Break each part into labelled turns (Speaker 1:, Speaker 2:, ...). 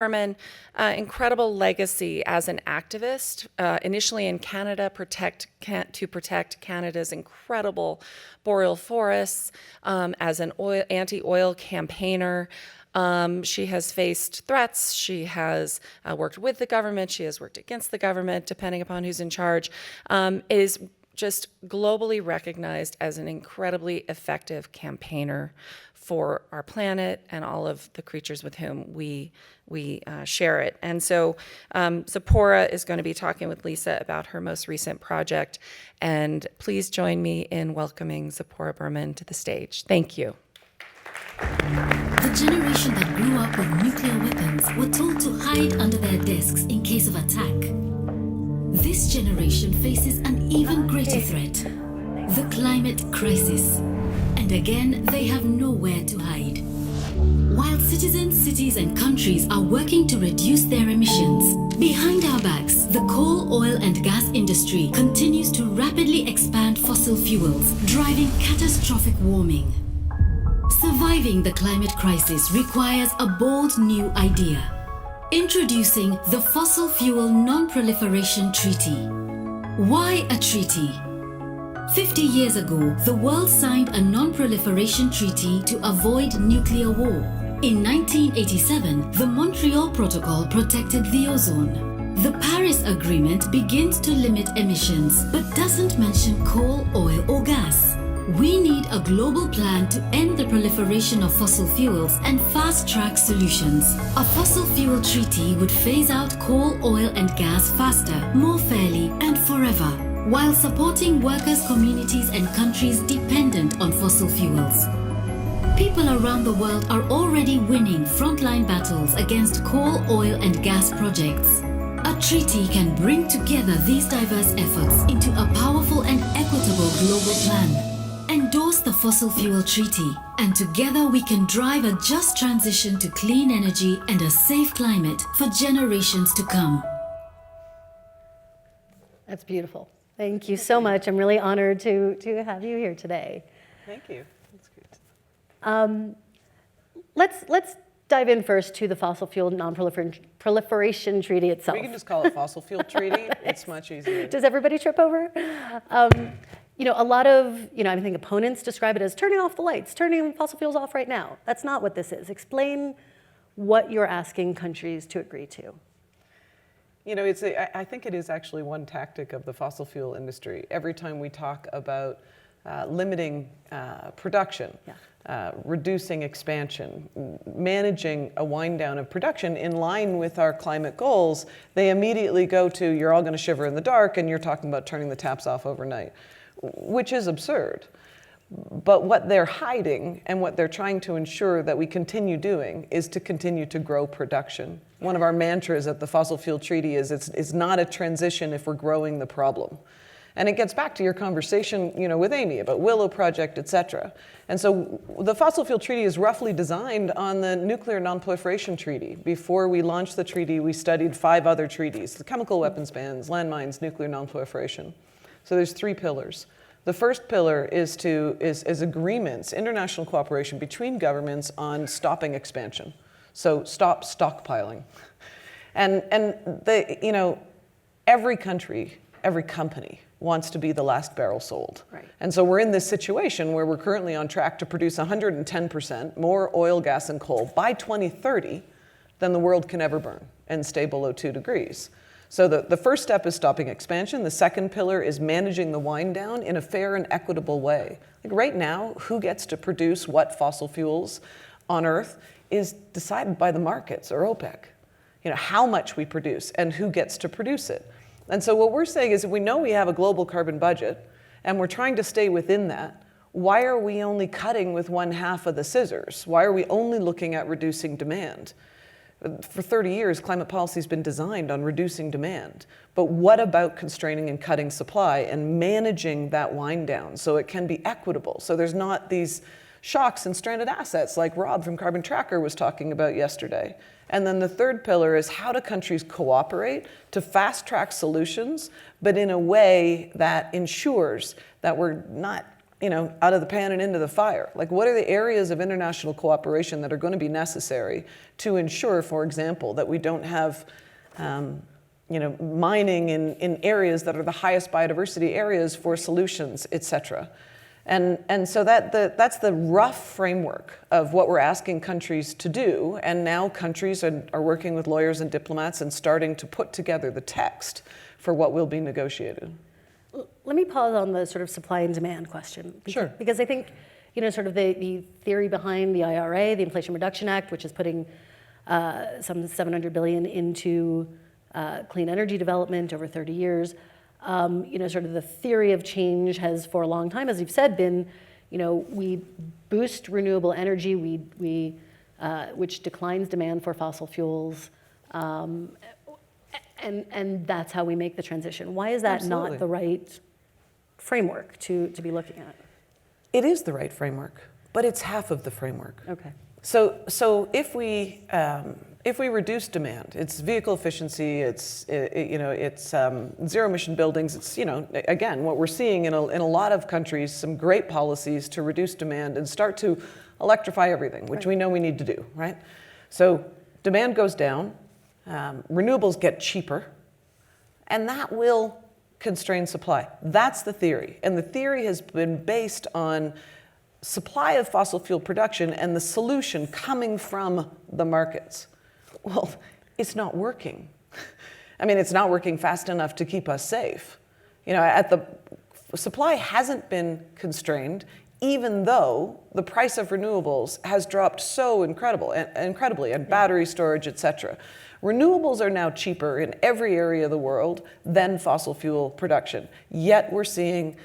Speaker 1: Berman, incredible legacy as an activist, initially in Canada to protect Canada's incredible boreal forests, as an anti-oil campaigner. She has faced threats. She has worked with the government. She has worked against the government, depending upon who's in charge. Is just globally recognized as an incredibly effective campaigner for our planet and all of the creatures with whom we share it. And so Zipporah is going to be talking with Lisa about her most recent project. And please join me in welcoming Zipporah Berman to the stage. Thank you.
Speaker 2: The generation that grew up with nuclear weapons were told to hide under their desks in case of attack. This generation faces an even greater threat, the climate crisis. And again, they have nowhere to hide. While citizens, cities, and countries are working to reduce their emissions, behind our backs, the coal, oil, and gas industry continues to rapidly expand fossil fuels, driving catastrophic warming. Surviving the climate crisis requires a bold new idea. Introducing the Fossil Fuel Non-Proliferation Treaty. Why a treaty? 50 years ago, the world signed a non-proliferation treaty to avoid nuclear war. In 1987, the Montreal Protocol protected the ozone. The Paris Agreement begins to limit emissions, but doesn't mention coal, oil, or gas. We need a global plan to end the proliferation of fossil fuels and fast-track solutions. A fossil fuel treaty would phase out coal, oil, and gas faster, more fairly, and forever, while supporting workers, communities, and countries dependent on fossil fuels. People around the world are already winning frontline battles against coal, oil, and gas projects. A treaty can bring together these diverse efforts into a powerful and equitable global plan. Endorse the Fossil Fuel Treaty, and together we can drive a just transition to clean energy and a safe climate for generations to come.
Speaker 3: That's beautiful. Thank you so much. I'm really honored to have you here today.
Speaker 4: Thank you. That's great.
Speaker 3: Let's dive in first to the Fossil Fuel Non-Proliferation Treaty itself.
Speaker 4: We can just call it Fossil Fuel Treaty. It's much easier.
Speaker 3: Does everybody trip over? A lot of, I think opponents describe it as turning off the lights, turning fossil fuels off right now. That's not what this is. Explain what you're asking countries to agree to.
Speaker 4: I think it is actually one tactic of the fossil fuel industry. Every time we talk about limiting production, reducing expansion, managing a wind down of production in line with our climate goals, they immediately go to, you're all going to shiver in the dark, and you're talking about turning the taps off overnight, which is absurd. But what they're hiding and what they're trying to ensure that we continue doing is to continue to grow production. One of our mantras at the Fossil Fuel Treaty is it's not a transition if we're growing the problem. And it gets back to your conversation, with Amy about Willow Project, et cetera. And so the Fossil Fuel Treaty is roughly designed on the Nuclear Non-Proliferation Treaty. Before we launched the treaty, we studied 5 other treaties: the chemical weapons bans, landmines, nuclear non-proliferation. So there's 3 pillars. The first pillar is agreements, international cooperation between governments on stopping expansion. So stop stockpiling. And every country, every company wants to be the last barrel sold.
Speaker 3: Right.
Speaker 4: And so we're in this situation where we're currently on track to produce 110% more oil, gas, and coal by 2030 than the world can ever burn and stay below 2 degrees. So the first step is stopping expansion. The second pillar is managing the wind down in a fair and equitable way. Like right now, who gets to produce what fossil fuels on Earth is decided by the markets or OPEC. How much we produce and who gets to produce it. And so what we're saying is, if we know we have a global carbon budget and we're trying to stay within that, why are we only cutting with 1/2 of the scissors? Why are we only looking at reducing demand? For 30 years, climate policy has been designed on reducing demand. But what about constraining and cutting supply and managing that wind down so it can be equitable, so there's not these shocks and stranded assets like Rob from Carbon Tracker was talking about yesterday? And then the third pillar is, how do countries cooperate to fast-track solutions, but in a way that ensures that we're not out of the pan and into the fire. Like, what are the areas of international cooperation that are going to be necessary to ensure, for example, that we don't have mining in areas that are the highest biodiversity areas for solutions, et cetera. And so that's the rough framework of what we're asking countries to do. And now countries are working with lawyers and diplomats and starting to put together the text for what will be negotiated.
Speaker 3: Let me pause on the sort of supply and demand question.
Speaker 4: Sure.
Speaker 3: Because I think, sort of the theory behind the IRA, the Inflation Reduction Act, which is putting some $700 billion into clean energy development over 30 years, sort of the theory of change has for a long time, as you've said, been, we boost renewable energy, which declines demand for fossil fuels, and that's how we make the transition. Why is that
Speaker 4: Absolutely.
Speaker 3: not the right framework to be looking at?
Speaker 4: It is the right framework, but it's half of the framework.
Speaker 3: Okay.
Speaker 4: So if we reduce demand, it's vehicle efficiency, it's zero emission buildings. It's again what we're seeing in a lot of countries, some great policies to reduce demand and start to electrify everything, which we know we need to do, right? So demand goes down, renewables get cheaper, and that will constrain supply. That's the theory, and the theory has been based on supply of fossil fuel production and the solution coming from the markets. Well, it's not working. I mean, it's not working fast enough to keep us safe. Supply hasn't been constrained, even though the price of renewables has dropped so incredibly, and battery storage, et cetera. Renewables are now cheaper in every area of the world than fossil fuel production. Yet we're seeing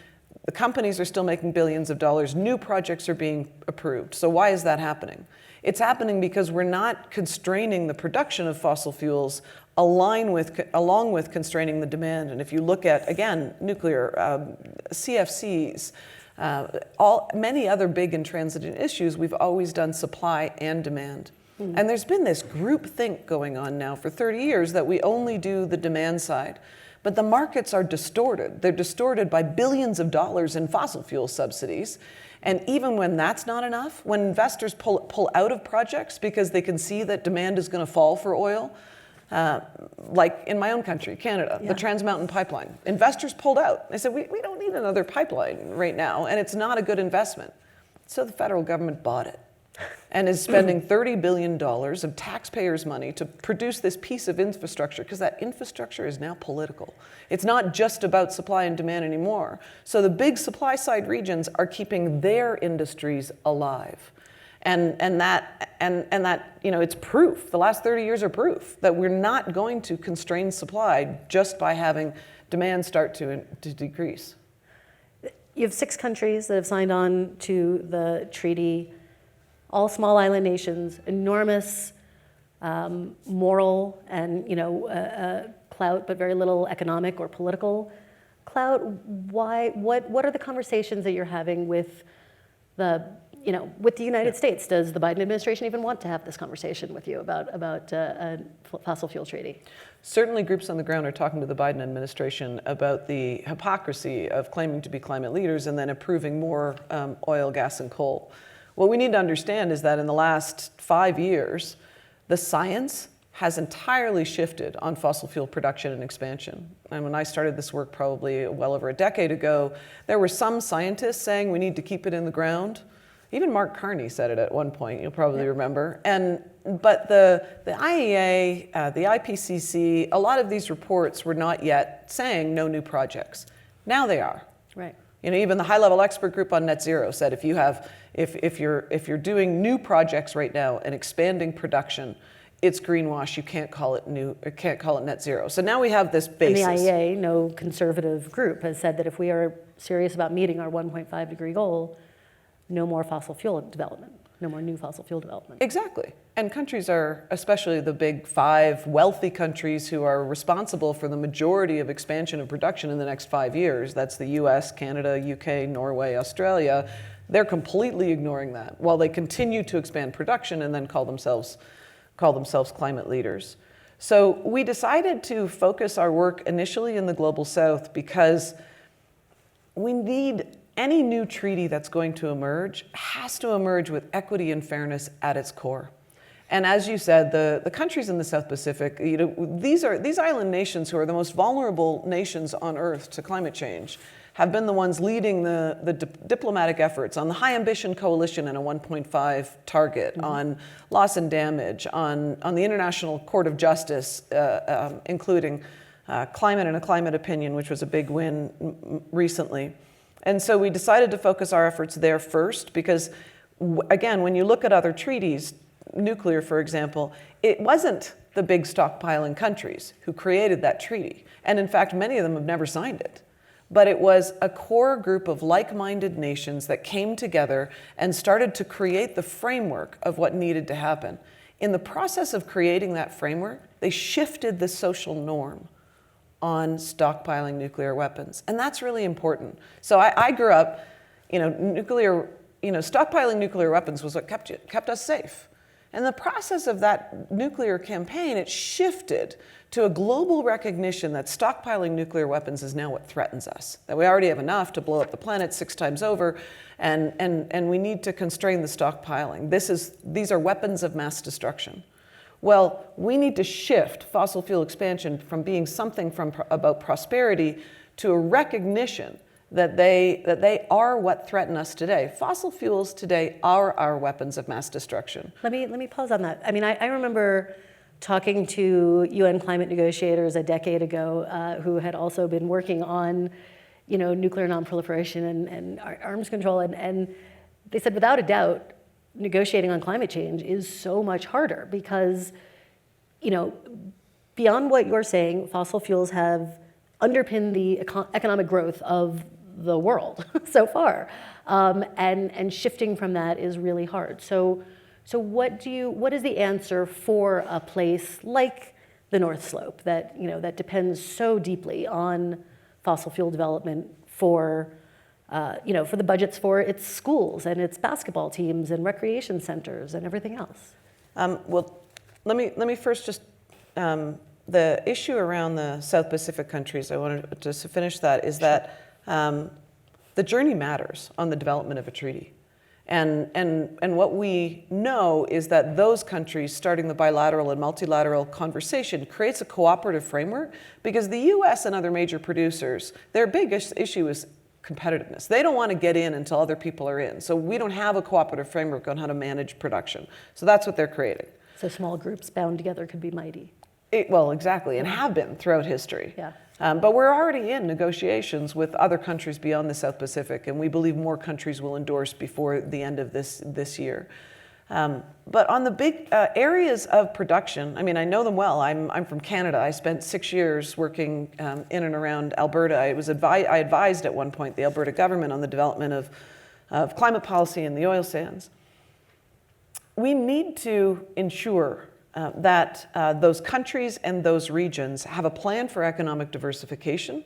Speaker 4: the companies are still making billions of dollars. New projects are being approved. So why is that happening? It's happening because we're not constraining the production of fossil fuels along with constraining the demand. And if you look at, again, nuclear, CFCs, many other big intransigent issues, we've always done supply and demand. And there's been this group think going on now for 30 years that we only do the demand side. But the markets are distorted. They're distorted by billions of dollars in fossil fuel subsidies. And even when that's not enough, when investors pull out of projects because they can see that demand is going to fall for oil, like in my own country, Canada, the Trans Mountain Pipeline, investors pulled out. They said, we don't need another pipeline right now, and it's not a good investment. So the federal government bought it and is spending $30 billion of taxpayers' money to produce this piece of infrastructure, because that infrastructure is now political. It's not just about supply and demand anymore. So the big supply side regions are keeping their industries alive. And that it's proof. The last 30 years are proof that we're not going to constrain supply just by having demand start to decrease.
Speaker 3: You have 6 countries that have signed on to the treaty, all small island nations, enormous moral and clout, but very little economic or political clout. Why? What are the conversations that you're having with the United States? Does the Biden administration even want to have this conversation with you about a fossil fuel treaty?
Speaker 4: Certainly groups on the ground are talking to the Biden administration about the hypocrisy of claiming to be climate leaders and then approving more oil, gas, and coal. What we need to understand is that in the last 5 years, the science has entirely shifted on fossil fuel production and expansion. And when I started this work probably well over a decade ago, there were some scientists saying we need to keep it in the ground. Even Mark Carney said it at one point, you'll probably remember. But the IEA, the IPCC, a lot of these reports were not yet saying no new projects. Now they are.
Speaker 3: Right.
Speaker 4: Even the high-level expert group on net zero said if you're doing new projects right now and expanding production, it's greenwash. You can't call it net zero. So now we have this basis.
Speaker 3: And the IEA, no conservative group, has said that if we are serious about meeting our 1.5 degree goal, no more fossil fuel development, no more new fossil fuel development.
Speaker 4: Exactly. And countries are, especially the big 5 wealthy countries who are responsible for the majority of expansion of production in the next 5 years, that's the US, Canada, UK, Norway, Australia, they're completely ignoring that while they continue to expand production and then call themselves climate leaders. So we decided to focus our work initially in the Global South because we need any new treaty that's going to emerge has to emerge with equity and fairness at its core. And as you said, the countries in the South Pacific, these island nations who are the most vulnerable nations on Earth to climate change have been the ones leading the diplomatic efforts on the High Ambition Coalition and a 1.5 target, on loss and damage, on the International Court of Justice, including climate and a climate opinion, which was a big win recently. And so we decided to focus our efforts there first because, again, when you look at other treaties, nuclear, for example, it wasn't the big stockpiling countries who created that treaty. And in fact, many of them have never signed it. But it was a core group of like-minded nations that came together and started to create the framework of what needed to happen. In the process of creating that framework, they shifted the social norm on stockpiling nuclear weapons. And that's really important. So I grew up, stockpiling nuclear weapons was what kept us safe. And the process of that nuclear campaign, it shifted to a global recognition that stockpiling nuclear weapons is now what threatens us. That we already have enough to blow up the planet 6 times over, and we need to constrain the stockpiling. These are weapons of mass destruction. Well, we need to shift fossil fuel expansion from being something about prosperity to a recognition that they are what threaten us today. Fossil fuels today are our weapons of mass destruction.
Speaker 3: Let me pause on that. I mean, I remember talking to UN climate negotiators a decade ago who had also been working on, nuclear nonproliferation and arms control, and they said without a doubt, negotiating on climate change is so much harder because, beyond what you're saying, fossil fuels have underpinned the economic growth of the world so far, and shifting from that is really hard. So what is the answer for a place like the North Slope that that depends so deeply on fossil fuel development for the budgets for its schools and its basketball teams and recreation centers and everything else?
Speaker 4: Well, let me first just the issue around the South Pacific countries. I wanted to finish that is that the journey matters on the development of a treaty. And what we know is that those countries starting the bilateral and multilateral conversation creates a cooperative framework because the US and other major producers, their biggest issue is competitiveness. They don't want to get in until other people are in. So we don't have a cooperative framework on how to manage production. So that's what they're creating.
Speaker 3: So small groups bound together could be mighty.
Speaker 4: Well, exactly, and have been throughout history.
Speaker 3: Yeah.
Speaker 4: But we're already in negotiations with other countries beyond the South Pacific, and we believe more countries will endorse before the end of this year. But on the big areas of production, I mean, I know them well. I'm from Canada. I spent 6 years working in and around Alberta. I advised at one point the Alberta government on the development of climate policy in the oil sands. We need to ensure that those countries and those regions have a plan for economic diversification,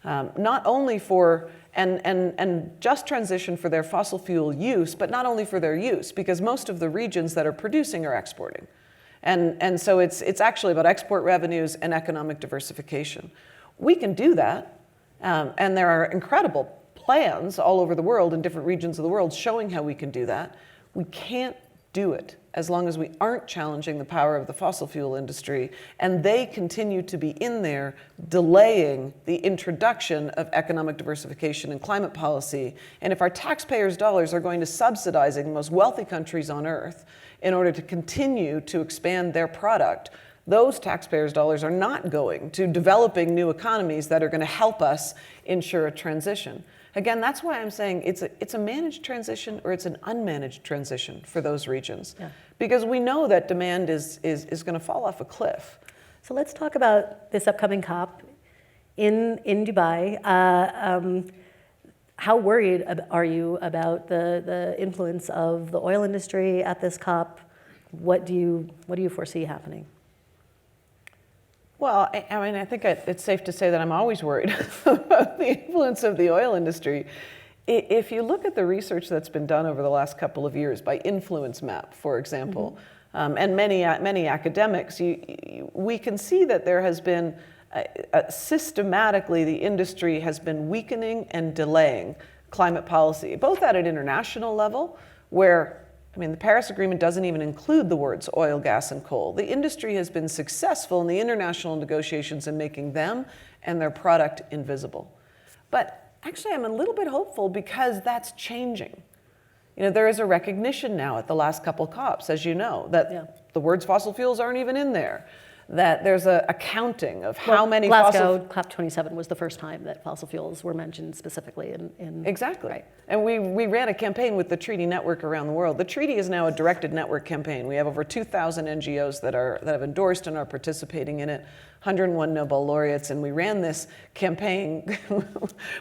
Speaker 4: not only for and just transition for their fossil fuel use, but not only for their use, because most of the regions that are producing are exporting. And so it's actually about export revenues and economic diversification. We can do that, and there are incredible plans all over the world in different regions of the world showing how we can do that. We can't do it as long as we aren't challenging the power of the fossil fuel industry and they continue to be in there delaying the introduction of economic diversification and climate policy. And if our taxpayers' dollars are going to subsidizing the most wealthy countries on earth in order to continue to expand their product, those taxpayers' dollars are not going to developing new economies that are going to help us ensure a transition. Again, that's why I'm saying it's a managed transition or it's an unmanaged transition for those regions. Yeah. Because we know that demand is going to fall off a cliff.
Speaker 3: So let's talk about this upcoming COP in Dubai. How worried are you about the influence of the oil industry at this COP? What do you foresee happening?
Speaker 4: Well, I mean, I think it's safe to say that I'm always worried about the influence of the oil industry. If you look at the research that's been done over the last couple of years by Influence Map, for example, and many academics, we can see that there has been systematically the industry has been weakening and delaying climate policy, both at an international level, where, I mean, the Paris Agreement doesn't even include the words oil, gas, and coal. The industry has been successful in the international negotiations in making them and their product invisible. But actually, I'm a little bit hopeful because that's changing. You know, there is a recognition now at the last couple COPs, as you know, that the words fossil fuels aren't even in there. That there's a counting of how many
Speaker 3: Glasgow COP27 was the first time that fossil fuels were mentioned specifically in
Speaker 4: Exactly.
Speaker 3: Right.
Speaker 4: And we ran a campaign with the treaty network around the world. The treaty is now a directed network campaign. We have over 2,000 NGOs that have endorsed and are participating in it, 101 Nobel laureates, and we ran this campaign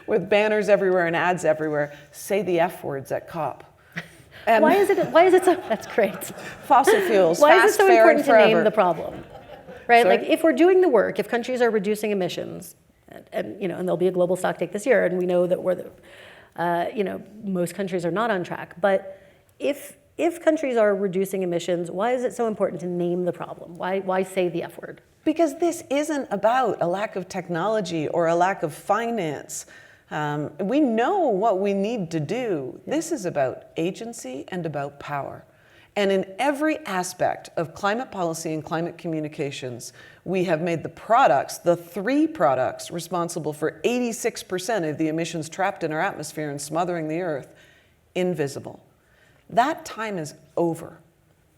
Speaker 4: with banners everywhere and ads everywhere. Say the F words at COP. And
Speaker 3: Why is it so? That's great.
Speaker 4: fossil fuels,
Speaker 3: Why
Speaker 4: fast,
Speaker 3: is it so
Speaker 4: fair, and
Speaker 3: important to name
Speaker 4: forever.
Speaker 3: the problem? Right?
Speaker 4: Sorry?
Speaker 3: Like if we're doing the work, if countries are reducing emissions, and you know, and there'll be a global stocktake this year, and we know that most countries are not on track. But if countries are reducing emissions, why is it so important to name the problem? Why say the F word?
Speaker 4: Because this isn't about a lack of technology or a lack of finance. We know what we need to do. This is about agency and about power. And in every aspect of climate policy and climate communications, we have made the products, the three products responsible for 86% of the emissions trapped in our atmosphere and smothering the earth, invisible. That time is over.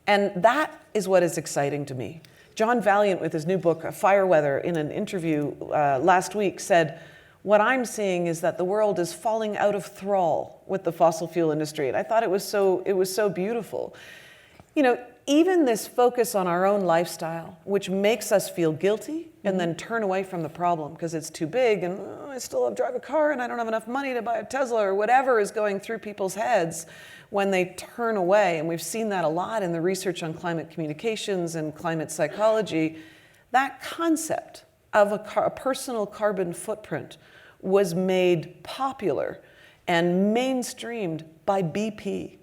Speaker 4: And that is what is exciting to me. John Valiant, with his new book, Fire Weather, in an interview last week said, what I'm seeing is that the world is falling out of thrall with the fossil fuel industry. And I thought it was so beautiful. You know, even this focus on our own lifestyle, which makes us feel guilty and then turn away from the problem because it's too big and I still drive a car and I don't have enough money to buy a Tesla or whatever is going through people's heads when they turn away. And we've seen that a lot in the research on climate communications and climate psychology. That concept of a personal carbon footprint was made popular and mainstreamed by BP.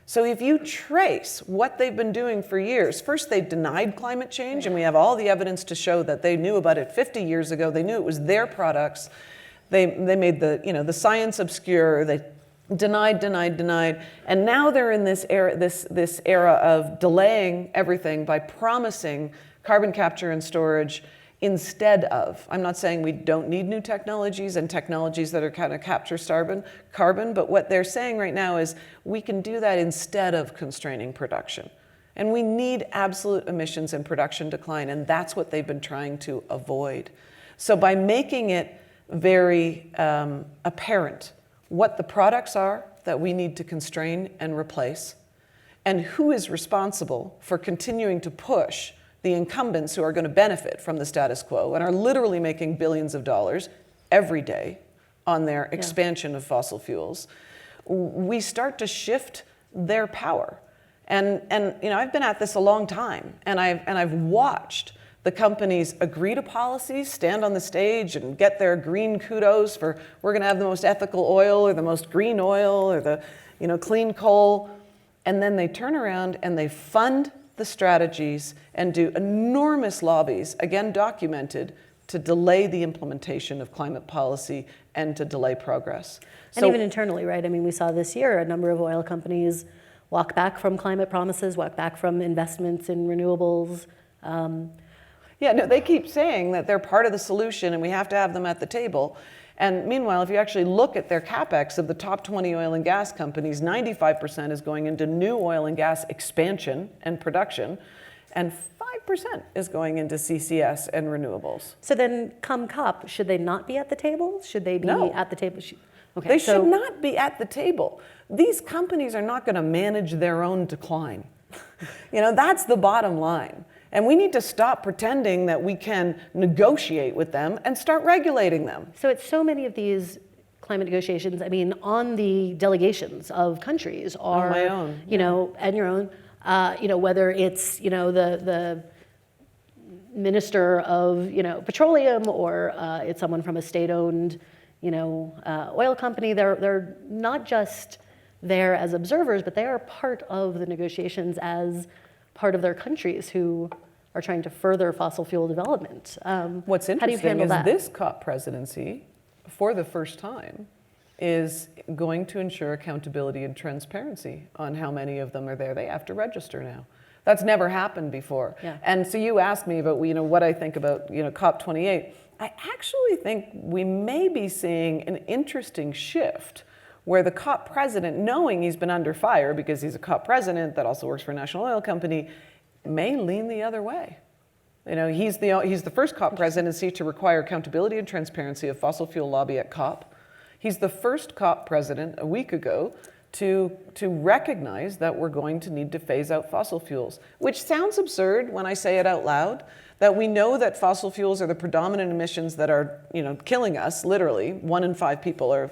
Speaker 4: So if you trace what they've been doing for years, first they denied climate change, and we have all the evidence to show that they knew about it 50 years ago. They knew it was their products. They made the science obscure. They denied, and now they're in this era of delaying everything by promising carbon capture and storage instead of. I'm not saying we don't need new technologies and technologies that are kind of capture carbon, but what they're saying right now is we can do that instead of constraining production. And we need absolute emissions and production decline, and that's what they've been trying to avoid. So by making it very apparent what the products are that we need to constrain and replace, and who is responsible for continuing to push the incumbents who are going to benefit from the status quo and are literally making billions of dollars every day on their expansion of fossil fuels, we start to shift their power. And you know, I've been at this a long time, and I've watched the companies agree to policies, stand on the stage and get their green kudos for we're going to have the most ethical oil or the most green oil or the clean coal, and then they turn around and they fund the strategies and do enormous lobbies, again documented, to delay the implementation of climate policy and to delay progress.
Speaker 3: And even internally, right? I mean, we saw this year a number of oil companies walk back from climate promises, walk back from investments in renewables.
Speaker 4: They keep saying that they're part of the solution and we have to have them at the table. And meanwhile, if you actually look at their capex of the top 20 oil and gas companies, 95% is going into new oil and gas expansion and production, and 5% is going into CCS and renewables.
Speaker 3: So then, come COP, should they not be at the table? Should they be at the table? Okay,
Speaker 4: they should not be at the table. These companies are not going to manage their own decline. That's the bottom line. And we need to stop pretending that we can negotiate with them and start regulating them.
Speaker 3: So it's so many of these climate negotiations, I mean, on the delegations of countries are,
Speaker 4: my own,
Speaker 3: and your own, whether it's, the minister of, petroleum or it's someone from a state-owned, oil company. They're not just there as observers, but they are part of the negotiations as part of their countries who are trying to further fossil fuel development.
Speaker 4: What's
Speaker 3: how do you
Speaker 4: interesting
Speaker 3: handle
Speaker 4: is
Speaker 3: that?
Speaker 4: this COP presidency, for the first time, is going to ensure accountability and transparency on how many of them are there. They have to register now. That's never happened before.
Speaker 3: Yeah.
Speaker 4: And so you asked me about what I think about COP28. I actually think we may be seeing an interesting shift where the COP president, knowing he's been under fire because he's a COP president that also works for a national oil company, may lean the other way. He's the first COP presidency to require accountability and transparency of fossil fuel lobby at COP. He's the first COP president a week ago to recognize that we're going to need to phase out fossil fuels, which sounds absurd when I say it out loud, that we know that fossil fuels are the predominant emissions that are killing us, literally. 1 in 5 people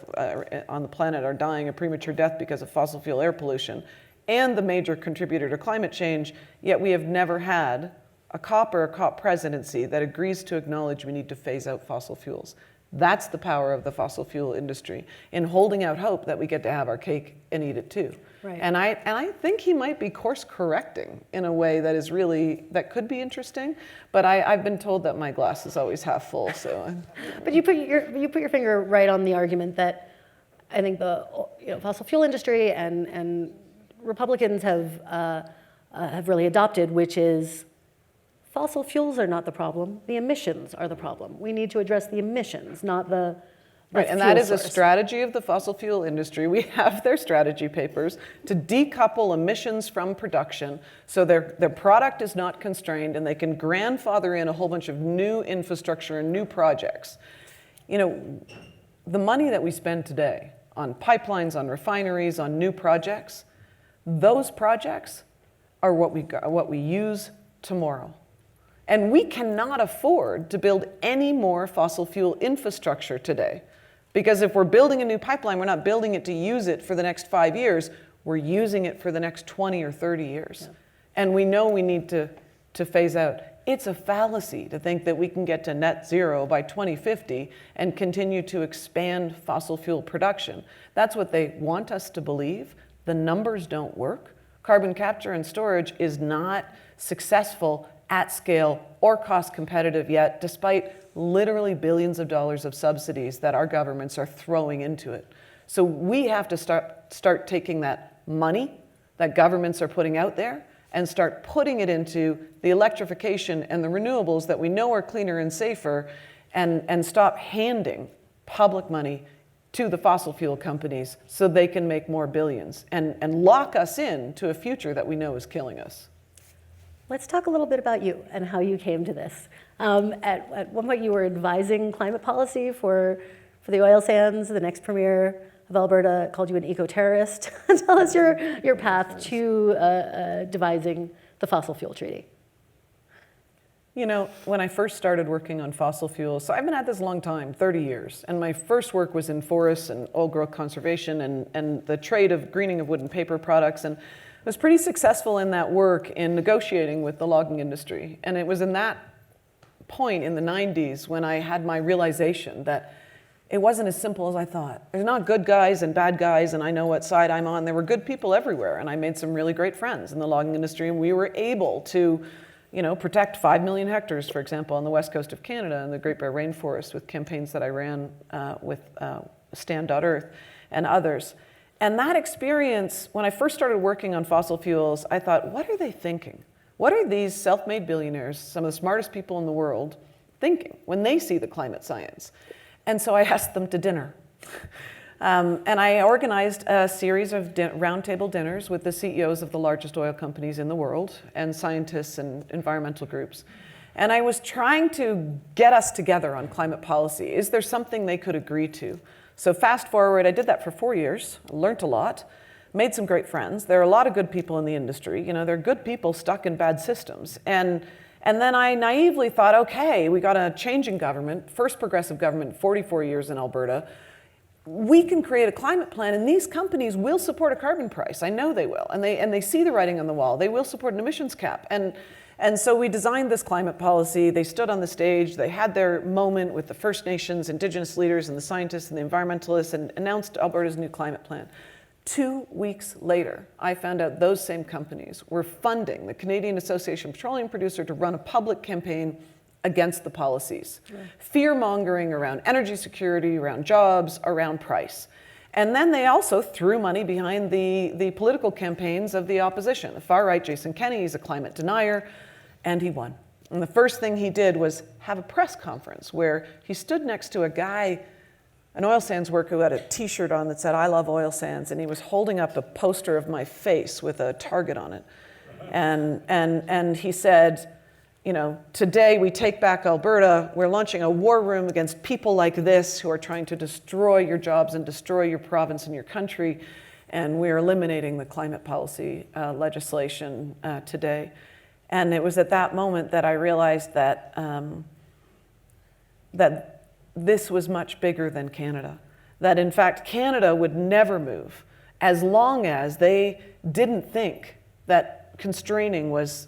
Speaker 4: on the planet are dying a premature death because of fossil fuel air pollution, and the major contributor to climate change, yet we have never had a COP or a COP presidency that agrees to acknowledge we need to phase out fossil fuels. That's the power of the fossil fuel industry in holding out hope that we get to have our cake and eat it too.
Speaker 3: Right.
Speaker 4: And I think he might be course correcting in a way that could be interesting. But I've been told that my glass is always half full. So.
Speaker 3: But you put your finger right on the argument that I think the fossil fuel industry and Republicans have really adopted, which is fossil fuels are not the problem. The emissions are the problem. We need to address the emissions, not the
Speaker 4: right, and that is a strategy of the fossil fuel industry. We have their strategy papers to decouple emissions from production so their product is not constrained and they can grandfather in a whole bunch of new infrastructure and new projects. The money that we spend today on pipelines, on refineries, on new projects, those projects are what we use tomorrow. And we cannot afford to build any more fossil fuel infrastructure today. Because if we're building a new pipeline, we're not building it to use it for the next 5 years, we're using it for the next 20 or 30 years. Yeah. And we know we need to phase out. It's a fallacy to think that we can get to net zero by 2050 and continue to expand fossil fuel production. That's what they want us to believe. The numbers don't work. Carbon capture and storage is not successful at scale or cost competitive yet, despite literally billions of dollars of subsidies that our governments are throwing into it. So we have to start taking that money that governments are putting out there and start putting it into the electrification and the renewables that we know are cleaner and safer, and stop handing public money to the fossil fuel companies so they can make more billions and lock us in to a future that we know is killing us.
Speaker 3: Let's talk a little bit about you and how you came to this. At one point, you were advising climate policy for the oil sands. The next premier of Alberta called you an eco-terrorist. Tell us your path to devising the fossil fuel treaty.
Speaker 4: When I first started working on fossil fuels, so I've been at this a long time, 30 years, and my first work was in forests and old growth conservation and the trade of greening of wood and paper products, and I was pretty successful in that work in negotiating with the logging industry. And it was in that point in the 90s when I had my realization that it wasn't as simple as I thought. There's not good guys and bad guys, and I know what side I'm on. There were good people everywhere, and I made some really great friends in the logging industry, and we were able to protect 5 million hectares, for example, on the west coast of Canada and the Great Bear Rainforest with campaigns that I ran with Stand.Earth and others. And that experience, when I first started working on fossil fuels, I thought, what are they thinking? What are these self-made billionaires, some of the smartest people in the world, thinking when they see the climate science? And so I asked them to dinner. And I organized a series of roundtable dinners with the CEOs of the largest oil companies in the world and scientists and environmental groups. And I was trying to get us together on climate policy. Is there something they could agree to? So fast forward, I did that for 4 years, learned a lot, made some great friends. There are a lot of good people in the industry. There are good people stuck in bad systems. And then I naively thought, okay, we got a change in government, first progressive government in 44 years in Alberta. We can create a climate plan, and these companies will support a carbon price. I know they will, and they see the writing on the wall. They will support an emissions cap. And so we designed this climate policy. They stood on the stage. They had their moment with the First Nations, Indigenous leaders, and the scientists and the environmentalists, and announced Alberta's new climate plan. 2 weeks later, I found out those same companies were funding the Canadian Association of Petroleum Producers to run a public campaign against the policies. Yeah. Fear-mongering around energy security, around jobs, around price. And then they also threw money behind the political campaigns of the opposition. The far right, Jason Kenney, he's a climate denier, and he won. And the first thing he did was have a press conference where he stood next to a guy, an oil sands worker who had a t-shirt on that said, "I love oil sands," and he was holding up a poster of my face with a target on it. And he said, "Today we take back Alberta. We're launching a war room against people like this who are trying to destroy your jobs and destroy your province and your country. And we're eliminating the climate policy legislation today." And it was at that moment that I realized that that this was much bigger than Canada. That in fact, Canada would never move as long as they didn't think that constraining was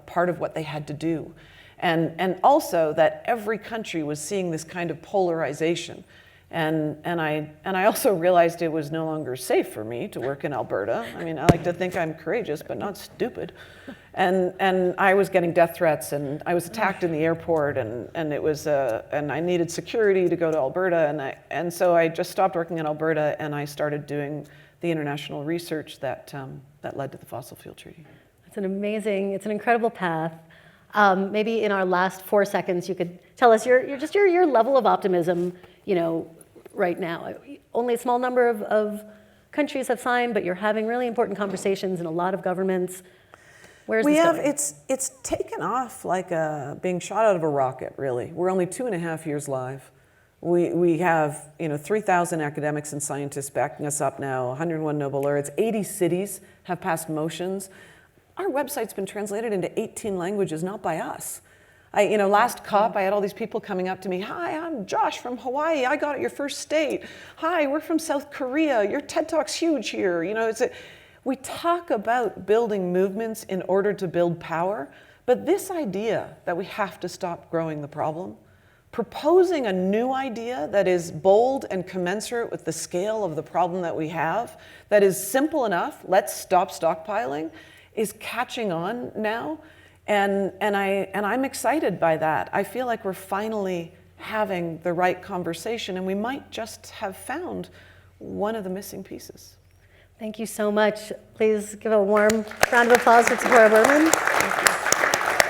Speaker 4: part of what they had to do. And also that every country was seeing this kind of polarization. And I also realized it was no longer safe for me to work in Alberta. I mean, I like to think I'm courageous, but not stupid. And I was getting death threats, and I was attacked in the airport, and it was and I needed security to go to Alberta, and so I just stopped working in Alberta, and I started doing the international research that led to the fossil fuel treaty.
Speaker 3: It's an incredible path. Maybe in our last 4 seconds, you could tell us your level of optimism, right now. Only a small number of countries have signed, but you're having really important conversations in a lot of governments. Where's this going?
Speaker 4: It's taken off like being shot out of a rocket, really. We're only 2.5 years live. We have 3,000 academics and scientists backing us up now, 101 Nobel laureates, 80 cities have passed motions. Our website's been translated into 18 languages, not by us. Last COP, I had all these people coming up to me. "Hi, I'm Josh from Hawaii. I got it your first state. Hi, we're from South Korea. Your TED Talk's huge here." We talk about building movements in order to build power, but this idea that we have to stop growing the problem, proposing a new idea that is bold and commensurate with the scale of the problem that we have, that is simple enough, let's stop stockpiling, is catching on now. And I'm excited by that. I feel like we're finally having the right conversation, and we might just have found one of the missing pieces.
Speaker 3: Thank you so much. Please give a warm round of applause for Sephora Berman.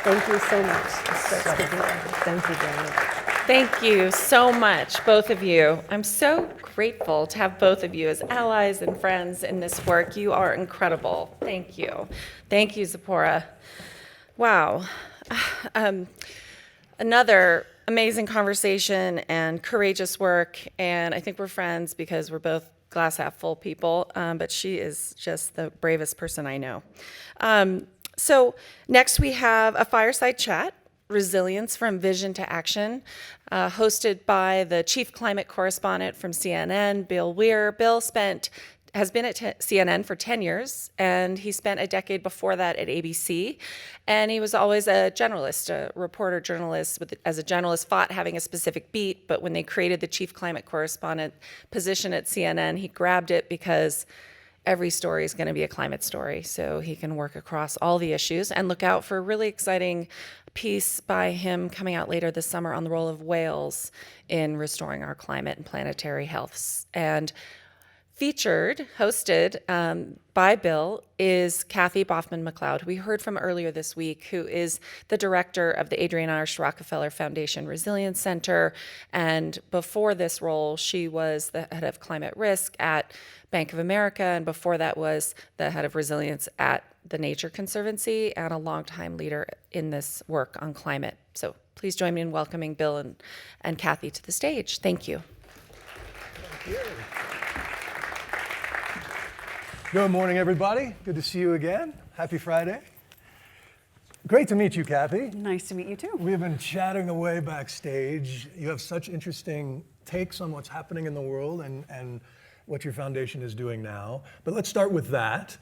Speaker 3: Thank you so much.
Speaker 4: Thank you, Janet.
Speaker 1: Thank you so much, both of you. I'm so grateful to have both of you as allies and friends in this work. You are incredible. Thank you. Thank you, Zipporah. Wow. Another amazing conversation and courageous work. And I think we're friends because we're both glass half full people. But she is just the bravest person I know. So next we have a fireside chat, Resilience from Vision to Action, hosted by the chief climate correspondent from CNN, Bill Weir. Bill has been at CNN for 10 years, and he spent a decade before that at ABC. And he was always a generalist, a reporter journalist. As a generalist, fought having a specific beat, but when they created the chief climate correspondent position at CNN, he grabbed it because every story is going to be a climate story, so he can work across all the issues. And look out for a really exciting piece by him coming out later this summer on the role of whales in restoring our climate and planetary health. And hosted by Bill, is Kathy Baughman-McLeod, who we heard from earlier this week, who is the director of the Adrienne Irish Rockefeller Foundation Resilience Center. And before this role, she was the head of climate risk at Bank of America, and before that was the head of resilience at the Nature Conservancy, and a longtime leader in this work on climate. So please join me in welcoming Bill and Kathy to the stage. Thank you.
Speaker 5: Thank you. Good morning, everybody. Good to see you again. Happy Friday. Great to meet you, Kathy.
Speaker 6: Nice to meet you too.
Speaker 5: We have been chatting away backstage. You have such interesting takes on what's happening in the world and what your foundation is doing now. But let's start with that.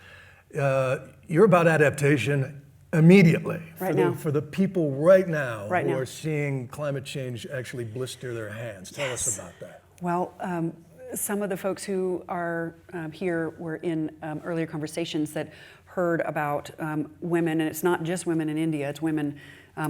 Speaker 5: You're about adaptation immediately for the people right now who are seeing climate change actually blister their hands. Tell us about that.
Speaker 6: Well, some of the folks who are here were in earlier conversations that heard about women, and it's not just women in India, it's women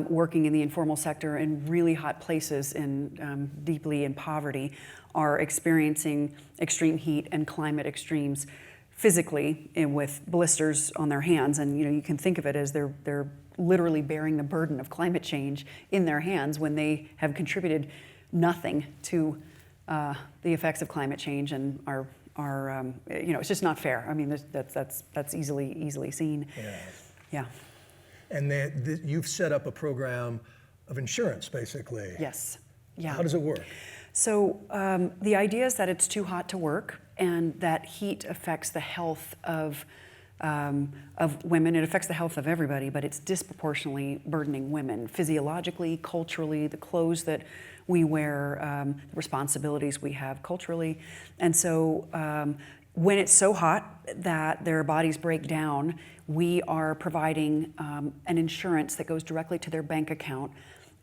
Speaker 6: working in the informal sector in really hot places and deeply in poverty are experiencing extreme heat and climate extremes physically and with blisters on their hands. And you can think of it as they're literally bearing the burden of climate change in their hands when they have contributed nothing to the effects of climate change and are it's just not fair. I mean, that's easily seen.
Speaker 5: Yeah.
Speaker 6: Yeah.
Speaker 5: And you've set up a program of insurance, basically.
Speaker 6: Yes. Yeah.
Speaker 5: How does it work?
Speaker 6: So the idea is that it's too hot to work, and that heat affects the health of women. It affects the health of everybody, but it's disproportionately burdening women physiologically, culturally, the clothes that we wear, the responsibilities we have culturally. And so when it's so hot that their bodies break down, we are providing an insurance that goes directly to their bank account.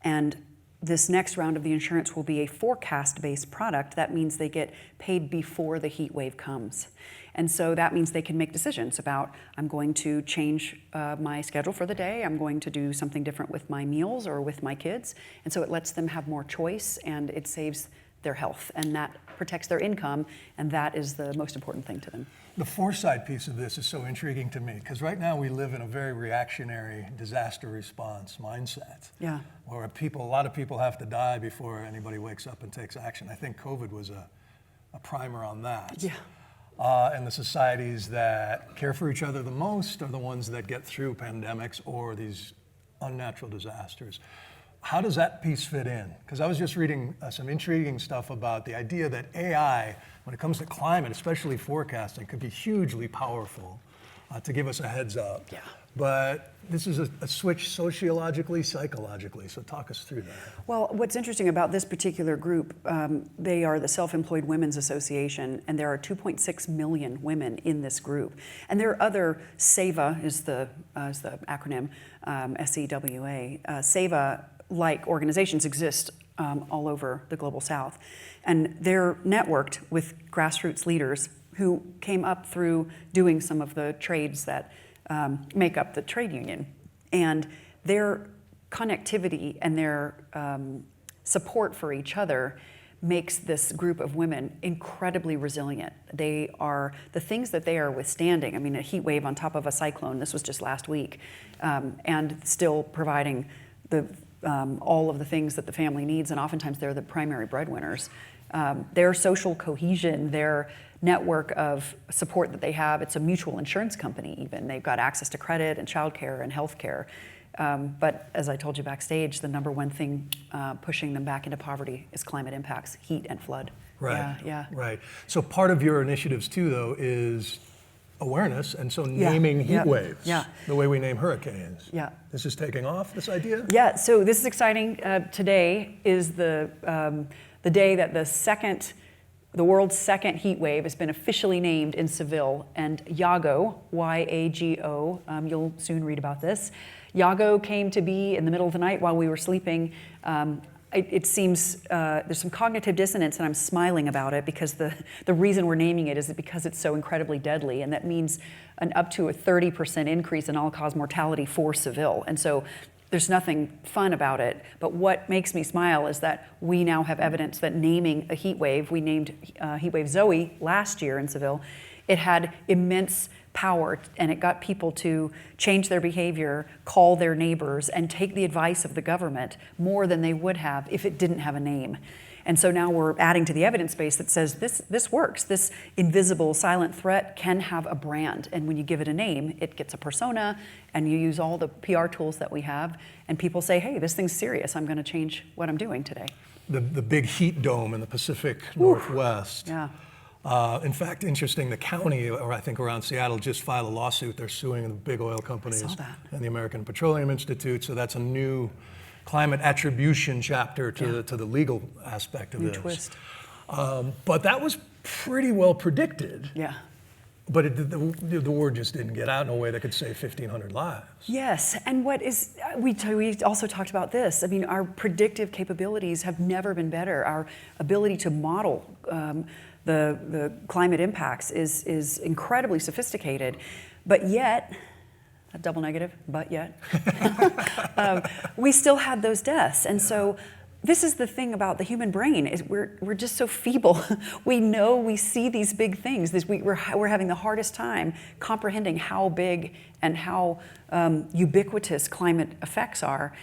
Speaker 6: And this next round of the insurance will be a forecast-based product. That means they get paid before the heat wave comes. And so that means they can make decisions about, I'm going to change my schedule for the day, I'm going to do something different with my meals or with my kids. And so it lets them have more choice, and it saves their health, and that protects their income, and that is the most important thing to them.
Speaker 5: The foresight piece of this is so intriguing to me, because right now we live in a very reactionary disaster response mindset.
Speaker 6: Yeah.
Speaker 5: Where a lot of people have to die before anybody wakes up and takes action. I think COVID was a primer on that.
Speaker 6: Yeah.
Speaker 5: And the societies that care for each other the most are the ones that get through pandemics or these unnatural disasters. How does that piece fit in? Because I was just reading some intriguing stuff about the idea that AI, when it comes to climate, especially forecasting, could be hugely powerful to give us a heads up.
Speaker 6: Yeah.
Speaker 5: But this is a switch sociologically, psychologically, so talk us through that.
Speaker 6: Well, what's interesting about this particular group, they are the Self-Employed Women's Association, and there are 2.6 million women in this group. And there are other, SEWA is the acronym, SEWA. SEWA-like organizations exist all over the Global South. And they're networked with grassroots leaders who came up through doing some of the trades that make up the trade union. And their connectivity and their support for each other makes this group of women incredibly resilient. They are, the things that they are withstanding, I mean, a heat wave on top of a cyclone, this was just last week, and still providing all of the things that the family needs, and oftentimes they're the primary breadwinners. Their social cohesion, their network of support that they have, it's a mutual insurance company even. They've got access to credit and childcare and healthcare. But as I told you backstage, the number one thing pushing them back into poverty is climate impacts, heat and flood.
Speaker 5: Right.
Speaker 6: Yeah.
Speaker 5: Right. So part of your initiatives too, though, is awareness, and so naming heat waves.
Speaker 6: Yeah.
Speaker 5: The way we name hurricanes.
Speaker 6: Yeah.
Speaker 5: This is taking off, this idea?
Speaker 6: Yeah, so this is exciting. Today is the day that the world's second heat wave has been officially named in Seville, and Yago, Y-A-G-O, you'll soon read about this. Yago came to be in the middle of the night while we were sleeping. It seems there's some cognitive dissonance, and I'm smiling about it because the reason we're naming it is because it's so incredibly deadly, and that means an up to a 30% increase in all-cause mortality for Seville. And so there's nothing fun about it, but what makes me smile is that we now have evidence that naming a heat wave, we named heat wave Zoe last year in Seville, it had immense power, and it got people to change their behavior, call their neighbors, and take the advice of the government more than they would have if it didn't have a name. And so now we're adding to the evidence base that says this works. This invisible silent threat can have a brand, and when you give it a name, it gets a persona, and you use all the PR tools that we have, and people say, hey, this thing's serious. I'm going to change what I'm doing today.
Speaker 5: The big heat dome in the Pacific Northwest.
Speaker 6: Yeah.
Speaker 5: In fact, interesting, the county, or I think around Seattle, just filed a lawsuit. They're suing the big oil companies and the American Petroleum Institute, so that's a new climate attribution chapter to the legal aspect of this.
Speaker 6: New twist.
Speaker 5: But that was pretty well predicted.
Speaker 6: Yeah.
Speaker 5: But the word just didn't get out in a way that could save 1,500 lives.
Speaker 6: Yes, and what is, we also talked about this. I mean, our predictive capabilities have never been better. Our ability to model the climate impacts is incredibly sophisticated, but yet a double negative, but yet, we still had those deaths. And so this is the thing about the human brain, is we're just so feeble. We see these big things. We're having the hardest time comprehending how big and how ubiquitous climate effects are.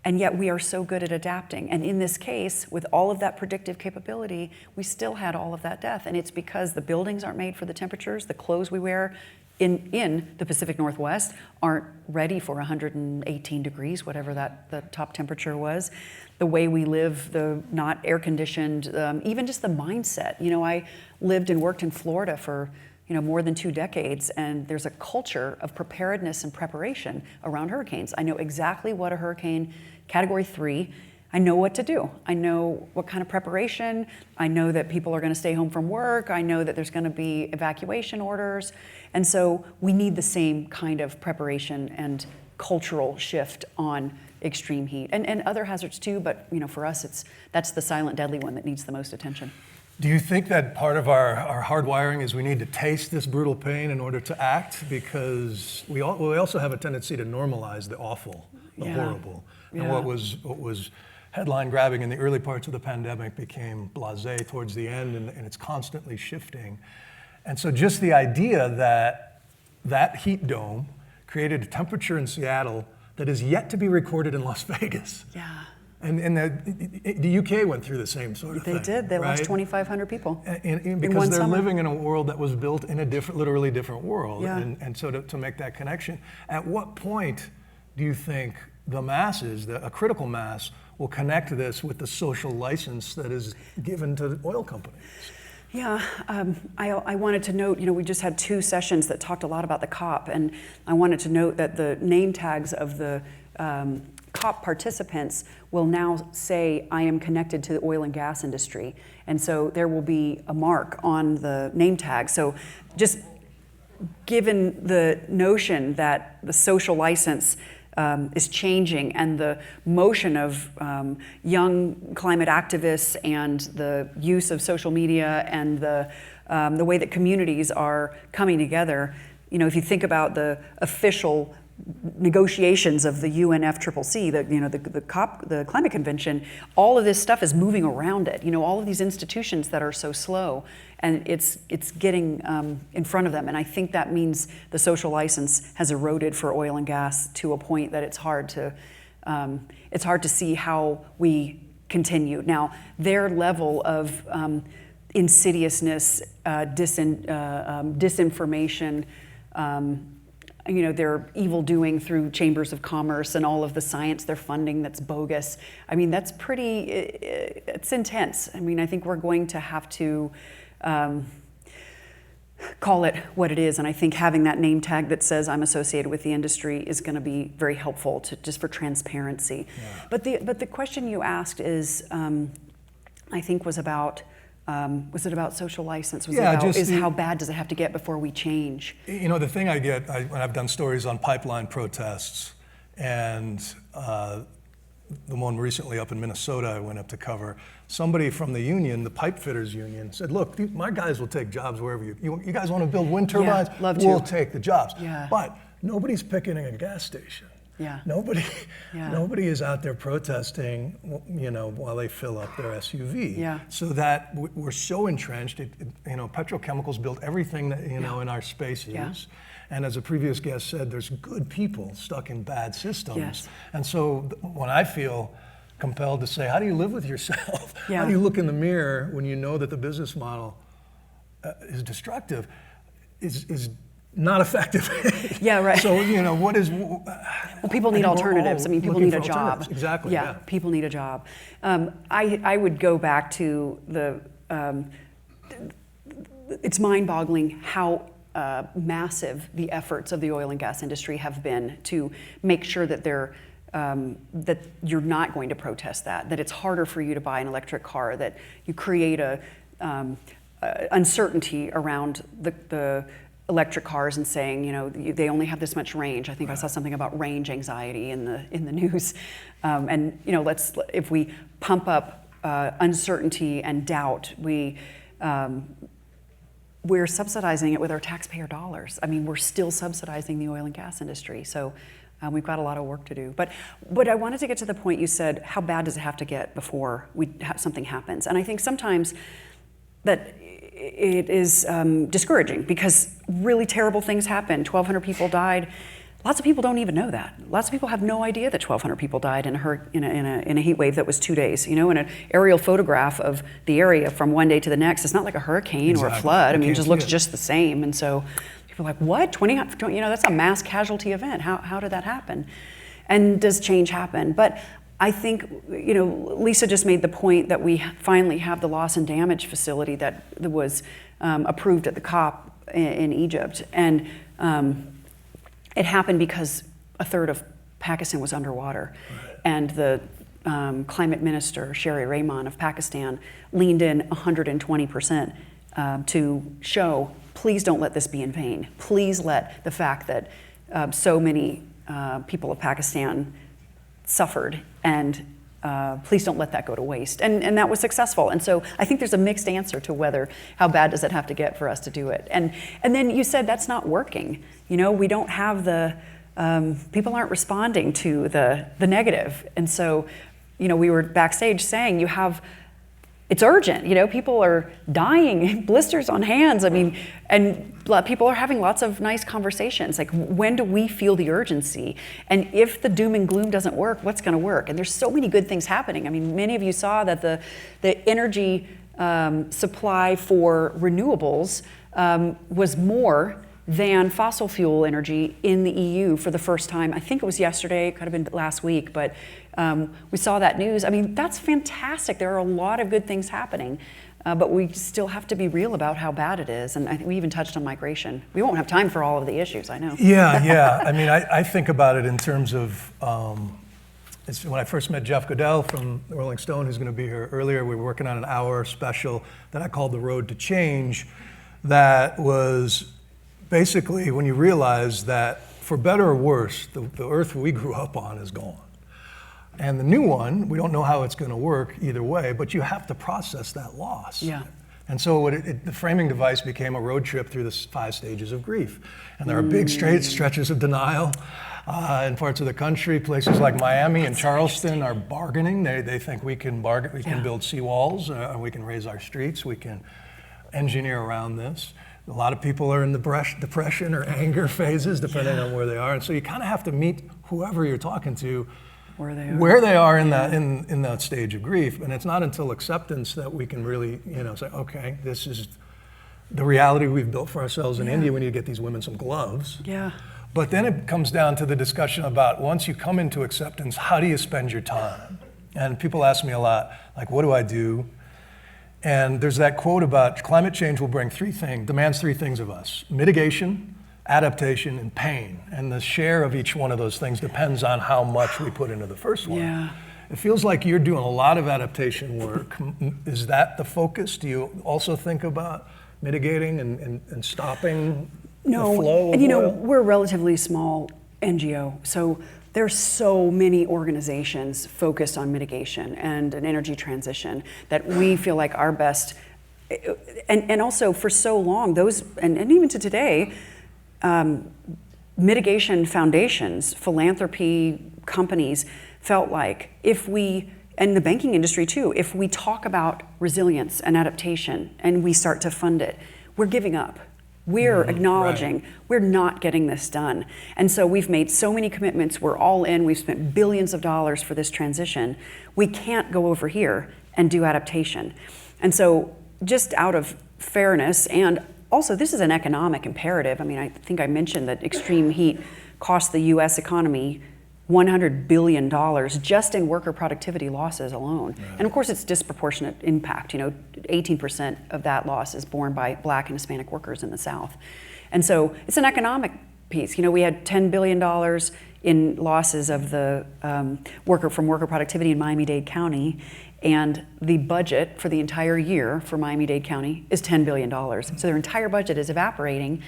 Speaker 6: And yet we are so good at adapting. And in this case, with all of that predictive capability, we still had all of that death. And it's because the buildings aren't made for the temperatures, the clothes we wear in the Pacific Northwest aren't ready for 118 degrees, whatever the top temperature was. The way we live, the not air conditioned, even just the mindset. I lived and worked in Florida for more than 2 decades, and there's a culture of preparedness and preparation around hurricanes. I know exactly what a hurricane Category 3, I know what to do. I know what kind of preparation. I know that people are going to stay home from work. I know that there's going to be evacuation orders. And so we need the same kind of preparation and cultural shift on extreme heat and other hazards too, but for us that's the silent deadly one that needs the most attention.
Speaker 5: Do you think that part of our hardwiring is we need to taste this brutal pain in order to act? Because we also have a tendency to normalize the awful, the horrible. And what was headline grabbing in the early parts of the pandemic became blasé towards the end, and it's constantly shifting. And so just the idea that heat dome created a temperature in Seattle that is yet to be recorded in Las Vegas.
Speaker 6: Yeah.
Speaker 5: And the UK went through the same sort of thing.
Speaker 6: They did. They lost
Speaker 5: right?
Speaker 6: 2,500 people.
Speaker 5: And because
Speaker 6: one
Speaker 5: they're
Speaker 6: summer.
Speaker 5: living in a world that was built in a literally different world.
Speaker 6: Yeah.
Speaker 5: And so to make that connection, at what point do you think the masses, a critical mass, will connect this with the social license that is given to oil companies?
Speaker 6: Yeah, I wanted to note, we just had 2 sessions that talked a lot about the COP, and I wanted to note that the name tags of the COP participants will now say, I am connected to the oil and gas industry. And so there will be a mark on the name tag. So just given the notion that the social license is changing, and the motion of young climate activists and the use of social media and the way that communities are coming together, if you think about the official negotiations of the UNFCCC, the climate convention, all of this stuff is moving around it. All of these institutions that are so slow, and it's getting in front of them. And I think that means the social license has eroded for oil and gas to a point that it's hard to see how we continue. Now, their level of insidiousness, disinformation, their evil doing through chambers of commerce and all of the science they're funding that's bogus. That's it's intense. I think we're going to have to call it what it is. And I think having that name tag that says I'm associated with the industry is going to be very helpful just for transparency. Yeah. But the question you asked is, I think was it about social license? How bad does it have to get before we change?
Speaker 5: The thing I get, when I've done stories on pipeline protests, and the one recently up in Minnesota I went up to cover, somebody from the union, the pipe fitters union, said, look, my guys will take jobs wherever you guys want to build wind turbines?
Speaker 6: Yeah, love to.
Speaker 5: We'll take the jobs.
Speaker 6: Yeah.
Speaker 5: But nobody's picketing a gas station.
Speaker 6: Yeah.
Speaker 5: Nobody is out there protesting, while they fill up their SUV.
Speaker 6: Yeah.
Speaker 5: So that we're so entrenched. Petrochemicals built everything that in our spaces.
Speaker 6: Yeah.
Speaker 5: And as a previous guest said, there's good people stuck in bad systems.
Speaker 6: Yes.
Speaker 5: And so when I feel compelled to say, how do you live with yourself?
Speaker 6: Yeah.
Speaker 5: How do you look in the mirror when you know that the business model is destructive? Is not effective.
Speaker 6: Yeah, right.
Speaker 5: So, what is...
Speaker 6: Well, people need alternatives. People need a job.
Speaker 5: Exactly, yeah.
Speaker 6: People need a job. I would go back to it's mind-boggling how massive the efforts of the oil and gas industry have been to make sure that that you're not going to protest that it's harder for you to buy an electric car, that you create a uncertainty around the electric cars and saying, they only have this much range. I think I saw something about range anxiety in the news. If we pump up uncertainty and doubt, we we're subsidizing it with our taxpayer dollars. I mean, we're still subsidizing the oil and gas industry. So we've got a lot of work to do. But I wanted to get to the point you said, how bad does it have to get before something happens? And I think sometimes that it is discouraging because really terrible things happen. 1,200 people died. Lots of people don't even know that. Lots of people have no idea that 1,200 people died in a heat wave that was 2 days. You know, in an aerial photograph of the area from one day to the next, it's not like a hurricane or a flood. I mean, it just looks just the same. And so people are like, what? 20, you know, that's a mass casualty event. How did that happen? And does change happen? But I think, you know, Lisa just made the point that we finally have the loss and damage facility that was approved at the COP in Egypt. And it happened because a third of Pakistan was underwater. Right. And the climate minister, Sherry Rahman of Pakistan, leaned in 120% to show, please don't let this be in vain. Please let the fact that so many people of Pakistan suffered, and please don't let that go to waste. And that was successful. And so I think there's a mixed answer to how bad does it have to get for us to do it. And then you said that's not working. You know, we don't have people aren't responding to the negative. And so, you know, we were backstage saying it's urgent. You know, people are dying, blisters on hands. I mean, and people are having lots of nice conversations. Like, when do we feel the urgency? And if the doom and gloom doesn't work, what's going to work? And there's so many good things happening. I mean, many of you saw that the energy supply for renewables was more than fossil fuel energy in the EU for the first time. I think it was yesterday, it could have been last week, but we saw that news. I mean, that's fantastic. There are a lot of good things happening, but we still have to be real about how bad it is. And I think we even touched on migration. We won't have time for all of the issues, I know.
Speaker 5: Yeah. I mean, I think about it in terms of, when I first met Jeff Goodell from the Rolling Stone, who's going to be here earlier, we were working on an hour special that I called The Road to Change, that was basically when you realize that, for better or worse, the earth we grew up on is gone. And the new one, we don't know how it's going to work either way, but you have to process that loss.
Speaker 6: Yeah.
Speaker 5: And so the framing device became a road trip through the 5 stages of grief. And there are big stretches of denial in parts of the country. Places like Miami and Charleston are bargaining. They think we can bargain, we can build seawalls, we can raise our streets, we can engineer around this. A lot of people are in the depression or anger phases, depending on where they are. And so you kind of have to meet whoever you're talking to where they are in that stage of grief. And it's not until acceptance that we can really, you know, say, okay, this is the reality we've built for ourselves in India. We need to get these women some gloves.
Speaker 6: Yeah.
Speaker 5: But then it comes down to the discussion about, once you come into acceptance, how do you spend your time? And people ask me a lot, like, what do I do? And there's that quote about climate change will demands 3 things of us: mitigation, adaptation, and pain. And the share of each one of those things depends on how much we put into the first one.
Speaker 6: Yeah.
Speaker 5: It feels like you're doing a lot of adaptation work. Is that the focus? Do you also think about mitigating and stopping the flow of
Speaker 6: and you know,
Speaker 5: oil?
Speaker 6: we're a relatively small NGO, so there's so many organizations focused on mitigation and an energy transition that we feel like our best, and also for so long, those, and even to today, mitigation foundations, philanthropy companies felt like and the banking industry too, if we talk about resilience and adaptation and we start to fund it, we're giving up. We're acknowledging we're not getting this done. And so we've made so many commitments, we're all in, we've spent billions of dollars for this transition. We can't go over here and do adaptation. And so just out of fairness, and also this is an economic imperative. I mean, I think I mentioned that extreme heat cost the US economy $100 billion just in worker productivity losses alone. Right. And of course it's disproportionate impact. You know, 18% of that loss is borne by Black and Hispanic workers in the South. And so it's an economic piece. You know, we had $10 billion in losses of the worker productivity in Miami-Dade County, and the budget for the entire year for Miami-Dade County is $10 billion. So their entire budget is evaporating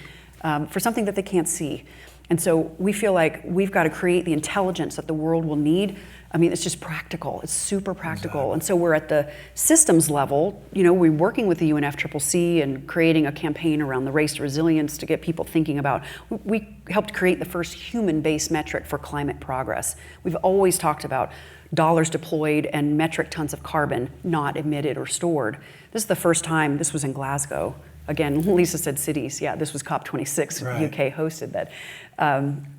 Speaker 6: for something that they can't see. And so we feel like we've got to create the intelligence that the world will need. I mean, it's just practical. It's super practical.
Speaker 5: Exactly.
Speaker 6: And so we're at the systems level. We're working with the UNFCCC and creating a campaign around the race to resilience to get people thinking about. We helped create the first human-based metric for climate progress. We've always talked about dollars deployed and metric tons of carbon not emitted or stored. This is the first time. This was in Glasgow. Again, Lisa said cities. Yeah, this was COP26.
Speaker 5: Right.
Speaker 6: UK hosted that.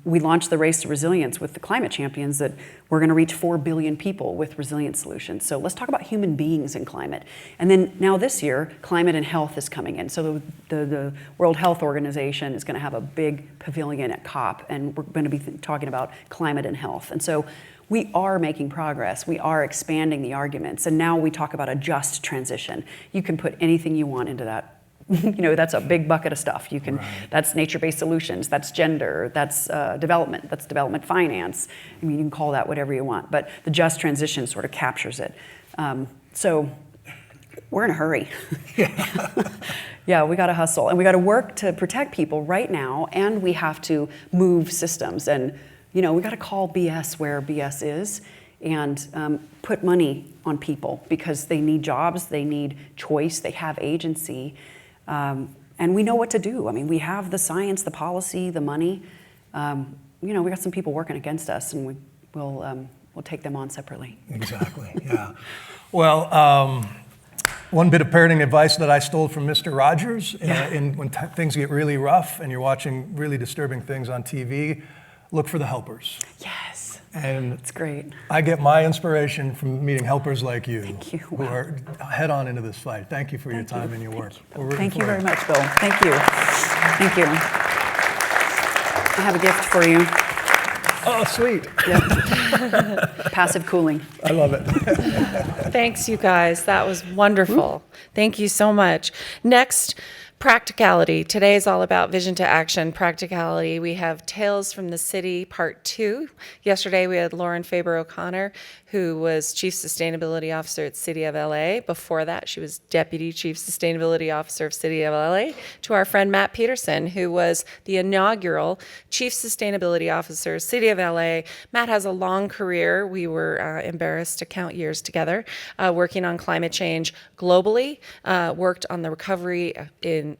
Speaker 6: We launched the Race to Resilience with the climate champions that we're going to reach 4 billion people with resilient solutions. So let's talk about human beings in climate. And then now this year, climate and health is coming in. So the World Health Organization is going to have a big pavilion at COP, and we're going to be talking about climate and health. And so we are making progress. We are expanding the arguments. And now we talk about a just transition. You can put anything you want into that. That's a big bucket of stuff. You can.
Speaker 5: Right.
Speaker 6: That's nature-based solutions. That's gender. That's development. That's development finance. I mean, you can call that whatever you want. But the just transition sort of captures it. So we're in a hurry. Yeah, we got to hustle, and we got to work to protect people right now, and we have to move systems. And we got to call BS where BS is, and put money on people because they need jobs, they need choice, they have agency. And we know what to do. I mean, we have the science, the policy, the money. We got some people working against us, and we'll take them on separately.
Speaker 5: Exactly, yeah. Well, one bit of parenting advice that I stole from Mr. Rogers, when things get really rough and you're watching really disturbing things on TV, look for the helpers.
Speaker 6: Yes.
Speaker 5: And
Speaker 6: It's great.
Speaker 5: I get my inspiration from meeting helpers like you,
Speaker 6: Thank you.
Speaker 5: who are head on into this fight. Thank you for your time and your work. We're rooting
Speaker 6: Thank you
Speaker 5: for
Speaker 6: very much, Bill. Thank you. Thank you. I have a gift for you.
Speaker 5: Oh, sweet.
Speaker 6: Passive cooling.
Speaker 5: I love it.
Speaker 1: Thanks, you guys. That was wonderful. Thank you so much. Next, practicality. Today is all about vision to action, practicality. We have Tales from the City, Part 2. Yesterday, we had Lauren Faber-O'Connor, who was Chief Sustainability Officer at City of LA. Before that, she was Deputy Chief Sustainability Officer of City of LA. To our friend Matt Peterson, who was the inaugural Chief Sustainability Officer, City of LA. Matt has a long career. We were embarrassed to count years together, working on climate change globally, worked on the recovery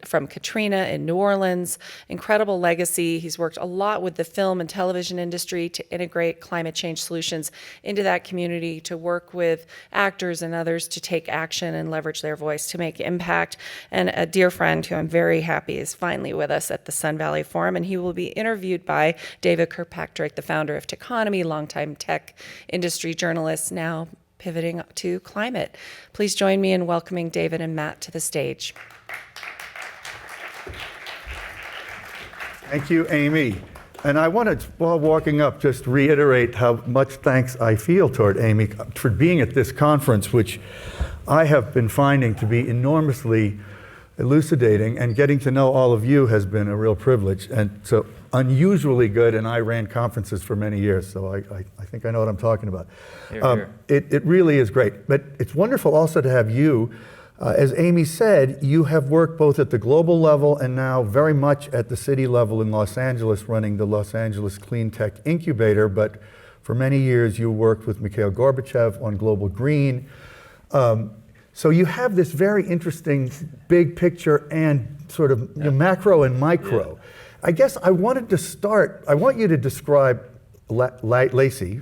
Speaker 1: from Katrina in New Orleans. Incredible legacy. He's worked a lot with the film and television industry to integrate climate change solutions into that community, to work with actors and others to take action and leverage their voice to make impact. And a dear friend who I'm very happy is finally with us at the Sun Valley Forum, and he will be interviewed by David Kirkpatrick, the founder of Techonomy, longtime tech industry journalist, now pivoting to climate. Please join me in welcoming David and Matt to the stage.
Speaker 7: Thank you, Amy. And I want to, while walking up, just reiterate how much thanks I feel toward Amy for being at this conference, which I have been finding to be enormously elucidating, and getting to know all of you has been a real privilege. And so unusually good, and I ran conferences for many years, so I think I know what I'm talking about. It really is great. But it's wonderful also to have you. As Amy said, you have worked both at the global level and now very much at the city level in Los Angeles, running the Los Angeles Clean Tech Incubator, but for many years you worked with Mikhail Gorbachev on Global Green. So you have this very interesting big picture and sort of macro and micro. Yeah. I guess I wanted to start, I want you to describe Lacey.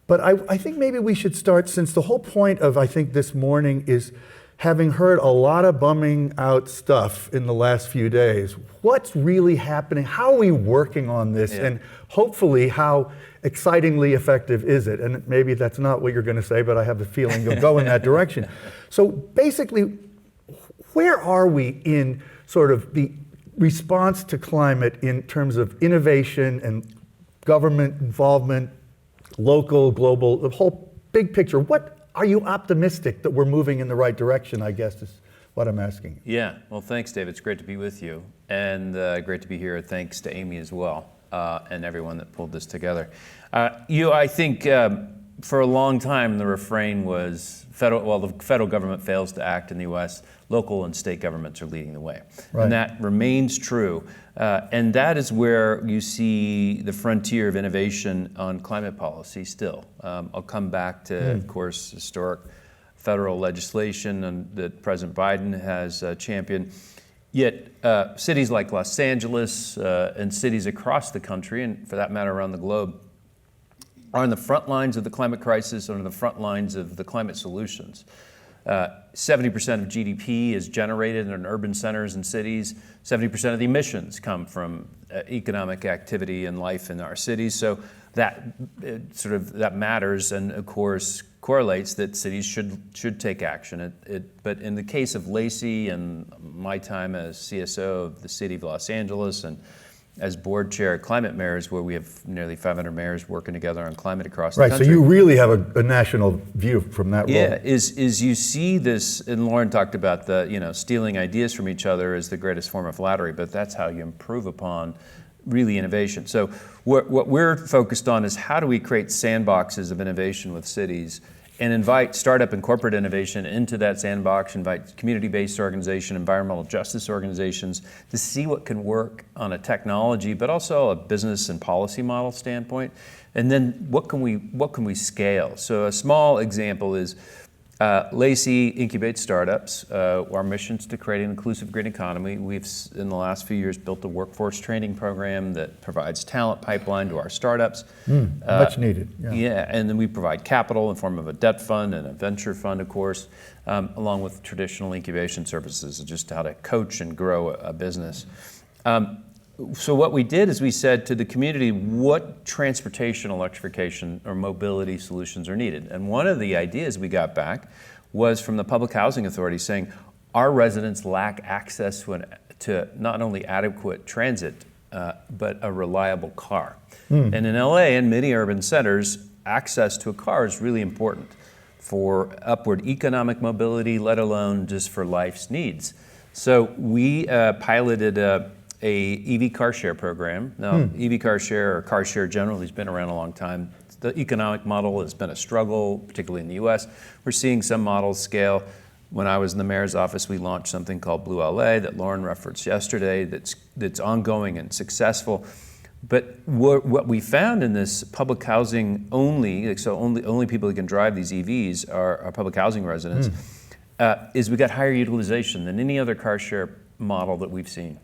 Speaker 7: But I think maybe we should start, since the whole point of, I think, this morning is having heard a lot of bumming out stuff in the last few days. What's really happening? How are we working on this? And hopefully, how excitingly effective is it? And maybe that's not what you're going to say, but I have the feeling you'll go in that direction. So basically, where are we in sort of the response to climate in terms of innovation and government involvement, local, global, the whole big picture? What are you optimistic that we're moving in the right direction, I guess, is what I'm asking.
Speaker 8: Yeah, well, thanks, David. It's great to be with you, and great to be here. Thanks to Amy as well, and everyone that pulled this together. I think for a long time, the refrain was the federal government fails to act in the U.S., local and state governments are leading the way.
Speaker 7: Right.
Speaker 8: And that remains true. And that is where you see the frontier of innovation on climate policy still. I'll come back to, of course, historic federal legislation that President Biden has championed. Yet cities like Los Angeles and cities across the country, and for that matter around the globe, are on the front lines of the climate crisis, on the front lines of the climate solutions. 70% of GDP is generated in urban centers and cities. 70% of the emissions come from economic activity and life in our cities. So that that matters, and of course correlates that cities should take action. But in the case of Lacey and my time as CSO of the city of Los Angeles and as board chair at Climate Mayors, where we have nearly 500 mayors working together on climate across the
Speaker 7: Right,
Speaker 8: country.
Speaker 7: so you really have a national view from that role.
Speaker 8: Yeah, is you see this, and Lauren talked about the, stealing ideas from each other is the greatest form of flattery, but that's how you improve upon really innovation. So what we're focused on is how do we create sandboxes of innovation with cities and invite startup and corporate innovation into that sandbox, invite community-based organization, environmental justice organizations to see what can work on a technology, but also a business and policy model standpoint. And then what can we scale? So a small example is Lacey incubates startups. Our mission is to create an inclusive green economy. We've, in the last few years, built a workforce training program that provides talent pipeline to our startups.
Speaker 7: Much needed.
Speaker 8: Yeah, and then we provide capital in form of a debt fund and a venture fund, of course, along with traditional incubation services, just how to coach and grow a business. So what we did is we said to the community, what transportation electrification or mobility solutions are needed? And one of the ideas we got back was from the Public Housing Authority saying, our residents lack access to not only adequate transit, but a reliable car. And in LA and many urban centers, access to a car is really important for upward economic mobility, let alone just for life's needs. So we piloted a EV car share program. Now, EV car share or car share generally has been around a long time. The economic model has been a struggle, particularly in the US. We're seeing some models scale. When I was in the mayor's office, we launched something called Blue LA that Lauren referenced yesterday that's ongoing and successful. But what we found in this public housing only, so only people who can drive these EVs are public housing residents, is we got higher utilization than any other car share model that we've seen.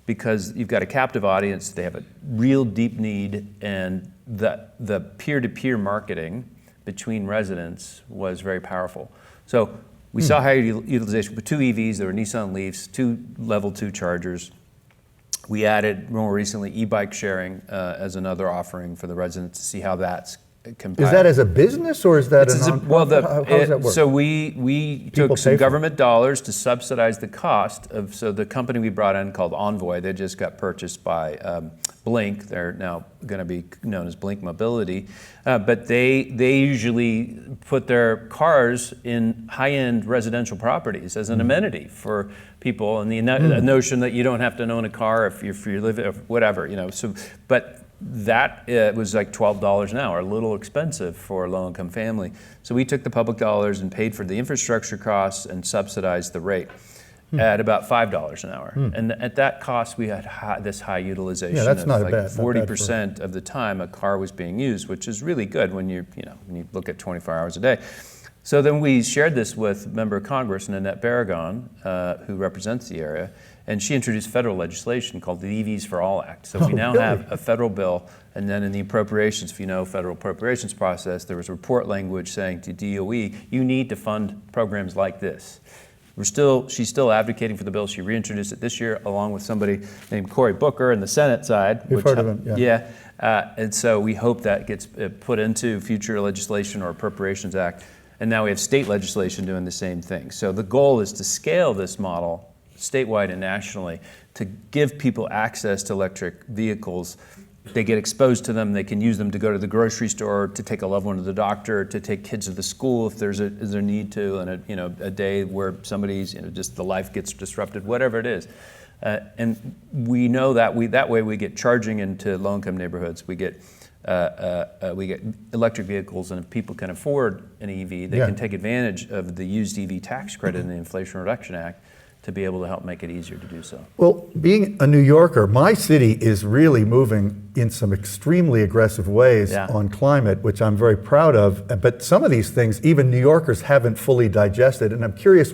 Speaker 8: Because you've got a captive audience, they have a real deep need, and the peer-to-peer marketing between residents was very powerful. So we saw higher utilization with 2 EVs, there were Nissan Leafs, 2 level 2 chargers. We added more recently e-bike sharing as another offering for the residents to see how that's compiled.
Speaker 7: Is that as a business or is that a nonprofit? How does that work?
Speaker 8: So we took some government dollars to subsidize the cost of, so the company we brought in called Envoy, they just got purchased by Blink. They're now going to be known as Blink Mobility. But they usually put their cars in high-end residential properties as an amenity for people, and the notion that you don't have to own a car if you live, or whatever, So, but that was like $12 an hour, a little expensive for a low-income family. So we took the public dollars and paid for the infrastructure costs and subsidized the rate at about $5 an hour. And at that cost, we had this high utilization.
Speaker 7: Yeah, that's
Speaker 8: of
Speaker 7: not
Speaker 8: like
Speaker 7: bad.
Speaker 8: 40% of the time a car was being used, which is really good when you look at 24 hours a day. So then we shared this with Member of Congress Nanette Barragan, who represents the area, and she introduced federal legislation called the EVs for All Act. So we now have a federal bill, and then in the appropriations, if you know federal appropriations process, there was report language saying to DOE, you need to fund programs like this. She's still advocating for the bill. She reintroduced it this year along with somebody named Cory Booker in the Senate side.
Speaker 7: We've heard of him,
Speaker 8: yeah. And so we hope that gets put into future legislation or Appropriations Act. And now we have state legislation doing the same thing. So the goal is to scale this model statewide and nationally to give people access to electric vehicles. They get exposed to them, they can use them to go to the grocery store, to take a loved one to the doctor, to take kids to the school if there's a need to, and a day where somebody's, just the life gets disrupted, whatever it is. And we know that that way we get charging into low-income neighborhoods. We get we get electric vehicles, and if people can afford an EV, they can take advantage of the used EV tax credit in the Inflation Reduction Act to be able to help make it easier to do so.
Speaker 7: Well, being a New Yorker, my city is really moving in some extremely aggressive ways on climate, which I'm very proud of. But some of these things, even New Yorkers haven't fully digested. And I'm curious,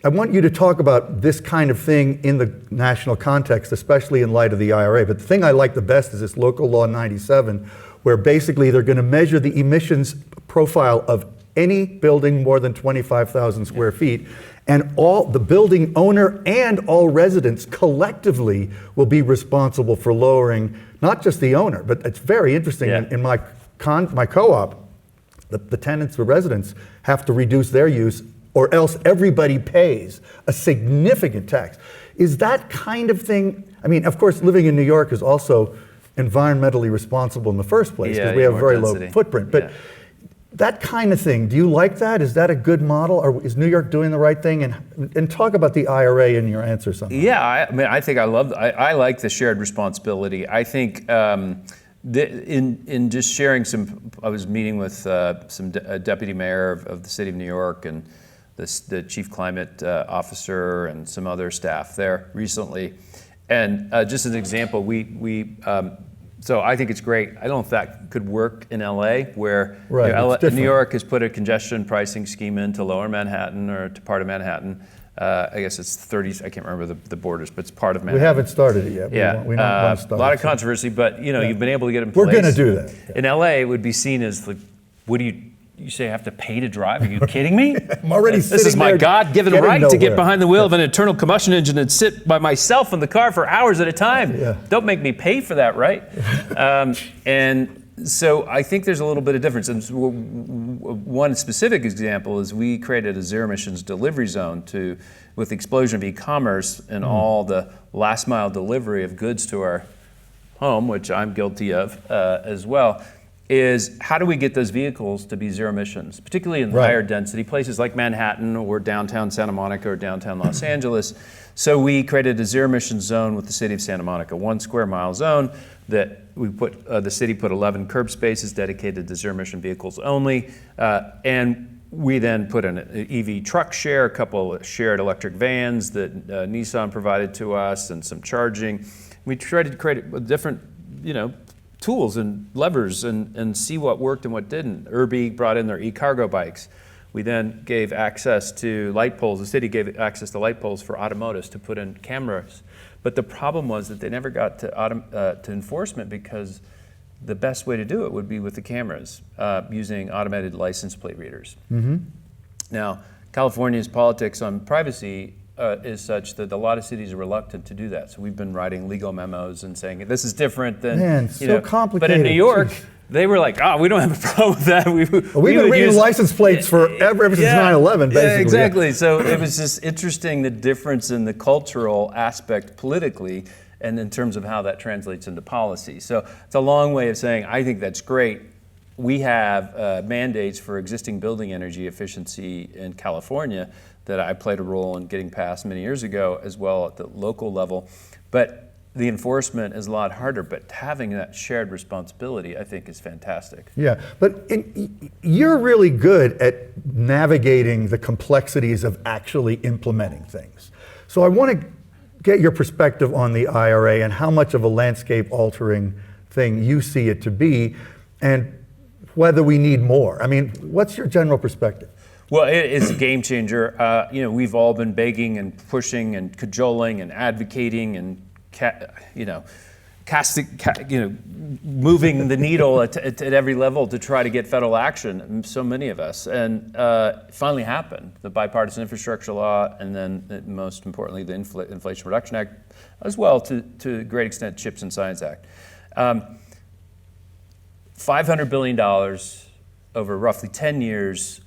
Speaker 7: I want you to talk about this kind of thing in the national context, especially in light of the IRA. But the thing I like the best is this Local Law 97, where basically they're going to measure the emissions profile of any building more than 25,000 square feet. And all the building owner and all residents collectively will be responsible for lowering, not just the owner, but it's very interesting. In my co-op, the tenants, the residents have to reduce their use, or else everybody pays a significant tax. Is that kind of thing, I mean, of course, living in New York is also environmentally responsible in the first place because we have a very low footprint. But that kind of thing, do you like that? Is that a good model? Or is New York doing the right thing? And talk about the IRA in your answer somehow.
Speaker 8: Yeah, I mean, I think I like the shared responsibility. I think in just sharing I was meeting with a deputy mayor of the city of New York and the chief climate officer and some other staff there recently. And just as an example, so I think it's great. I don't know if that could work in LA, where New York has put a congestion pricing scheme in to lower Manhattan or to part of Manhattan. I guess it's 30, I can't remember the borders, but it's part of Manhattan.
Speaker 7: We haven't started it yet. We don't want to start
Speaker 8: a lot of controversy, but you've been able to get in place.
Speaker 7: We're going to do that.
Speaker 8: In LA, it would be seen as like, what do you say I have to pay to drive? Are you kidding me?
Speaker 7: I'm already
Speaker 8: This is my God-given right to get behind the wheel of an internal combustion engine and sit by myself in the car for hours at a time. Don't make me pay for that, right? And so I think there's a little bit of difference. And one specific example is we created a zero emissions delivery zone with the explosion of e-commerce and all the last mile delivery of goods to our home, which I'm guilty of as well. Is how do we get those vehicles to be zero emissions, particularly in higher density places like Manhattan or downtown Santa Monica or downtown Los Angeles. So we created a zero emissions zone with the city of Santa Monica, 1 square mile zone that we put, the city put 11 curb spaces dedicated to zero emission vehicles only. And we then put an EV truck share, a couple of shared electric vans that Nissan provided to us, and some charging. We tried to create different, tools and levers and see what worked and what didn't. Irby brought in their e-cargo bikes. We then gave access to light poles. The city gave access to light poles for automotives to put in cameras. But the problem was that they never got to enforcement, because the best way to do it would be with the cameras, using automated license plate readers. Now, California's politics on privacy is such that a lot of cities are reluctant to do that. So we've been writing legal memos and saying this is different than
Speaker 7: complicated.
Speaker 8: But in New York, they were like, we don't have a problem with that.
Speaker 7: We've been reading license plates ever since 9/11, basically.
Speaker 8: Yeah, exactly. So it was just interesting, the difference in the cultural aspect politically and in terms of how that translates into policy. So it's a long way of saying, I think that's great. We have mandates for existing building energy efficiency in California that I played a role in getting passed many years ago, as well at the local level. But the enforcement is a lot harder, but having that shared responsibility, I think, is fantastic.
Speaker 7: Yeah, but you're really good at navigating the complexities of actually implementing things. So I want to get your perspective on the IRA and how much of a landscape altering thing you see it to be, and whether we need more. I mean, what's your general perspective?
Speaker 8: Well, it's a game changer. We've all been begging and pushing and cajoling and advocating and moving the needle at every level to try to get federal action. So many of us, and it finally happened. The bipartisan infrastructure law, and then most importantly, the Inflation Reduction Act, as well to a great extent, CHIPS and Science Act. $500 billion over roughly 10 years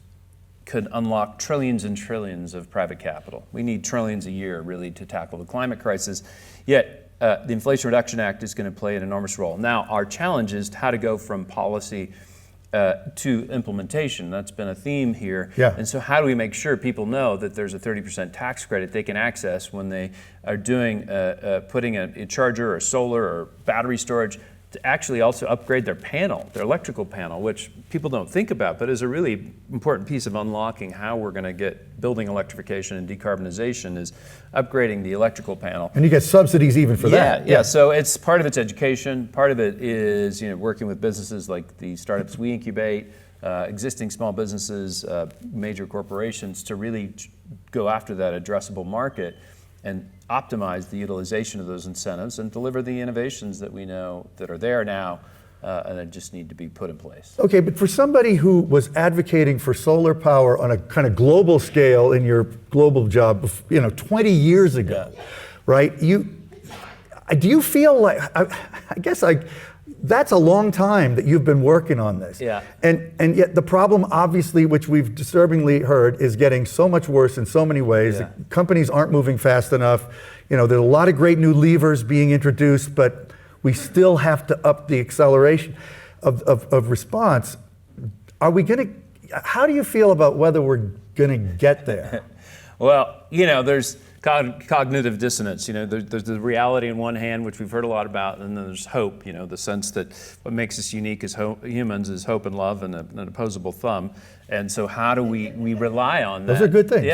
Speaker 8: could unlock trillions and trillions of private capital. We need trillions a year, really, to tackle the climate crisis. Yet, the Inflation Reduction Act is going to play an enormous role. Now, our challenge is how to go from policy to implementation. That's been a theme here.
Speaker 7: Yeah.
Speaker 8: And so how do we make sure people know that there's a 30% tax credit they can access when they are doing putting a charger or solar or battery storage to actually also upgrade their panel, their electrical panel, which people don't think about, but is a really important piece of unlocking how we're going to get building electrification and decarbonization is upgrading the electrical panel.
Speaker 7: And you get subsidies even for that.
Speaker 8: Yeah. So it's part of it's education. Part of it is working with businesses like the startups we incubate, existing small businesses, major corporations to really go after that addressable market and optimize the utilization of those incentives and deliver the innovations that we know that are there now and that just need to be put in place.
Speaker 7: Okay, but for somebody who was advocating for solar power on a kind of global scale in your global job, 20 years ago, right? Do you feel like, that's a long time that you've been working on this.
Speaker 8: Yeah.
Speaker 7: And yet the problem, obviously, which we've disturbingly heard, is getting so much worse in so many ways.
Speaker 8: Yeah.
Speaker 7: Companies aren't moving fast enough. There's a lot of great new levers being introduced, but we still have to up the acceleration of response. How do you feel about whether we're going to get there?
Speaker 8: Well, there's cognitive dissonance. There's the reality on one hand, which we've heard a lot about, and then there's hope. The sense that what makes us unique as humans is hope and love and an opposable thumb. And so, how do we rely on that?
Speaker 7: Those are good things.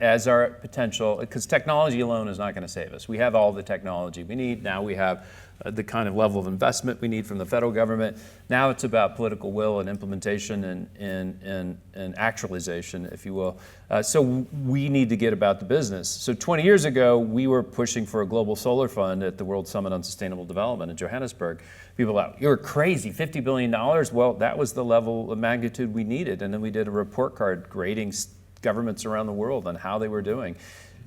Speaker 8: As our potential, because technology alone is not going to save us. We have all the technology we need. Now we have the kind of level of investment we need from the federal government. Now it's about political will and implementation and actualization, if you will. So we need to get about the business. So 20 years ago, we were pushing for a global solar fund at the World Summit on Sustainable Development in Johannesburg. People thought, you're crazy, $50 billion? Well, that was the level of magnitude we needed. And then we did a report card grading governments around the world on how they were doing.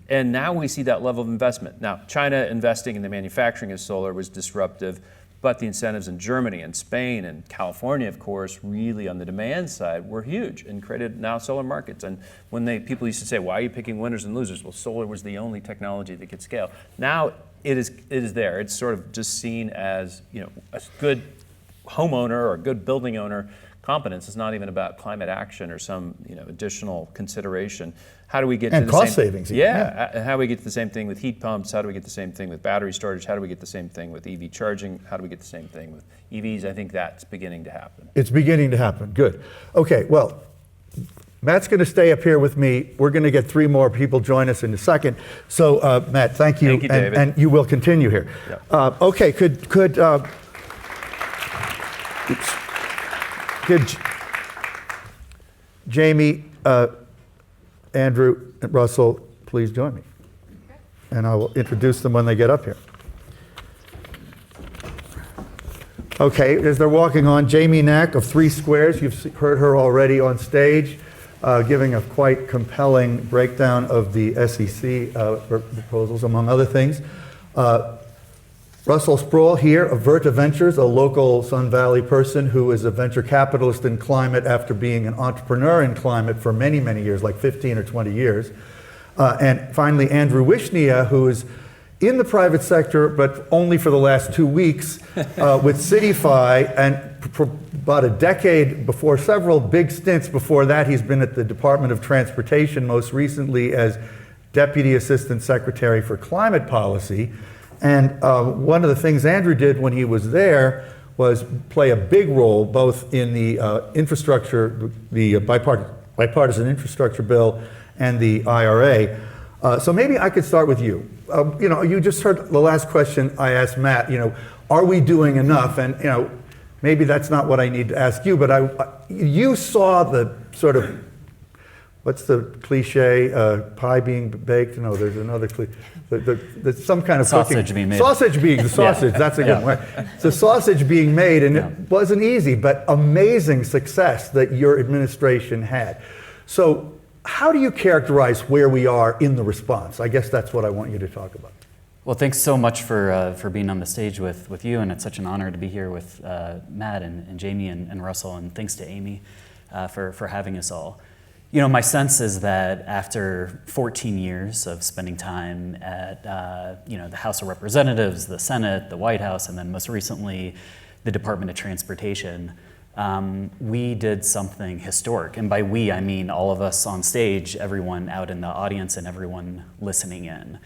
Speaker 8: And now we see that level of investment. Now, China investing in the manufacturing of solar was disruptive, but the incentives in Germany and Spain and California, of course, really on the demand side were huge and created now solar markets. And when people used to say, why are you picking winners and losers? Well, solar was the only technology that could scale. Now it is there. It's sort of just seen as, a good homeowner or a good building owner competence. It's not even about climate action or some additional consideration. How do we get to the
Speaker 7: cost
Speaker 8: same
Speaker 7: savings?
Speaker 8: Yeah. How do we get to the same thing with heat pumps? How do we get the same thing with battery storage? How do we get the same thing with EV charging? How do we get the same thing with EVs? I think that's beginning to happen.
Speaker 7: It's beginning to happen. Good. Okay. Well, Matt's going to stay up here with me. We're going to get 3 more people join us in a second. So, Matt, thank you.
Speaker 8: Thank you, David.
Speaker 7: And you will continue here.
Speaker 8: Yeah.
Speaker 7: Okay. Could Jamie, Andrew, and Russell, please join me. And I will introduce them when they get up here. Okay, as they're walking on, Jamie Knack of 3 Squares. You've heard her already on stage, giving a quite compelling breakdown of the SEC proposals, among other things. Russell Sproul here of Verta Ventures, a local Sun Valley person who is a venture capitalist in climate after being an entrepreneur in climate for many, many years, like 15 or 20 years. And finally, Andrew Wishnia, who is in the private sector, but only for the last 2 weeks with CityFi, and for about a decade before, several big stints before that, he's been at the Department of Transportation, most recently as Deputy Assistant Secretary for Climate Policy. And one of the things Andrew did when he was there was play a big role both in the infrastructure, the bipartisan infrastructure bill, and the IRA. So maybe I could start with you. You just heard the last question I asked Matt. Are we doing enough? And maybe that's not what I need to ask you, but you saw the sort of, what's the cliche? Pie being baked? No, there's another cliche. There's some kind of
Speaker 9: sausage
Speaker 7: cooking.
Speaker 9: being made.
Speaker 7: Sausage being the sausage. That's a good one. So sausage being made, and it wasn't easy, but amazing success that your administration had. So how do you characterize where we are in the response? I guess that's what I want you to talk about.
Speaker 9: Well, thanks so much for being on the stage with you, and it's such an honor to be here with Matt and Jamie and Russell, and thanks to Amy for having us all. My sense is that after 14 years of spending time at the House of Representatives, the Senate, the White House, and then most recently the Department of Transportation, we did something historic. And by we, I mean all of us on stage, everyone out in the audience, and everyone listening in.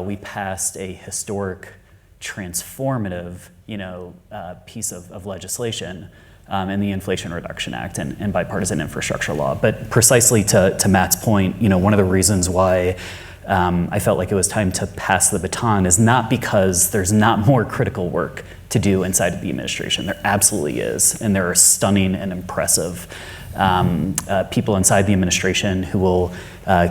Speaker 9: We passed a historic transformative, piece of legislation in the Inflation Reduction Act and bipartisan infrastructure law. But precisely to Matt's point, one of the reasons why I felt like it was time to pass the baton is not because there's not more critical work to do inside of the administration. There absolutely is, and there are stunning and impressive people inside the administration who will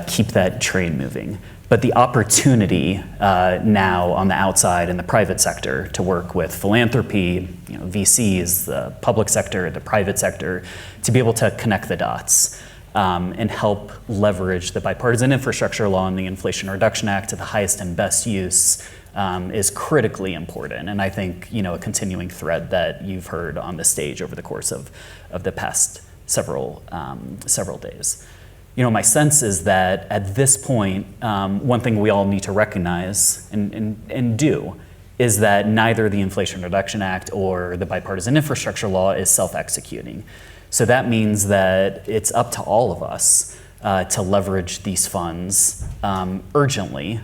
Speaker 9: keep that train moving. But the opportunity now on the outside in the private sector to work with philanthropy, VCs, the public sector, the private sector, to be able to connect the dots and help leverage the bipartisan infrastructure law and the Inflation Reduction Act to the highest and best use is critically important. And I think, a continuing thread that you've heard on the stage over the course of the past several days. My sense is that at this point, one thing we all need to recognize and do is that neither the Inflation Reduction Act or the bipartisan infrastructure law is self-executing. So that means that it's up to all of us to leverage these funds urgently,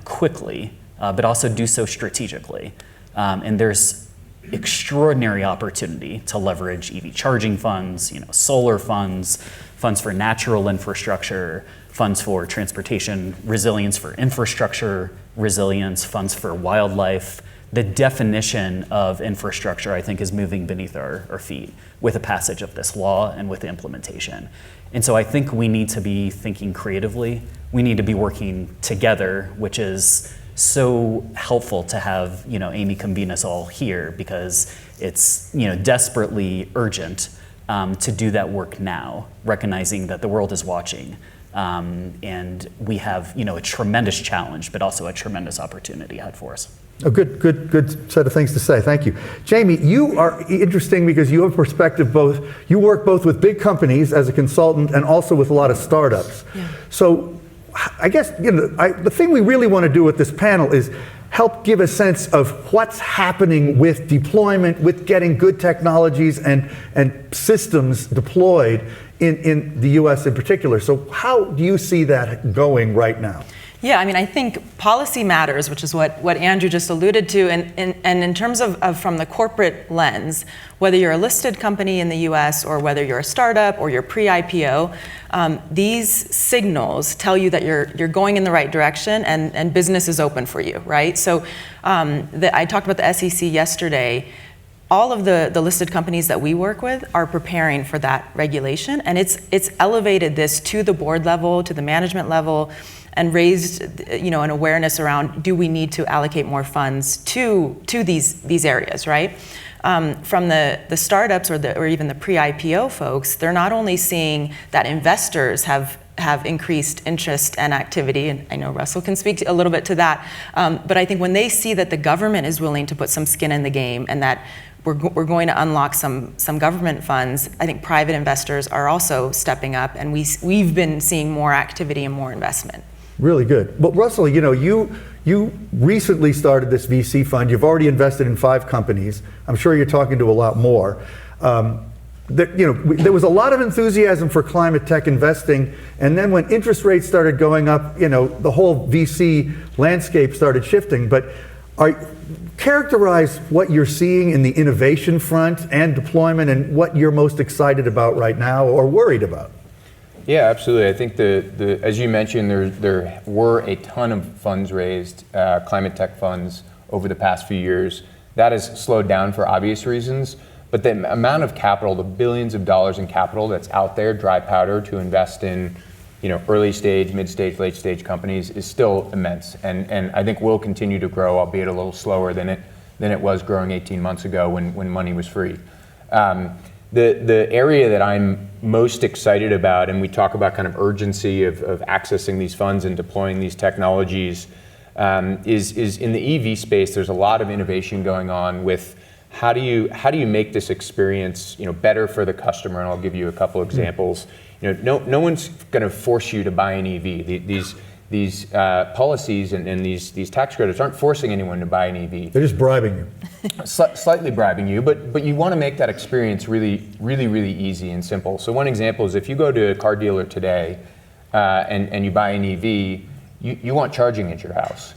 Speaker 9: quickly, but also do so strategically. And there's extraordinary opportunity to leverage EV charging funds, solar funds, funds for natural infrastructure, funds for transportation resilience, for infrastructure resilience, funds for wildlife. The definition of infrastructure, I think, is moving beneath our feet with the passage of this law and with the implementation. And so I think we need to be thinking creatively. We need to be working together, which is so helpful to have, Amy convene us all here, because it's, desperately urgent to do that work now, recognizing that the world is watching. And we have, a tremendous challenge, but also a tremendous opportunity ahead for us.
Speaker 7: A good set of things to say. Thank you. Jamie, you are interesting because you have perspective you work both with big companies as a consultant and also with a lot of startups. Yeah. So I guess, the thing we really want to do with this panel is help give a sense of what's happening with deployment, with getting good technologies and systems deployed in the US in particular. So how do you see that going right now?
Speaker 10: Yeah, I think policy matters, which is what Andrew just alluded to. And in terms of from the corporate lens, whether you're a listed company in the US or whether you're a startup or you're pre-IPO, these signals tell you that you're going in the right direction and business is open for you, right? So I talked about the SEC yesterday. All of the listed companies that we work with are preparing for that regulation, and it's elevated this to the board level, to the management level, and raised an awareness around, do we need to allocate more funds to these areas, right? From the startups or even the pre-IPO folks, they're not only seeing that investors have increased interest and activity, and I know Russell can speak a little bit to that, but I think when they see that the government is willing to put some skin in the game and that we're going to unlock some government funds, I think private investors are also stepping up, and we've been seeing more activity and more investment.
Speaker 7: Really good. Well, Russell, you recently started this VC fund. You've already invested in 5 companies. I'm sure you're talking to a lot more. There was a lot of enthusiasm for climate tech investing, and then when interest rates started going up, the whole VC landscape started shifting. But characterize what you're seeing in the innovation front and deployment, and what you're most excited about right now or worried about.
Speaker 11: Yeah, absolutely. I think as you mentioned, there were a ton of funds raised, climate tech funds, over the past few years. That has slowed down for obvious reasons, but the amount of capital, the billions of dollars in capital that's out there, dry powder, to invest in early stage, mid stage, late stage companies is still immense, and I think will continue to grow, albeit a little slower than it was growing 18 months ago when money was free. The area that I'm most excited about, and we talk about kind of urgency of accessing these funds and deploying these technologies, is in the EV space. There's a lot of innovation going on with how do you make this experience better for the customer, and I'll give you a couple examples. No one's going to force you to buy an EV. These policies and these tax credits aren't forcing anyone to buy an EV.
Speaker 7: They're just bribing you.
Speaker 11: Slightly bribing you, but you want to make that experience really, really, really easy and simple. So one example is if you go to a car dealer today and you buy an EV, you want charging at your house.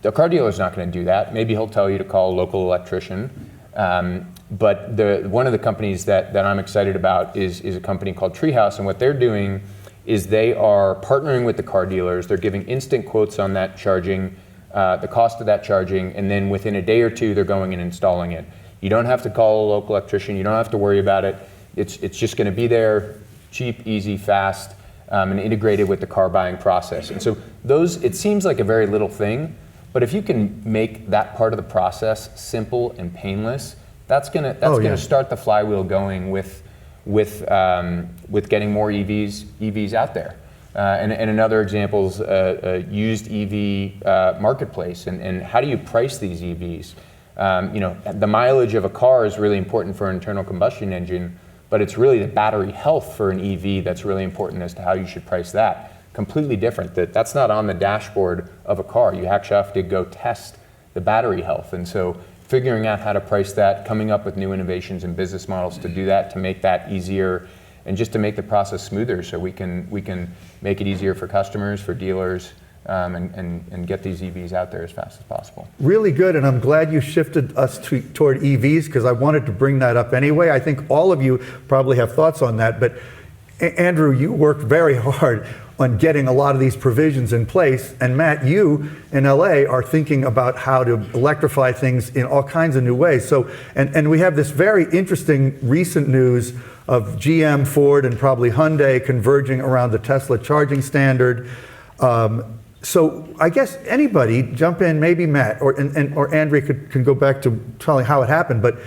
Speaker 11: The car dealer's not going to do that. Maybe he'll tell you to call a local electrician. But one of the companies that I'm excited about is a company called Treehouse, and what they're doing is they are partnering with the car dealers. They're giving instant quotes on that charging, the cost of that charging, and then within a day or two, they're going and installing it. You don't have to call a local electrician. You don't have to worry about it. It's just going to be there, cheap, easy, fast, and integrated with the car buying process. And so it seems like a very little thing, but if you can make that part of the process simple and painless, that's gonna start the flywheel going with getting more EVs out there. And another example is a used EV marketplace, and how do you price these EVs? The mileage of a car is really important for an internal combustion engine, but it's really the battery health for an EV that's really important as to how you should price that. Completely different. That's not on the dashboard of a car. You actually have to go test the battery health. And so figuring out how to price that, coming up with new innovations and business models to do that, to make that easier, and just to make the process smoother so we can make it easier for customers, for dealers, and get these EVs out there as fast as possible.
Speaker 7: Really good, and I'm glad you shifted us toward EVs, because I wanted to bring that up anyway. I think all of you probably have thoughts on that, but Andrew, you worked very hard on getting a lot of these provisions in place, and Matt, you in LA are thinking about how to electrify things in all kinds of new ways. So, and we have this very interesting recent news of GM, Ford, and probably Hyundai converging around the Tesla charging standard. So I guess anybody jump in, maybe Matt or Andrea can go back to telling how it happened, but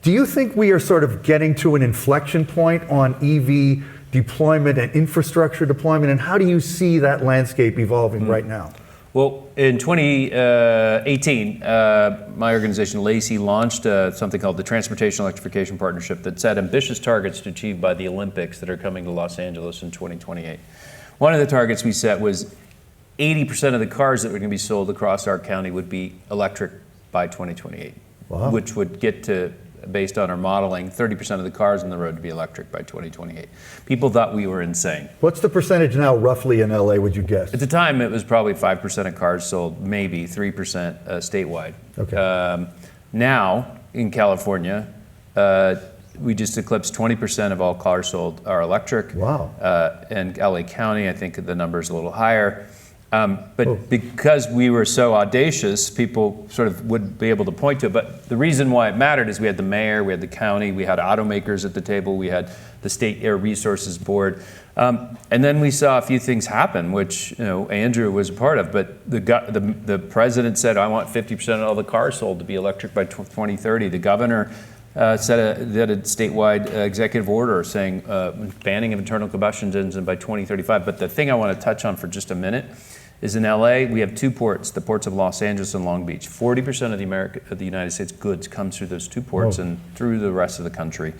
Speaker 7: do you think we are sort of getting to an inflection point on EV deployment and infrastructure deployment, and how do you see that landscape evolving right now?
Speaker 8: Well, in 2018, my organization, LACY, launched something called the Transportation Electrification Partnership that set ambitious targets to achieve by the Olympics that are coming to Los Angeles in 2028. One of the targets we set was 80% of the cars that were going to be sold across our county would be electric by 2028,
Speaker 7: Wow.
Speaker 8: which would get to, based on our modeling, 30% of the cars on the road to be electric by 2028. People thought we were insane.
Speaker 7: What's the percentage now roughly in LA, would you guess?
Speaker 8: At the time, it was probably 5% of cars sold, maybe 3% statewide.
Speaker 7: Okay.
Speaker 8: Now, in California, we just eclipsed 20% of all cars sold are electric.
Speaker 7: Wow.
Speaker 8: In LA County, I think the number is a little higher. But because we were so audacious, people sort of would be able to point to it. But the reason why it mattered is we had the mayor, we had the county, we had automakers at the table, we had the State Air Resources Board. And then we saw a few things happen, which Andrew was a part of. But the president said, I want 50% of all the cars sold to be electric by 2030. The governor did a statewide executive order saying banning of internal combustion engines by 2035. But the thing I want to touch on for just a minute is in LA, we have two ports, the ports of Los Angeles and Long Beach. 40% of the United States goods comes through those two ports and through the rest of the country.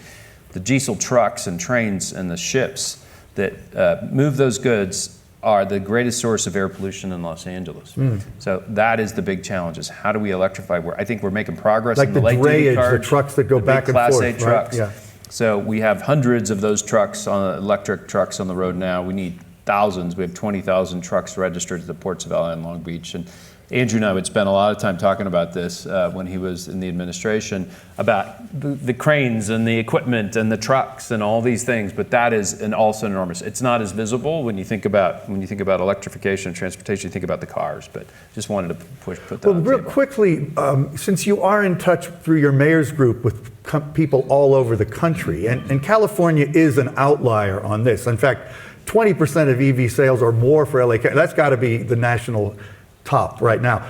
Speaker 8: The diesel trucks and trains and the ships that move those goods are the greatest source of air pollution in Los Angeles. So that is the big challenge, is how do we electrify? I think we're making progress
Speaker 7: Like
Speaker 8: in the
Speaker 7: the
Speaker 8: light duty
Speaker 7: drayage,
Speaker 8: cars,
Speaker 7: the trucks that go back and
Speaker 8: Class
Speaker 7: forth,
Speaker 8: 8
Speaker 7: right?
Speaker 8: trucks.
Speaker 7: Yeah.
Speaker 8: So we have hundreds of those trucks, electric trucks on the road now. We need thousands. We have 20,000 trucks registered at the ports of LA and Long Beach. And Andrew and I would spend a lot of time talking about this when he was in the administration, about the cranes and the equipment and the trucks and all these things. But that is also enormous. It's not as visible when you think about electrification and transportation. You think about the cars. But just wanted to put that on the
Speaker 7: Real
Speaker 8: table.
Speaker 7: quickly, since you are in touch through your mayor's group with people all over the country, and California is an outlier on this. In fact, 20% of EV sales or more for LA. That's got to be the national top right now.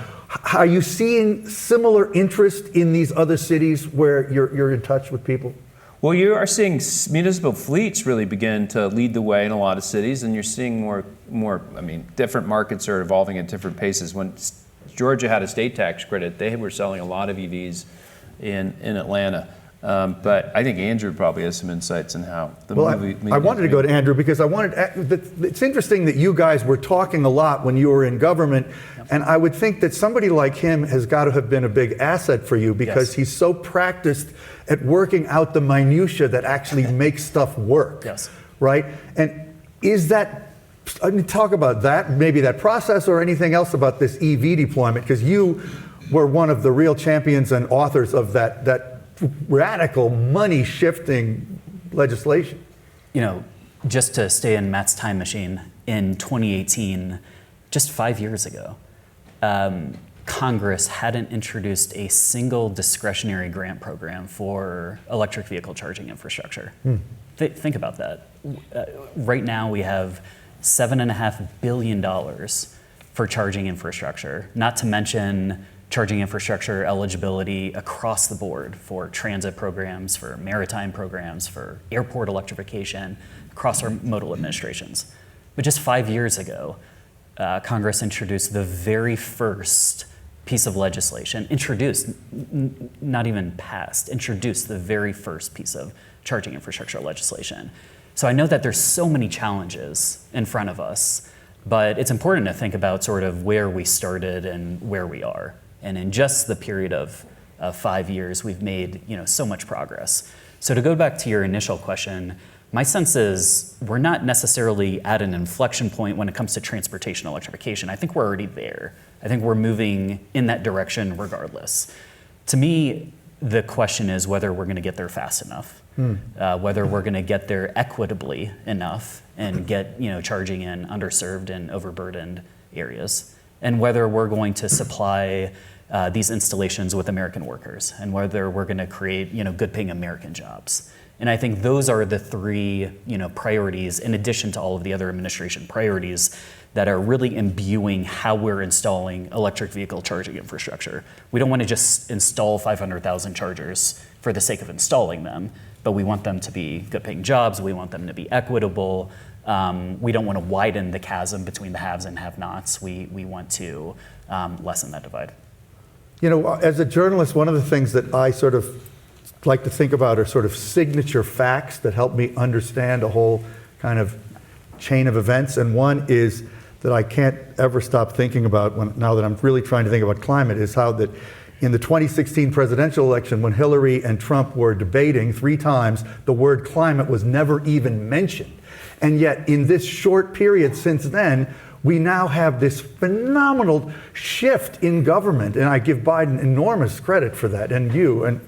Speaker 7: Are you seeing similar interest in these other cities where you're in touch with people?
Speaker 8: Well, you are seeing municipal fleets really begin to lead the way in a lot of cities, and you're seeing more. I mean, different markets are evolving at different paces. When Georgia had a state tax credit, they were selling a lot of EVs in Atlanta. But I think Andrew probably has some insights on how the movie.
Speaker 7: I wanted to go to Andrew because it's interesting that you guys were talking a lot when you were in government, and I would think that somebody like him has got to have been a big asset for you because he's so practiced at working out the minutia that actually makes stuff work.
Speaker 9: Yes.
Speaker 7: Right? And is that I mean, talk about that, maybe that process or anything else about this EV deployment, because you were one of the real champions and authors of that radical money shifting legislation.
Speaker 9: You know, just to stay in Matt's time machine, in 2018, just 5 years ago, Congress hadn't introduced a single discretionary grant program for electric vehicle charging infrastructure. Think about that. Right now we have $7.5 billion for charging infrastructure, not to mention charging infrastructure eligibility across the board for transit programs, for maritime programs, for airport electrification, across our modal administrations. But just 5 years ago, Congress introduced the very first piece of legislation, not even passed, introduced the very first piece of charging infrastructure legislation. So I know that there's so many challenges in front of us, but it's important to think about sort of where we started and where we are. And in just the period of 5 years, we've made so much progress. So to go back to your initial question, my sense is we're not necessarily at an inflection point when it comes to transportation electrification. I think we're already there. I think we're moving in that direction regardless. To me, the question is whether we're going to get there fast enough, whether we're going to get there equitably enough and get charging in underserved and overburdened areas, and whether we're going to supply these installations with American workers, and whether we're going to create good-paying American jobs. And I think those are the three priorities, in addition to all of the other administration priorities, that are really imbuing how we're installing electric vehicle charging infrastructure. We don't want to just install 500,000 chargers for the sake of installing them, but we want them to be good-paying jobs. We want them to be equitable. We don't want to widen the chasm between the haves and have-nots. We want to lessen that divide.
Speaker 7: As a journalist, one of the things that I sort of like to think about are sort of signature facts that help me understand a whole kind of chain of events. And one is that I can't ever stop thinking about now that I'm really trying to think about climate, is how that in the 2016 presidential election, when Hillary and Trump were debating 3 times, the word climate was never even mentioned. And yet in this short period since then, we now have this phenomenal shift in government, and I give Biden enormous credit for that, and you.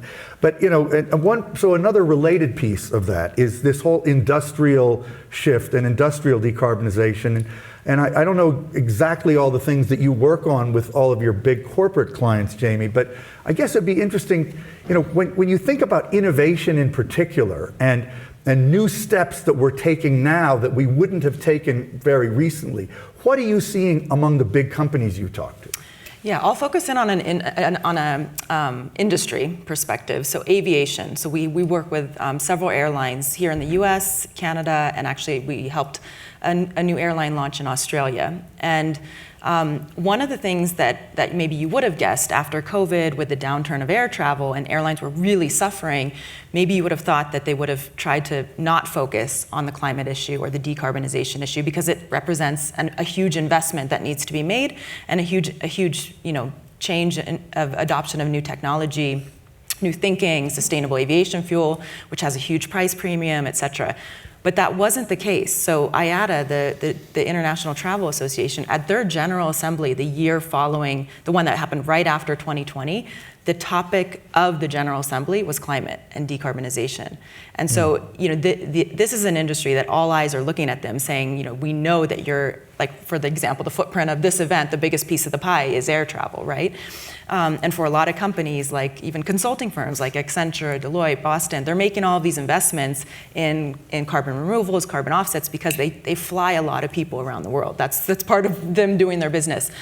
Speaker 7: So another related piece of that is this whole industrial shift and industrial decarbonization. And I don't know exactly all the things that you work on with all of your big corporate clients, Jamie, but I guess it'd be interesting, when you think about innovation in particular and new steps that we're taking now that we wouldn't have taken very recently, what are you seeing among the big companies you talk to?
Speaker 10: Yeah, I'll focus in on an industry perspective. So aviation. So we work with several airlines here in the U.S., Canada, and actually we helped a new airline launch in Australia. And one of the things that maybe you would have guessed after COVID, with the downturn of air travel and airlines were really suffering, maybe you would have thought that they would have tried to not focus on the climate issue or the decarbonization issue, because it represents a huge investment that needs to be made and a huge change of adoption of new technology, new thinking, sustainable aviation fuel, which has a huge price premium, et cetera. But that wasn't the case. So IATA, the International Travel Association, at their General Assembly the year following, the one that happened right after 2020, the topic of the General Assembly was climate and decarbonization. And so, this is an industry that all eyes are looking at them saying, we know that you're, like, for the example, the footprint of this event, the biggest piece of the pie is air travel, right? And for a lot of companies, like even consulting firms like Accenture, Deloitte, Boston, they're making all of these investments in carbon removals, carbon offsets, because they fly a lot of people around the world. That's part of them doing their business.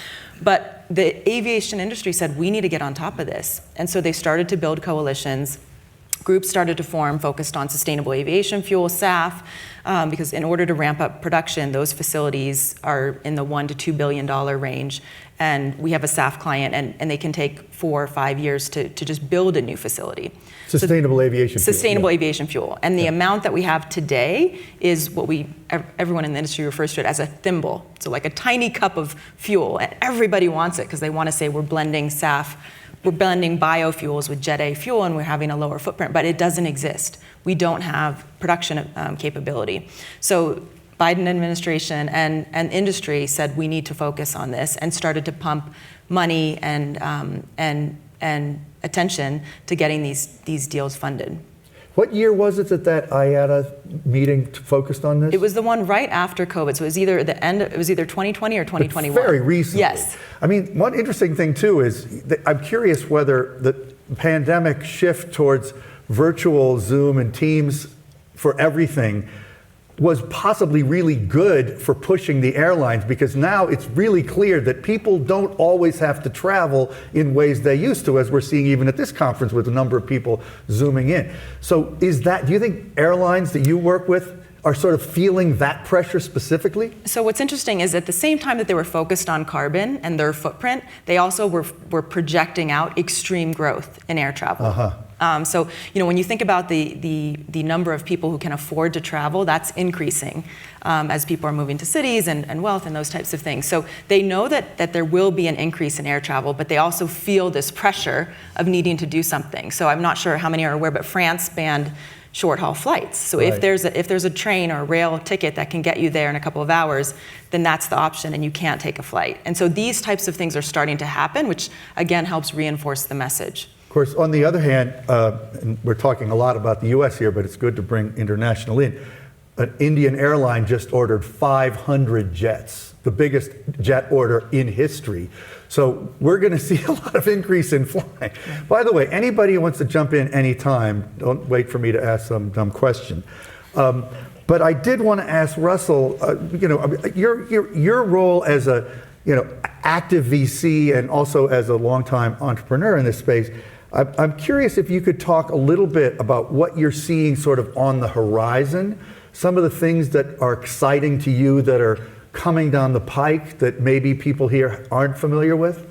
Speaker 10: But the aviation industry said, we need to get on top of this. And so they started to build coalitions. Groups started to form focused on sustainable aviation fuel, SAF, because in order to ramp up production, those facilities are in the $1 to $2 billion range. And we have a SAF client, and they can take 4 or 5 years to just build a new facility.
Speaker 7: Sustainable aviation fuel.
Speaker 10: Sustainable aviation fuel. And the amount that we have today is what everyone in the industry refers to it as a thimble. So like a tiny cup of fuel, and everybody wants it because they want to say we're blending SAF, we're blending biofuels with Jet A fuel, and we're having a lower footprint, but it doesn't exist. We don't have production capability. So Biden administration and industry said we need to focus on this and started to pump money and attention to getting these deals funded.
Speaker 7: What year was it that IATA meeting focused on this?
Speaker 10: It was the one right after COVID, so it was either it was either 2020 or 2021.
Speaker 7: But very recently.
Speaker 10: Yes.
Speaker 7: I mean, one interesting thing too is that I'm curious whether the pandemic shift towards virtual Zoom and Teams for everything was possibly really good for pushing the airlines, because now it's really clear that people don't always have to travel in ways they used to, as we're seeing even at this conference with a number of people zooming in. So do you think airlines that you work with are sort of feeling that pressure specifically? So
Speaker 10: what's interesting is at the same time that they were focused on carbon and their footprint, they also were projecting out extreme growth in air travel. So when you think about the number of people who can afford to travel, that's increasing as people are moving to cities and wealth and those types of things. So they know that there will be an increase in air travel, but they also feel this pressure of needing to do something. So I'm not sure how many are aware, but France banned short-haul flights. So
Speaker 7: Right.
Speaker 10: if there's a train or a rail ticket that can get you there in a couple of hours, then that's the option, and you can't take a flight. And so these types of things are starting to happen, which again helps reinforce the message.
Speaker 7: Of course, on the other hand, and we're talking a lot about the US here, but it's good to bring international in. An Indian airline just ordered 500 jets, the biggest jet order in history. So we're going to see a lot of increase in flying. By the way, anybody who wants to jump in anytime, don't wait for me to ask some dumb question. But I did want to ask Russell, your role as a active VC and also as a longtime entrepreneur in this space. I'm curious if you could talk a little bit about what you're seeing sort of on the horizon, some of the things that are exciting to you that are coming down the pike that maybe people here aren't familiar with?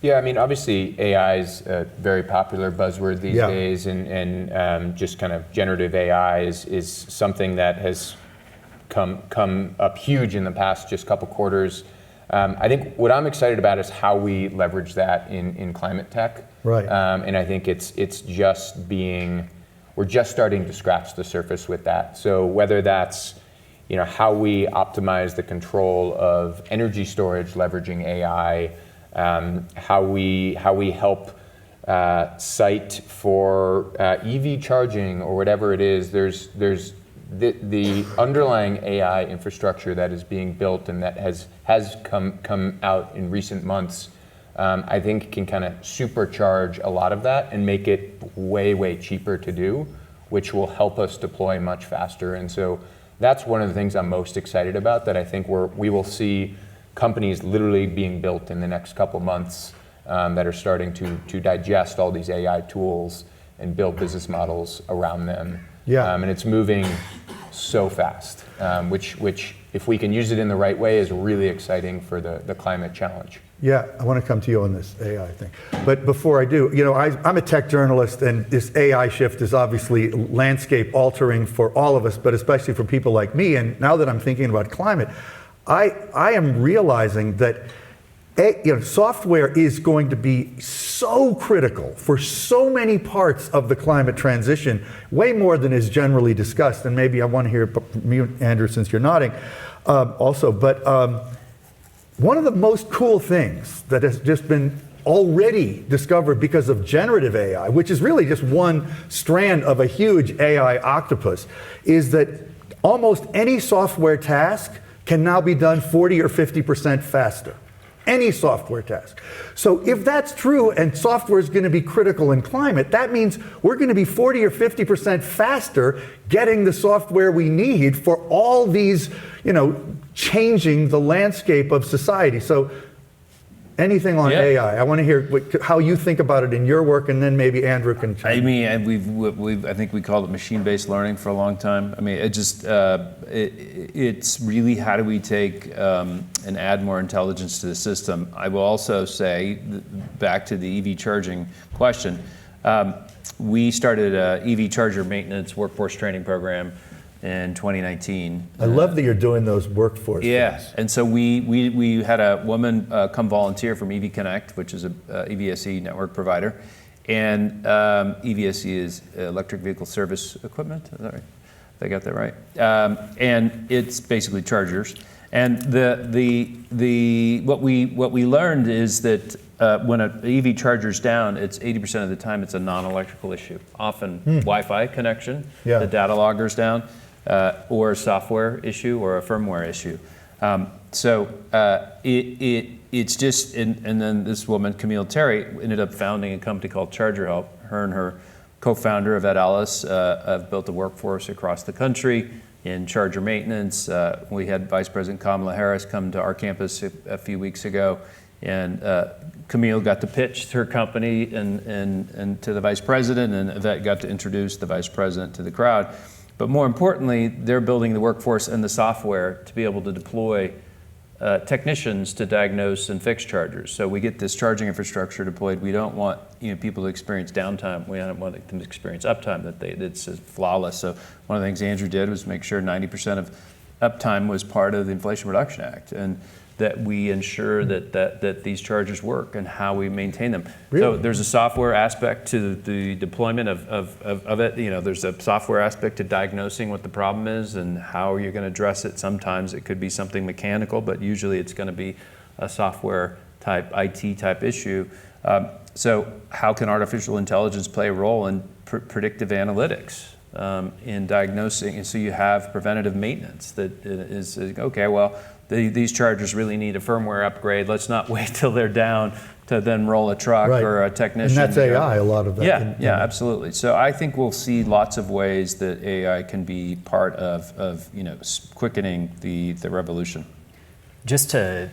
Speaker 11: Yeah, I mean, obviously AI is a very popular buzzword these days, and just kind of generative AI is something that has come up huge in the past just couple quarters. I think what I'm excited about is how we leverage that in climate tech.
Speaker 7: Right.
Speaker 11: And I think we're just starting to scratch the surface with that. So whether that's how we optimize the control of energy storage leveraging AI, how we help site for EV charging or whatever it is. There's the underlying AI infrastructure that is being built and that has come out in recent months. I think can kind of supercharge a lot of that and make it way cheaper to do, which will help us deploy much faster. And so that's one of the things I'm most excited about, that I think we will see companies literally being built in the next couple months that are starting to digest all these AI tools and build business models around them.
Speaker 7: Yeah.
Speaker 11: And it's moving so fast, which if we can use it in the right way is really exciting for the climate challenge.
Speaker 7: Yeah, I want to come to you on this AI thing. But before I do, I'm a tech journalist, and this AI shift is obviously landscape altering for all of us, but especially for people like me. And now that I'm thinking about climate, I am realizing that software is going to be so critical for so many parts of the climate transition, way more than is generally discussed. And maybe I want to hear from you, Andrew, since you're nodding also. But one of the most cool things that has just been already discovered because of generative AI, which is really just one strand of a huge AI octopus, is that almost any software task can now be done 40 or 50% faster. Any software task. So if that's true and software is going to be critical in climate, that means we're going to be 40 or 50% faster getting the software we need for all these, changing the landscape of society. So anything on AI, I want to hear how you think about it in your work, and then maybe Andrew can chime in.
Speaker 8: I mean, I think we called it machine-based learning for a long time. I mean, it's really how do we take and add more intelligence to the system. I will also say, back to the EV charging question, we started an EV charger maintenance workforce training program in 2019.
Speaker 7: I love that you're doing those workforce things.
Speaker 8: And so we had a woman come volunteer from EV Connect, which is a EVSE network provider. And EVSE is electric vehicle service equipment, is that If I got that right. And it's basically chargers. And what we learned is that when an EV charger's down, it's 80% of the time it's a non-electrical issue. Often Wi-Fi connection,
Speaker 7: Yeah.
Speaker 8: the data logger's down, or a software issue or a firmware issue. It's just, and then this woman, Camille Terry, ended up founding a company called Charger Help. Her and her co-founder, Yvette Ellis, have built a workforce across the country in charger maintenance. We had Vice President Kamala Harris come to our campus a few weeks ago, and Camille got to pitch her company and to the Vice President, and Yvette got to introduce the Vice President to the crowd. But more importantly, they're building the workforce and the software to be able to deploy technicians to diagnose and fix chargers. So we get this charging infrastructure deployed. We don't want people to experience downtime. We don't want them to experience uptime, that it's flawless. So one of the things Andrew did was make sure 90% of uptime was part of the Inflation Reduction Act, and that we ensure that these chargers work and how we maintain them.
Speaker 7: Really?
Speaker 8: So there's a software aspect to the deployment of it. There's a software aspect to diagnosing what the problem is and how you're going to address it. Sometimes it could be something mechanical, but usually it's going to be a software type, IT type issue. So how can artificial intelligence play a role in predictive analytics? In diagnosing, and so you have preventative maintenance that is okay, well, these chargers really need a firmware upgrade. Let's not wait till they're down to then roll a truck
Speaker 7: Right.
Speaker 8: or a technician.
Speaker 7: And that's AI, a lot of that.
Speaker 8: Yeah, absolutely. So I think we'll see lots of ways that AI can be part of quickening the revolution.
Speaker 9: Just to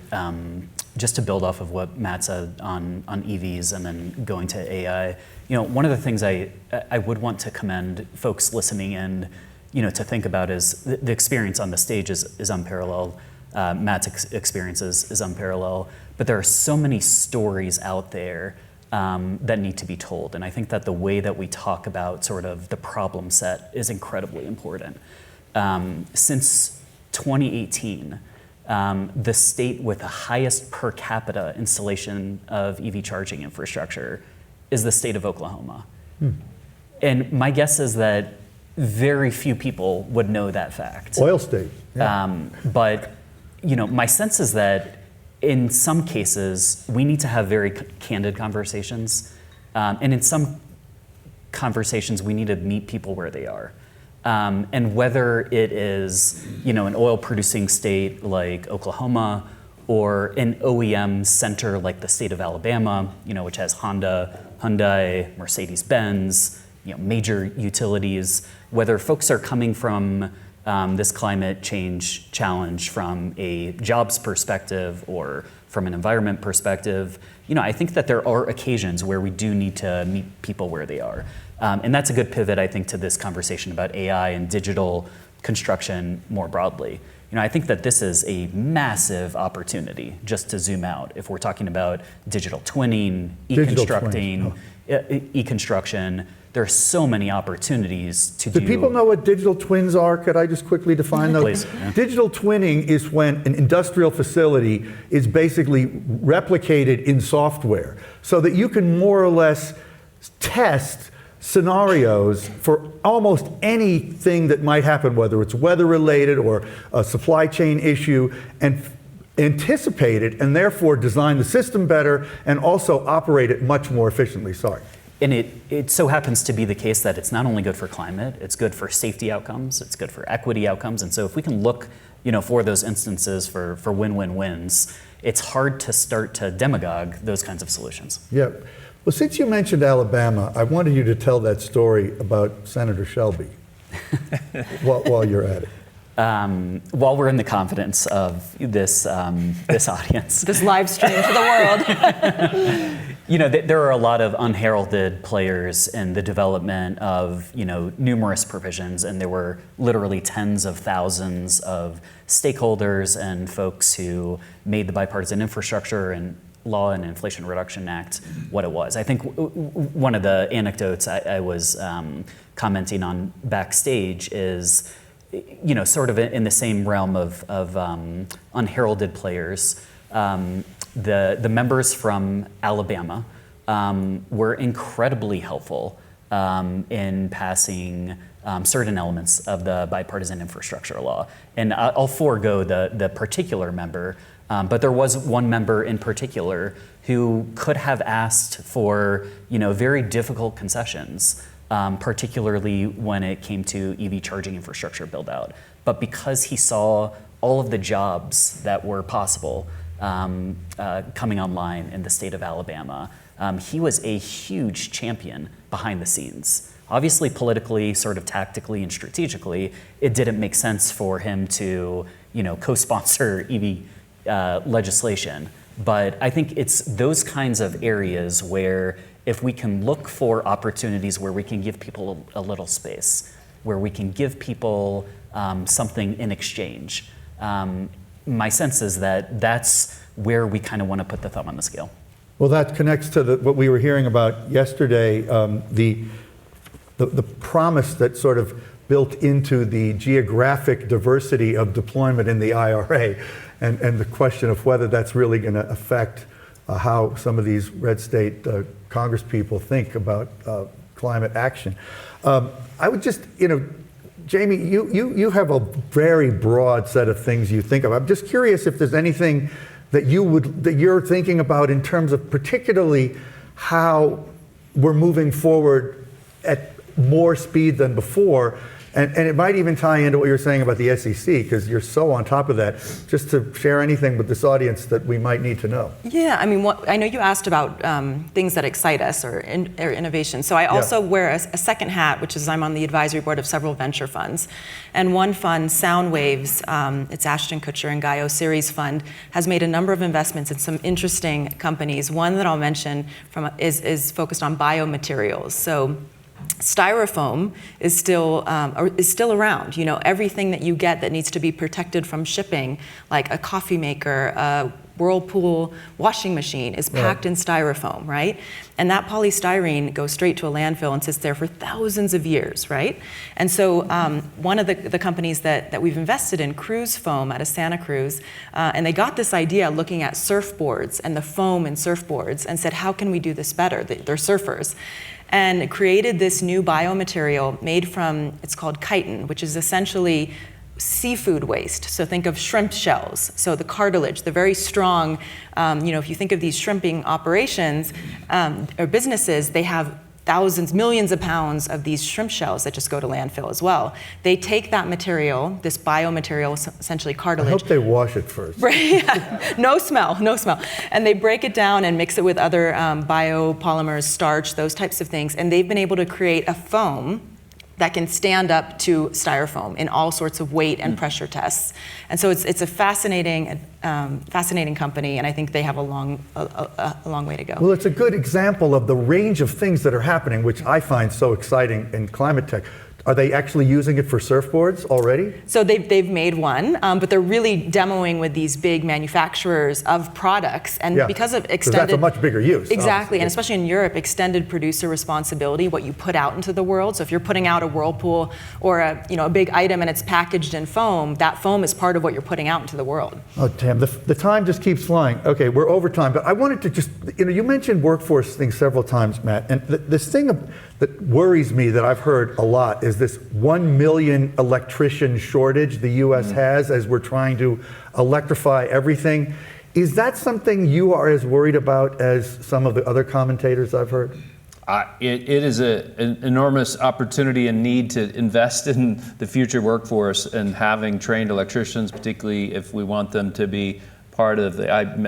Speaker 9: build off of what Matt said on EVs and then going to AI, one of the things I would want to commend folks listening in, to think about is the experience on the stage is unparalleled. Matt's experience is unparalleled, but there are so many stories out there that need to be told, and I think that the way that we talk about sort of the problem set is incredibly important. Since 2018. The state with the highest per capita installation of EV charging infrastructure is the state of Oklahoma. And my guess is that very few people would know that fact.
Speaker 7: Oil state. Yeah.
Speaker 9: But my sense is that in some cases, we need to have very candid conversations. And in some conversations, we need to meet people where they are. And whether it is, an oil-producing state like Oklahoma or an OEM center like the state of Alabama, which has Honda, Hyundai, Mercedes-Benz, major utilities, whether folks are coming from this climate change challenge from a jobs perspective or from an environment perspective, I think that there are occasions where we do need to meet people where they are. And that's a good pivot, I think, to this conversation about AI and digital construction more broadly. I think that this is a massive opportunity, just to zoom out. If we're talking about digital twinning, e-construction, there are so many opportunities to do.
Speaker 7: Do people know what digital twins are? Could I just quickly define those?
Speaker 9: Please, yeah.
Speaker 7: Digital twinning is when an industrial facility is basically replicated in software so that you can more or less test scenarios for almost anything that might happen, whether it's weather related or a supply chain issue, and anticipate it and therefore design the system better and also operate it much more efficiently. Sorry.
Speaker 9: And it so happens to be the case that it's not only good for climate, it's good for safety outcomes, it's good for equity outcomes. And so if we can look, for those instances for win-win-wins, it's hard to start to demagogue those kinds of solutions.
Speaker 7: Yeah. Well, since you mentioned Alabama, I wanted you to tell that story about Senator Shelby while you're at it.
Speaker 9: While we're in the confidence of this audience.
Speaker 10: This live stream to the world.
Speaker 9: There are a lot of unheralded players in the development of, numerous provisions, and there were literally tens of thousands of stakeholders and folks who made the bipartisan infrastructure and Law and Inflation Reduction Act what it was. I think one of the anecdotes I was commenting on backstage is, sort of in the same realm of unheralded players. The members from Alabama were incredibly helpful in passing certain elements of the bipartisan infrastructure law. And I'll forego the particular member, but there was one member in particular who could have asked for, very difficult concessions, particularly when it came to EV charging infrastructure build out. But because he saw all of the jobs that were possible coming online in the state of Alabama, he was a huge champion behind the scenes. Obviously, politically, sort of tactically and strategically, it didn't make sense for him to, co-sponsor EV legislation. But I think it's those kinds of areas where if we can look for opportunities where we can give people a little space, where we can give people something in exchange, my sense is that that's where we kind of want to put the thumb on the scale.
Speaker 7: Well, that connects to what we were hearing about yesterday, the promise that sort of built into the geographic diversity of deployment in the IRA, and the question of whether that's really going to affect how some of these red state Congress people think about climate action. I would just, Jamie, you have a very broad set of things you think of. I'm just curious if there's anything that you're thinking about in terms of particularly how we're moving forward at more speed than before. And it might even tie into what you're saying about the SEC, because you're so on top of that, just to share anything with this audience that we might need to know.
Speaker 10: Yeah, I know you asked about things that excite us or innovation. So I also wear a second hat, which is I'm on the advisory board of several venture funds. And one fund, Soundwaves, it's Ashton Kutcher and Guy O'Series fund, has made a number of investments in some interesting companies. One that I'll mention is focused on biomaterials. So Styrofoam is still around. Everything that you get that needs to be protected from shipping, like a coffee maker, a Whirlpool washing machine, is packed in styrofoam, right? And that polystyrene goes straight to a landfill and sits there for thousands of years, right? And so one of the companies that we've invested in, Cruise Foam out of Santa Cruz, and they got this idea looking at surfboards and the foam in surfboards and said, how can we do this better? They're surfers. And created this new biomaterial made from, it's called chitin, which is essentially seafood waste. So think of shrimp shells. So the cartilage, the very strong, if you think of these shrimping operations or businesses, they have thousands, millions of pounds of these shrimp shells that just go to landfill as well. They take that material, this biomaterial, essentially cartilage.
Speaker 7: I hope they wash it first.
Speaker 10: Right, yeah. No smell. And they break it down and mix it with other biopolymers, starch, those types of things. And they've been able to create a foam that can stand up to styrofoam in all sorts of weight and pressure tests. And so it's a fascinating company, and I think they have a long way to go.
Speaker 7: Well, it's a good example of the range of things that are happening, which I find so exciting in climate tech. Are they actually using it for surfboards already?
Speaker 10: So they've made one, but they're really demoing with these big manufacturers of products, and because of extended,
Speaker 7: that's a much bigger use.
Speaker 10: Exactly,
Speaker 7: obviously.
Speaker 10: And especially in Europe, extended producer responsibility, what you put out into the world. So if you're putting out a Whirlpool or a big item and it's packaged in foam, that foam is part of what you're putting out into the world.
Speaker 7: Oh, damn, the time just keeps flying. Okay, we're over time, but I wanted to just, you mentioned workforce things several times, Matt, and this thing that worries me that I've heard a lot is this 1 million electrician shortage the U.S. has as we're trying to electrify everything. Is that something you are as worried about as some of the other commentators I've heard?
Speaker 8: It is an enormous opportunity and need to invest in the future workforce and having trained electricians, particularly if we want them to be part of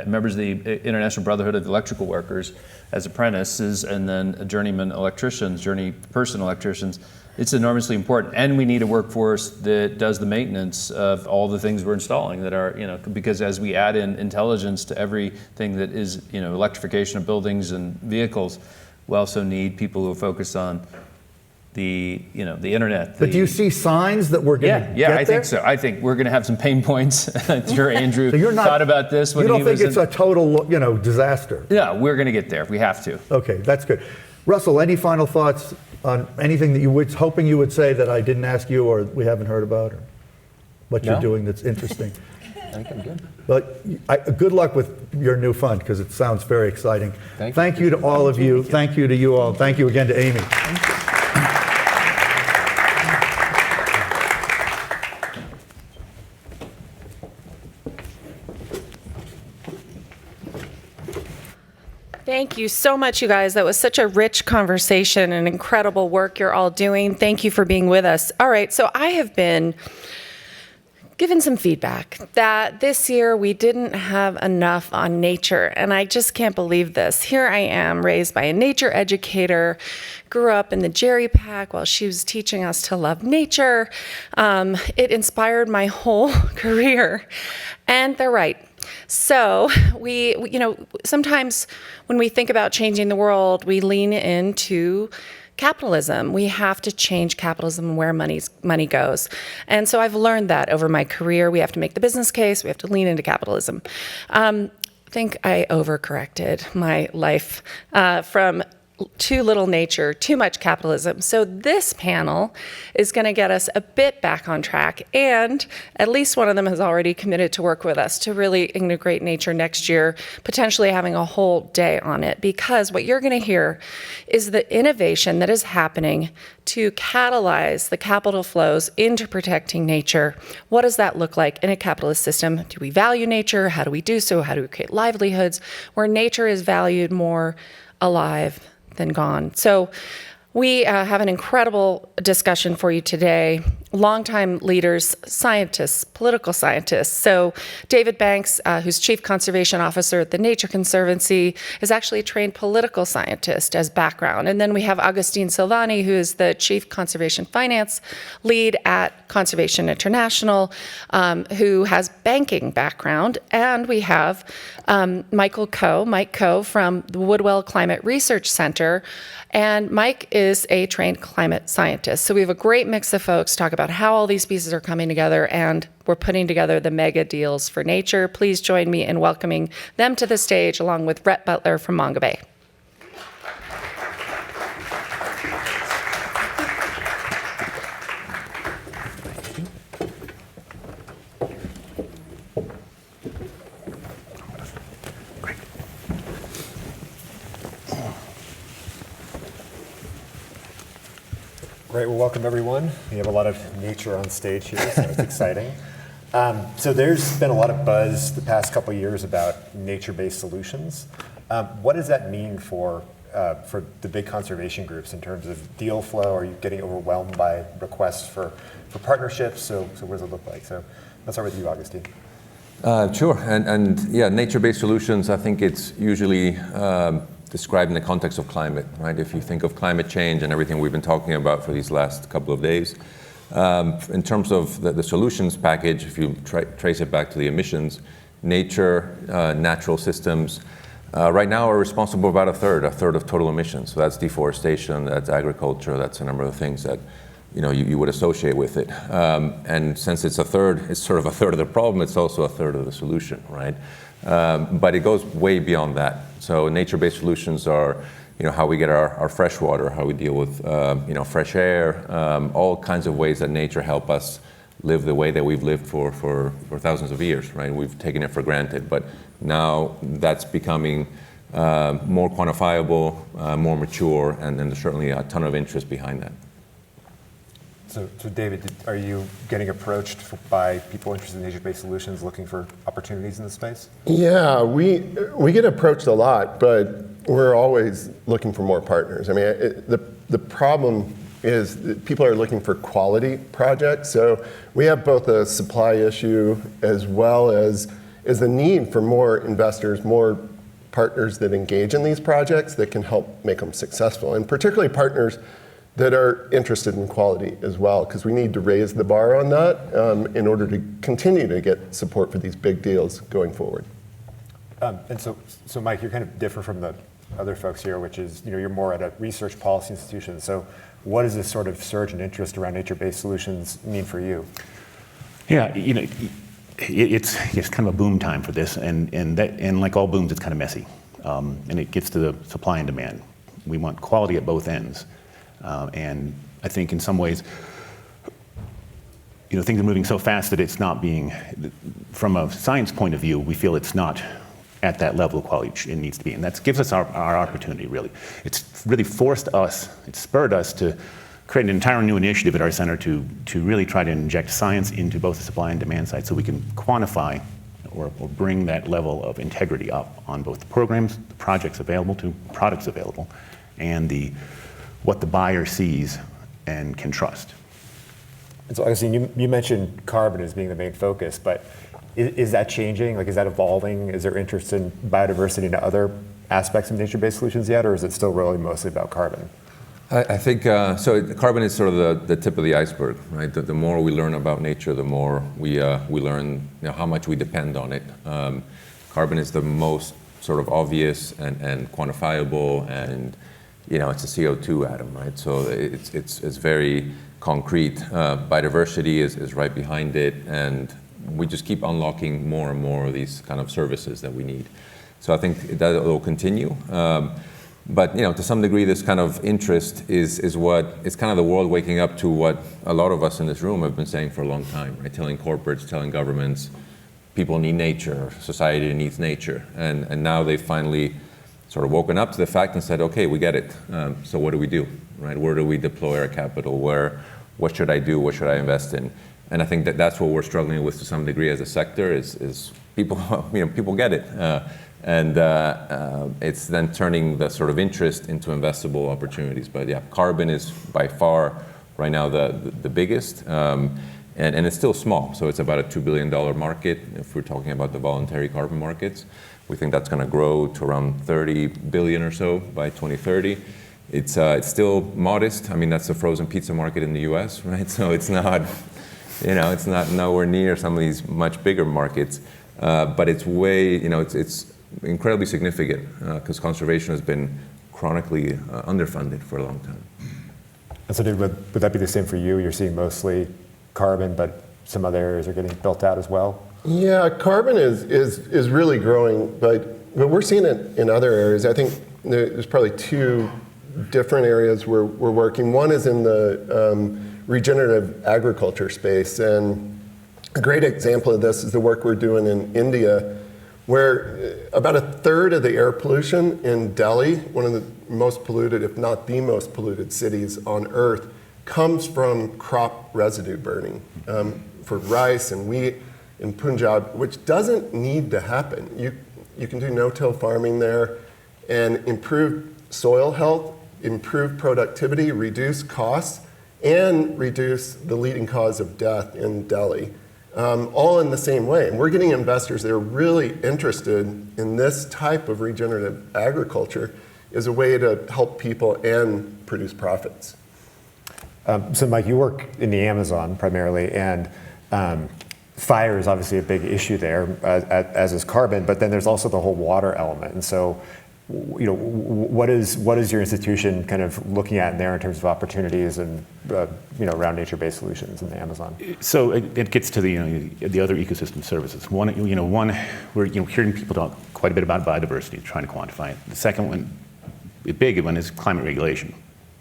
Speaker 8: members of the International Brotherhood of Electrical Workers as apprentices, and then journeyman electricians, journeyperson electricians. It's enormously important, and we need a workforce that does the maintenance of all the things we're installing that are, because as we add in intelligence to everything that is, electrification of buildings and vehicles, we also need people who are focused on the internet.
Speaker 7: But do you see signs that we're going to get
Speaker 8: I think so. I think we're going to have some pain points. I'm sure Andrew thought about this when he was.
Speaker 7: You don't think it's a total, disaster?
Speaker 8: No, we're going to get there. We have to.
Speaker 7: Okay, that's good. Russell, any final thoughts on anything that you were hoping you would say that I didn't ask you or we haven't heard about, or what you're doing that's interesting?
Speaker 11: I think I'm good.
Speaker 7: But good luck with your new fund, because it sounds very exciting. Thank you to all of you. Thank you to you all. Thank you again to Amy.
Speaker 1: Thank you so much, you guys. That was such a rich conversation and incredible work you're all doing. Thank you for being with us. All right, so I have been given some feedback that this year we didn't have enough on nature, and I just can't believe this. Here I am, raised by a nature educator, grew up in the Jerry Pack while she was teaching us to love nature. It inspired my whole career, and they're right. So sometimes when we think about changing the world, we lean into capitalism. We have to change capitalism and where money goes. And so I've learned that over my career. We have to make the business case. We have to lean into capitalism. I think I overcorrected my life from too little nature, too much capitalism. So this panel is going to get us a bit back on track, and at least one of them has already committed to work with us to really integrate nature next year, potentially having a whole day on it, because what you're going to hear is the innovation that is happening to catalyze the capital flows into protecting nature. What does that look like in a capitalist system? Do we value nature? How do we do so? How do we create livelihoods where nature is valued more alive than gone? So we have an incredible discussion for you today. Longtime leaders, scientists, political scientists. So David Banks, who's Chief Conservation Officer at the Nature Conservancy, is actually a trained political scientist as background. And then we have Agustin Silvani, who is the Chief Conservation Finance Lead at Conservation International, who has banking background. And we have Mike Coe from the Woodwell Climate Research Center. And Mike is a trained climate scientist. So we have a great mix of folks to talk about how all these pieces are coming together, and we're putting together the mega deals for nature. Please join me in welcoming them to the stage, along with Rhett Butler from Manga Bay.
Speaker 12: Great, well, welcome everyone. We have a lot of nature on stage here, so it's exciting. So there's been a lot of buzz the past couple of years about nature-based solutions. What does that mean for the big conservation groups in terms of deal flow? Are you getting overwhelmed by requests for partnerships? So what does it look like? So let's start with you, Agustin.
Speaker 13: Sure, and yeah, nature-based solutions, I think it's usually described in the context of climate, right? If you think of climate change and everything we've been talking about for these last couple of days, in terms of the solutions package, if you trace it back to the emissions, nature, natural systems, right now are responsible for about a third of total emissions. So that's deforestation, that's agriculture, that's a number of things that you would associate with it. And since it's sort of a third of the problem, it's also a third of the solution, right? But it goes way beyond that. So nature-based solutions are, how we get our fresh water, how we deal with, fresh air, all kinds of ways that nature help us live the way that we've lived for thousands of years, right? We've taken it for granted, but now that's becoming more quantifiable, more mature, and there's certainly a ton of interest behind that.
Speaker 12: So David, are you getting approached by people interested in nature-based solutions looking for opportunities in this space?
Speaker 14: Yeah, we get approached a lot, but we're always looking for more partners. I mean, the problem is that people are looking for quality projects. So we have both a supply issue as well as the need for more investors, more partners that engage in these projects that can help make them successful, and particularly partners that are interested in quality as well, because we need to raise the bar on that in order to continue to get support for these big deals going forward.
Speaker 12: And so Mike, you're kind of different from the other folks here, which is, you're more at a research policy institution. So what does this sort of surge in interest around nature-based solutions mean for you?
Speaker 15: Yeah, it's kind of a boom time for this, and like all booms, it's kind of messy, and it gets to the supply and demand. We want quality at both ends. And I think in some ways, things are moving so fast that it's not being, from a science point of view, we feel it's not at that level of quality it needs to be. And that gives us our opportunity, really. It's really it's spurred us to create an entire new initiative at our center to really try to inject science into both the supply and demand side so we can quantify or bring that level of integrity up on both the programs, the projects available to, products available, and what the buyer sees and can trust.
Speaker 12: And so, Augustine, you mentioned carbon as being the main focus, but is that changing? Like, is that evolving? Is there interest in biodiversity and other aspects of nature-based solutions yet, or is it still really mostly about carbon?
Speaker 13: I think, so carbon is sort of the tip of the iceberg, right? The more we learn about nature, the more we learn how much we depend on it. Carbon is the most sort of obvious and quantifiable, and it's a CO2 atom, right? So it's very concrete. Biodiversity is right behind it, and we just keep unlocking more and more of these kind of services that we need. So I think that will continue. But to some degree, this kind of interest is kind of the world waking up to what a lot of us in this room have been saying for a long time, right? Telling corporates, telling governments, people need nature, society needs nature, and now they've finally sort of woken up to the fact and said, okay, we get it. So what do we do, right? Where do we deploy our capital? What should I do? What should I invest in? And I think that's what we're struggling with to some degree as a sector is people, people get it. And it's then turning the sort of interest into investable opportunities. But yeah, carbon is by far right now the biggest, and it's still small. So it's about a $2 billion market if we're talking about the voluntary carbon markets. We think that's going to grow to around 30 billion or so by 2030. It's still modest. I mean, that's the frozen pizza market in the U.S., right? So it's not, it's not nowhere near some of these much bigger markets. But it's way, it's incredibly significant because conservation has been chronically underfunded for a long time.
Speaker 12: And so would that be the same for you? You're seeing mostly carbon, but some other areas are getting built out as well?
Speaker 14: Yeah, carbon is really growing, but we're seeing it in other areas. I think there's probably two different areas we're working. One is in the regenerative agriculture space, and a great example of this is the work we're doing in India, where about a third of the air pollution in Delhi, one of the most polluted, if not the most polluted cities on Earth, comes from crop residue burning for rice and wheat in Punjab, which doesn't need to happen. You can do no-till farming there and improve soil health, improve productivity, reduce costs, and reduce the leading cause of death in Delhi. All in the same way. And we're getting investors that are really interested in this type of regenerative agriculture as a way to help people and produce profits.
Speaker 12: So Mike, you work in the Amazon primarily, and fire is obviously a big issue there, as is carbon, but then there's also the whole water element. And so, what is your institution kind of looking at there in terms of opportunities and around nature-based solutions in the Amazon?
Speaker 15: So it gets to the other ecosystem services. One we're hearing people talk quite a bit about biodiversity, trying to quantify it. The second one, the big one, is climate regulation.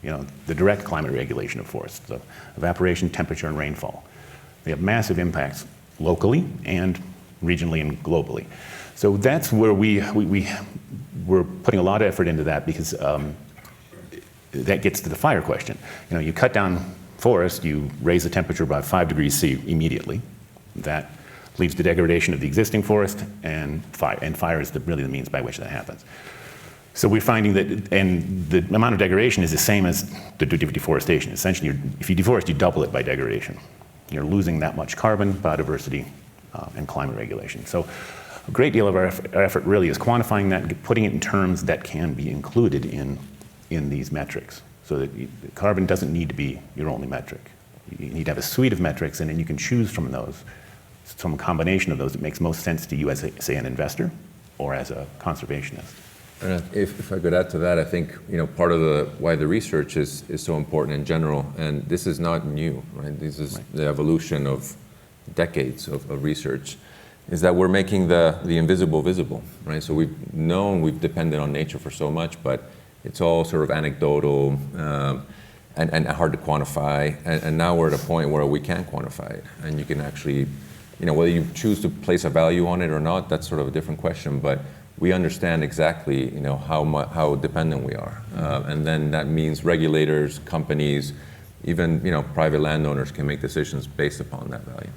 Speaker 15: The direct climate regulation of forests, the evaporation, temperature, and rainfall. They have massive impacts locally and regionally and globally. So that's where we're putting a lot of effort into that, because that gets to the fire question. You cut down forest, you raise the temperature by 5 degrees C immediately. That leads to degradation of the existing forest, and fire is really the means by which that happens. So we're finding that, and the amount of degradation is the same as the deforestation. Essentially, if you deforest, you double it by degradation. You're losing that much carbon, biodiversity, and climate regulation. So a great deal of our effort really is quantifying that and putting it in terms that can be included in these metrics. So that carbon doesn't need to be your only metric. You need to have a suite of metrics, and then you can choose from those, some combination of those that makes most sense to you as, say, an investor or as a conservationist.
Speaker 13: And if I could add to that, I think part of why the research is so important in general, and this is not new, right? This is the evolution of decades of research, is that we're making the invisible visible, right? So we've depended on nature for so much, but it's all sort of anecdotal and hard to quantify. And now we're at a point where we can quantify it, and you can actually, whether you choose to place a value on it or not, that's sort of a different question. But we understand exactly, how dependent we are, and then that means regulators, companies, even private landowners can make decisions based upon that value.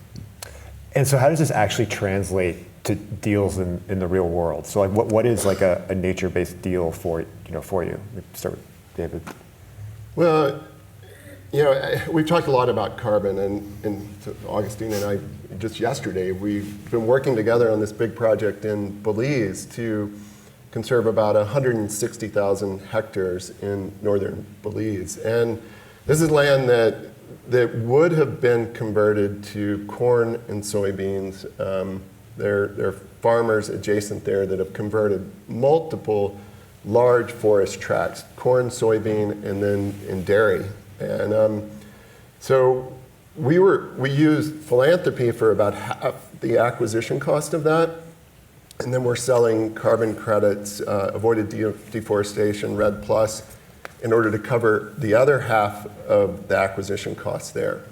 Speaker 12: And so how does this actually translate to deals in the real world. So like what is like a nature-based deal for you? We start with David.
Speaker 14: Well, we've talked a lot about carbon, and so Augustine and I, just yesterday, we've been working together on this big project in Belize to conserve about 160,000 hectares in northern Belize. And this is land that would have been converted to corn and soybeans. There are farmers adjacent there that have converted multiple large forest tracts, corn, soybean, and then in dairy. And so we used philanthropy for about half the acquisition cost of that. And then we're selling carbon credits, avoided deforestation, REDD+, in order to cover the other half of the acquisition costs there.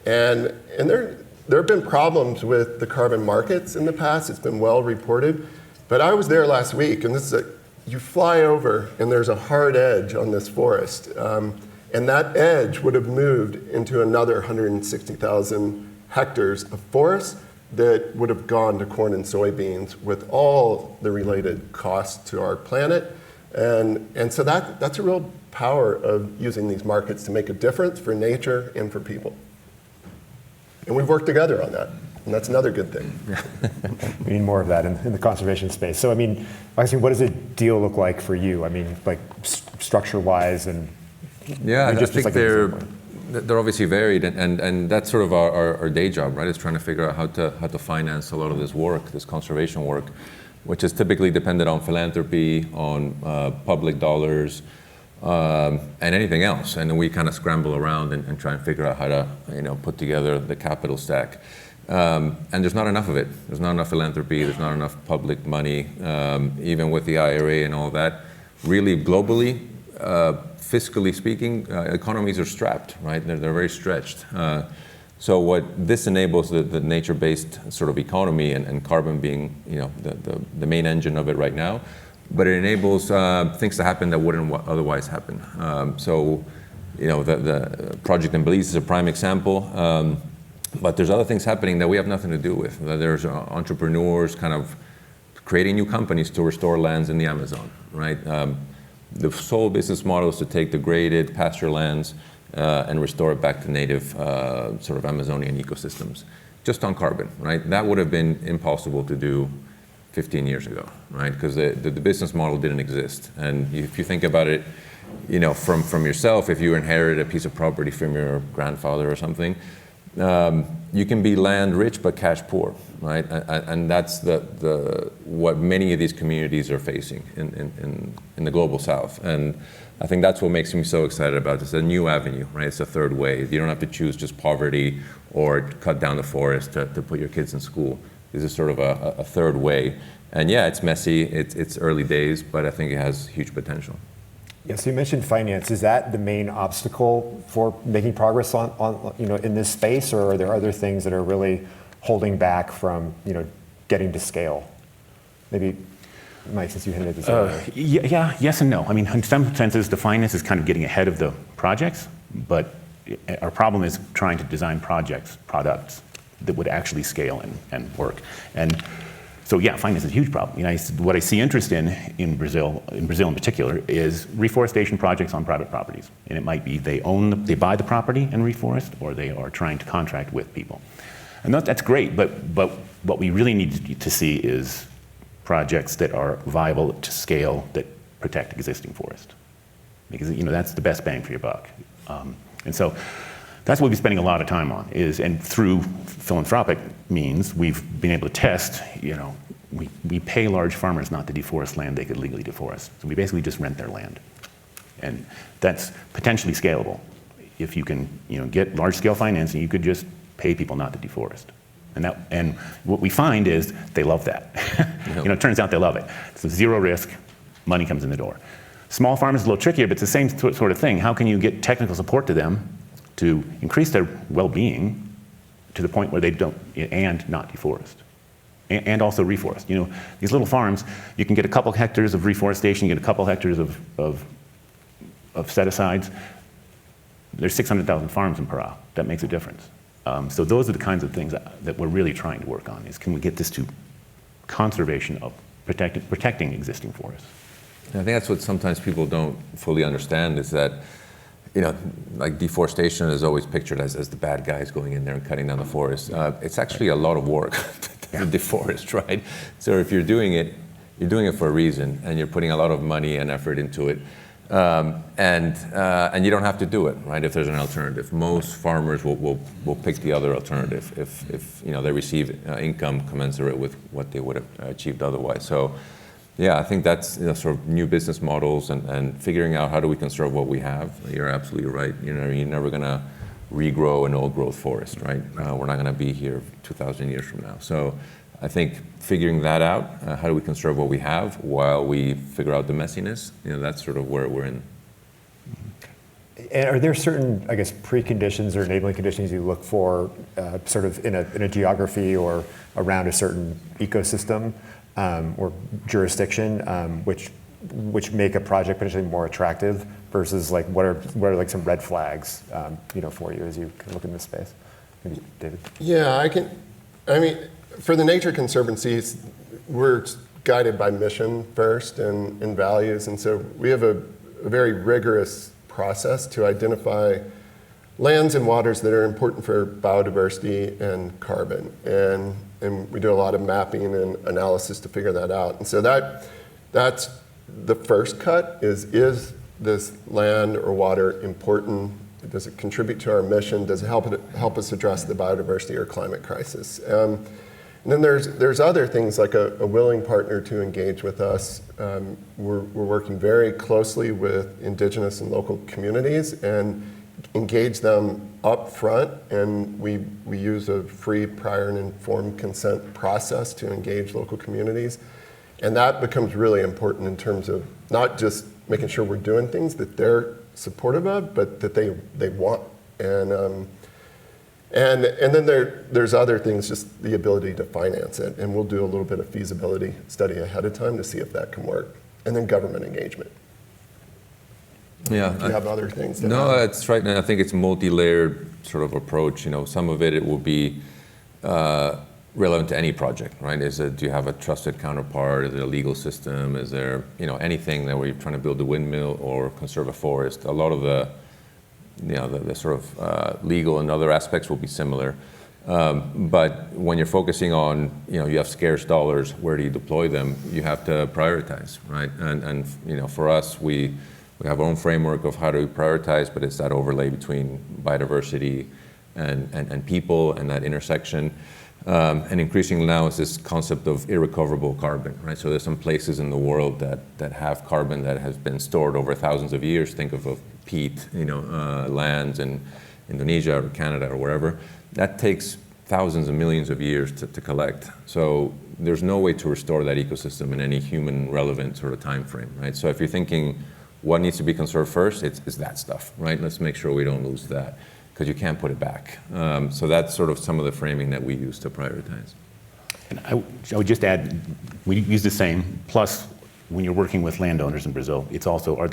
Speaker 14: And there have been problems with the carbon markets in the past. It's been well reported. But I was there last week, and you fly over, and there's a hard edge on this forest. And that edge would have moved into another 160,000 hectares of forest that would have gone to corn and soybeans with all the related costs to our planet. And so that's a real power of using these markets to make a difference for nature and for people. And we've worked together on that, and that's another good thing.
Speaker 12: We need more of that in the conservation space. So I mean, what does a deal look like for you? I mean, like structure-wise and
Speaker 13: yeah, I think they're obviously varied, and that's sort of our day job, right? Is trying to figure out how to finance a lot of this work, this conservation work, which is typically dependent on philanthropy, on public dollars, and anything else. And then we kind of scramble around and try and figure out how to put together the capital stack. And there's not enough of it. There's not enough philanthropy. There's not enough public money, even with the IRA and all that. Really, globally, fiscally speaking, economies are strapped, right? They're very stretched. So what this enables the nature-based sort of economy, and carbon being the main engine of it right now, but it enables things to happen that wouldn't otherwise happen. So the project in Belize is a prime example, but there's other things happening that we have nothing to do with. There's entrepreneurs kind of creating new companies to restore lands in the Amazon, right? The sole business model is to take degraded pasture lands and restore it back to native sort of Amazonian ecosystems, just on carbon, right? That would have been impossible to do 15 years ago, right? Because the business model didn't exist. And if you think about it, from yourself, if you inherit a piece of property from your grandfather or something, you can be land rich but cash poor, right? And that's what many of these communities are facing in the global South. And I think that's what makes me so excited about this. It's a new avenue, right? It's a third way. You don't have to choose just poverty or cut down the forest to put your kids in school. This is sort of a third way. And yeah, it's messy, it's early days, but I think it has huge potential.
Speaker 12: Yeah, so you mentioned finance. Is that the main obstacle for making progress on in this space, or are there other things that are really holding back from getting to scale? Maybe, Mike, since you hinted at this.
Speaker 15: Yeah, yes and no. I mean, in some senses, the finance is kind of getting ahead of the projects, but our problem is trying to design products that would actually scale and work. And so yeah, finance is a huge problem. What I see interest in Brazil in particular, is reforestation projects on private properties. And it might be they buy the property and reforest, or they are trying to contract with people. And that's great, but what we really need to see is projects that are viable to scale, that protect existing forest. Because that's the best bang for your buck. And so that's what we've been spending a lot of time on, and through philanthropic means, we've been able to test, we pay large farmers not to deforest land they could legally deforest. So we basically just rent their land. And that's potentially scalable. If you can, get large-scale financing, you could just pay people not to deforest. And what we find is they love that. It turns out they love it. So zero risk, money comes in the door. Small farmers is a little trickier, but it's the same sort of thing. How can you get technical support to them to increase their well-being to the point where they don't, and not deforest, and also reforest? These little farms, you can get a couple hectares of reforestation, you get a couple hectares of set-asides. There's 600,000 farms in Pará. That makes a difference. So those are the kinds of things that we're really trying to work on, is can we get this to conservation of protecting existing forests.
Speaker 13: I think that's what sometimes people don't fully understand is that, like deforestation is always pictured as the bad guys going in there and cutting down the forest. It's actually a lot of work to deforest, right? So if you're doing it for a reason, and you're putting a lot of money and effort into it. And you don't have to do it, right? If there's an alternative, most farmers will pick the other alternative if they receive income commensurate with what they would have achieved otherwise. So, yeah, I think that's sort of new business models and figuring out how do we conserve what we have. You're absolutely right. You're never going to regrow an old growth forest, right? We're not going to be here 2,000 years from now. So, I think figuring that out, how do we conserve what we have while we figure out the messiness, that's sort of where we're in.
Speaker 12: And are there certain, I guess, preconditions or enabling conditions you look for sort of in a geography or around a certain ecosystem or jurisdiction which make a project potentially more attractive versus like what are like some red flags for you as you can look in this space? Maybe David?
Speaker 14: Yeah, for the Nature Conservancies, we're guided by mission first and values, and so we have a very rigorous process to identify lands and waters that are important for biodiversity and carbon, and we do a lot of mapping and analysis to figure that out. And so that's the first cut is this land or water important? Does it contribute to our mission? Does it help us address the biodiversity or climate crisis? And then there's other things like a willing partner to engage with us. We're working very closely with indigenous and local communities and engage them up front, and we use a free, prior, and informed consent process to engage local communities. And that becomes really important in terms of not just making sure we're doing things that they're supportive of, but that they want. And then there's other things, just the ability to finance it. And we'll do a little bit of feasibility study ahead of time to see if that can work. And then government engagement.
Speaker 13: Yeah.
Speaker 14: Do you have other things?
Speaker 13: No, that's right. And I think it's a multi-layered sort of approach. Some of it will be relevant to any project, right? Do you have a trusted counterpart? Is it a legal system? Is there, anything that where you're trying to build a windmill or conserve a forest? A lot of the sort of legal and other aspects will be similar. But when you're focusing on, you have scarce dollars, where do you deploy them? You have to prioritize, right? And for us, we have our own framework of how to prioritize, but it's that overlay between biodiversity and people and that intersection. And increasingly now is this concept of irrecoverable carbon, right? So there's some places in the world that have carbon that has been stored over thousands of years. Think of peat, lands in Indonesia or Canada or wherever. That takes thousands and millions of years to collect. So there's no way to restore that ecosystem in any human relevant sort of time frame, right? So if you're thinking what needs to be conserved first, it's that stuff, right? Let's make sure we don't lose that, because you can't put it back. So that's sort of some of the framing that we use to prioritize.
Speaker 15: And I would just add, we use the same, plus when you're working with landowners in Brazil, it's also, are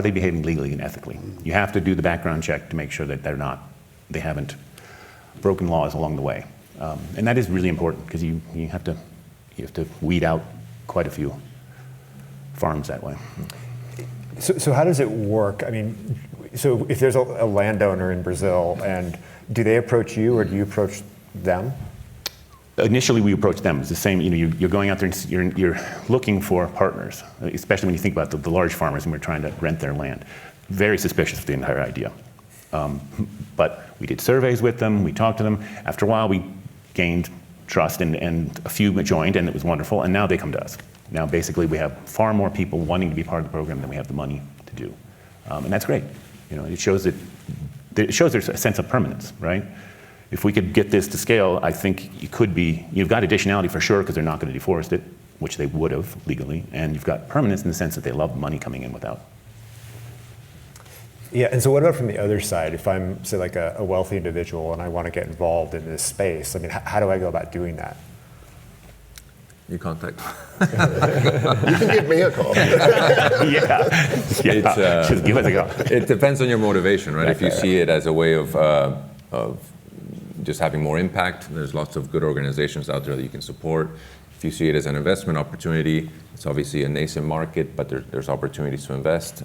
Speaker 15: they behaving legally and ethically? You have to do the background check to make sure that they haven't broken laws along the way. And that is really important, because you have to weed out quite a few farms that way.
Speaker 12: So how does it work? I mean, so if there's a landowner in Brazil, and do they approach you or do you approach them?
Speaker 15: Initially, we approach them. It's the same. You're going out there and you're looking for partners, especially when you think about the large farmers and we're trying to rent their land. Very suspicious of the entire idea. But we did surveys with them. We talked to them. After a while, we gained trust, and a few joined, and it was wonderful. And now they come to us. Now, basically, we have far more people wanting to be part of the program than we have the money to do, and that's great. It shows there's a sense of permanence, right? If we could get this to scale, I think you've got additionality for sure, because they're not going to deforest it, which they would have legally, and you've got permanence in the sense that they love money coming in without.
Speaker 12: Yeah, and so what about from the other side? If I'm, say, like a wealthy individual and I want to get involved in this space, I mean, how do I go about doing that?
Speaker 13: You contact.
Speaker 14: You can give me a call.
Speaker 15: Just give us a call.
Speaker 13: It depends on your motivation, right? If you see it as a way of just having more impact, there's lots of good organizations out there that you can support. If you see it as an investment opportunity, it's obviously a nascent market, but there's opportunities to invest.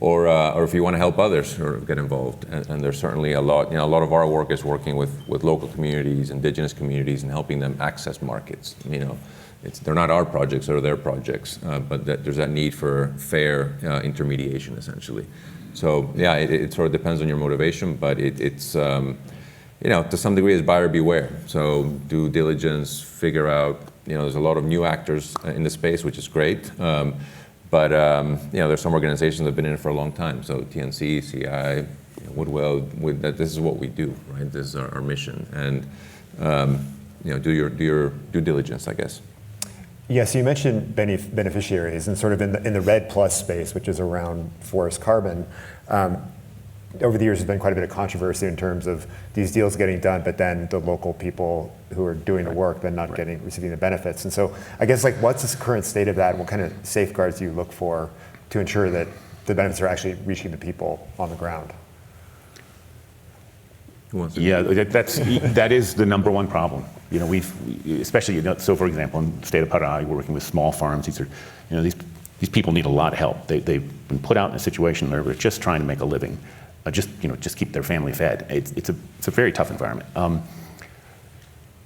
Speaker 13: Or if you want to help others or get involved, and there's certainly a lot. A lot of our work is working with local communities, indigenous communities, and helping them access markets. They're not our projects; they're their projects. But there's that need for fair intermediation, essentially. So yeah, it sort of depends on your motivation, but it's to some degree, it's buyer beware. So due diligence, figure out. There's a lot of new actors in the space, which is great. But there's some organizations that have been in it for a long time. So TNC, CI, Woodwell, this is what we do, right? This is our mission. And do your due diligence, I guess.
Speaker 12: Yeah, so you mentioned beneficiaries, and sort of in the REDD Plus space, which is around forest carbon. Over the years, there's been quite a bit of controversy in terms of these deals getting done, but then the local people who are doing the work then not receiving the benefits. And so I guess what's the current state of that, and what kind of safeguards do you look for to ensure that the benefits are actually reaching the people on the ground?
Speaker 15: Yeah, that is the number one problem. Especially so for example, in the state of Pará, we're working with small farms. These are, these people need a lot of help. They've been put out in a situation where they're just trying to make a living. Just keep their family fed. It's a very tough environment.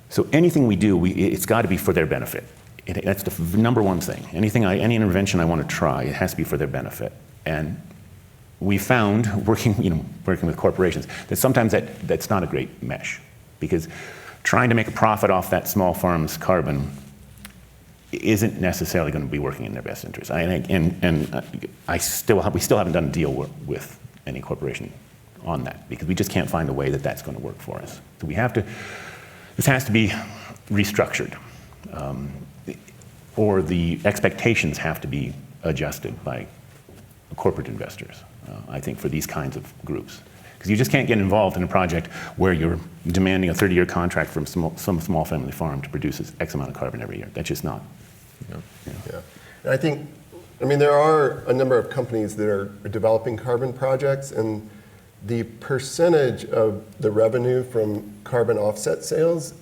Speaker 15: So anything we do, it's got to be for their benefit. That's the number one thing. Any intervention I want to try, it has to be for their benefit. And we found working with corporations that sometimes that's not a great mesh, because trying to make a profit off that small farm's carbon isn't necessarily going to be working in their best interest. We still haven't done a deal with any corporation on that, because we just can't find a way that's going to work for us. So this has to be restructured, or the expectations have to be adjusted by corporate investors, I think, for these kinds of groups. Because you just can't get involved in a project where you're demanding a 30-year contract from some small family farm to produce X amount of carbon every year. That's just not.
Speaker 14: Yeah. And I think, there are a number of companies that are developing carbon projects, and the percentage of the revenue from carbon offset sales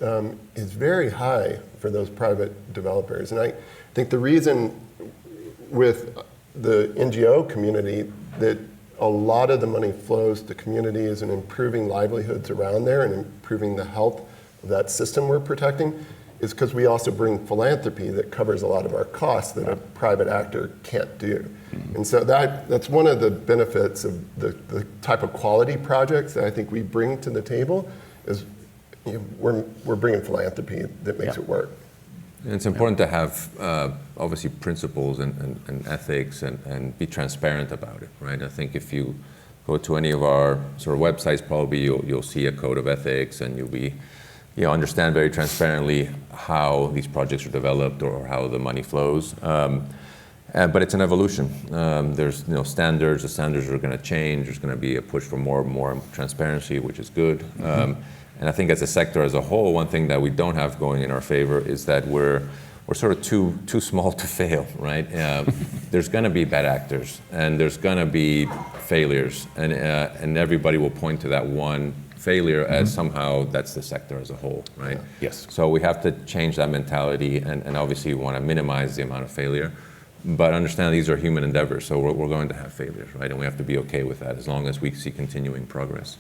Speaker 14: is very high for those private developers. And I think the reason with the NGO community that a lot of the money flows to communities and improving livelihoods around there and improving the health of that system we're protecting is because we also bring philanthropy that covers a lot of our costs that a private actor can't do. And so that's one of the benefits of the type of quality projects that I think we bring to the table is we're bringing philanthropy that makes it work.
Speaker 13: And it's important to have obviously principles and ethics and be transparent about it, right? I think if you go to any of our sort of websites, probably you'll see a code of ethics, and you'll understand very transparently how these projects are developed or how the money flows. But it's an evolution. There's standards. The standards are going to change. There's going to be a push for more and more transparency, which is good. And I think as a sector as a whole, one thing that we don't have going in our favor is that we're sort of too small to fail, right? There's going to be bad actors, and there's going to be failures, and everybody will point to that one failure as somehow that's the sector as a whole, right?
Speaker 15: Yes.
Speaker 13: So we have to change that mentality, and obviously we want to minimize the amount of failure, but understand these are human endeavors, so we're going to have failures, right? And we have to be okay with that as long as we see continuing progress.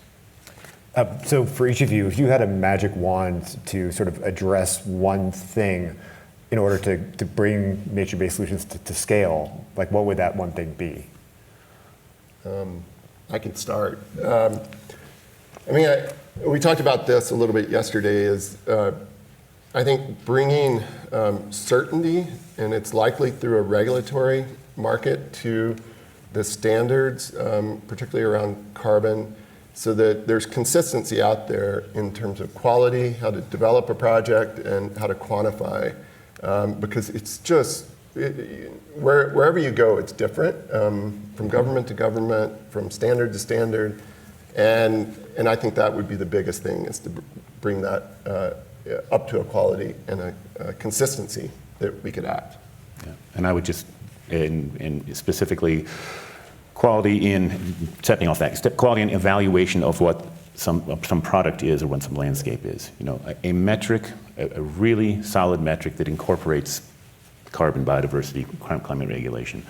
Speaker 12: So for each of you, if you had a magic wand to sort of address one thing in order to bring nature-based solutions to scale, what would that one thing be?
Speaker 14: I can start. We talked about this a little bit yesterday, is I think bringing certainty, and it's likely through a regulatory market, to the standards, particularly around carbon, so that there's consistency out there in terms of quality, how to develop a project, and how to quantify. Because it's just, wherever you go, it's different, from government to government, from standard to standard. And I think that would be the biggest thing, is to bring that up to a quality and a consistency that we could act.
Speaker 15: Yeah. And I would just, in specifically, quality in setting off that, quality and evaluation of what some product is or what some landscape is. You know, a metric, a really solid metric that incorporates carbon, biodiversity, climate regulation,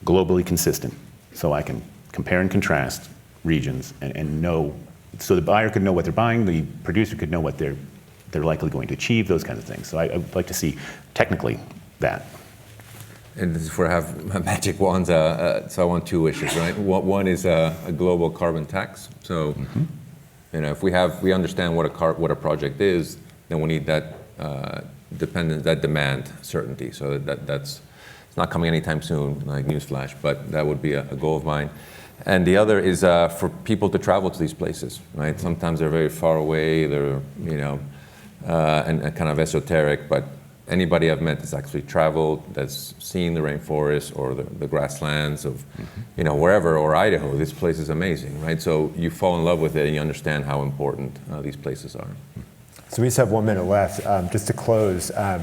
Speaker 15: globally consistent, so I can compare and contrast regions and know, so the buyer could know what they're buying, the producer could know what they're likely going to achieve, those kinds of things. So I would like to see technically that.
Speaker 13: And if we have magic wands, so I want two wishes, right? One is a global carbon tax. So, you know, if we understand what a project is, then we need that demand certainty. So that's it's not coming anytime soon, like newsflash, but that would be a goal of mine. And the other is for people to travel to these places, right? Sometimes they're very far away, they're, you know, and kind of esoteric, but anybody I've met that's actually traveled, that's seen the rainforest or the grasslands of, you know, wherever, or Idaho, this place is amazing, right? So you fall in love with it and you understand how important these places are.
Speaker 12: So we just have 1 minute left. Just to close, I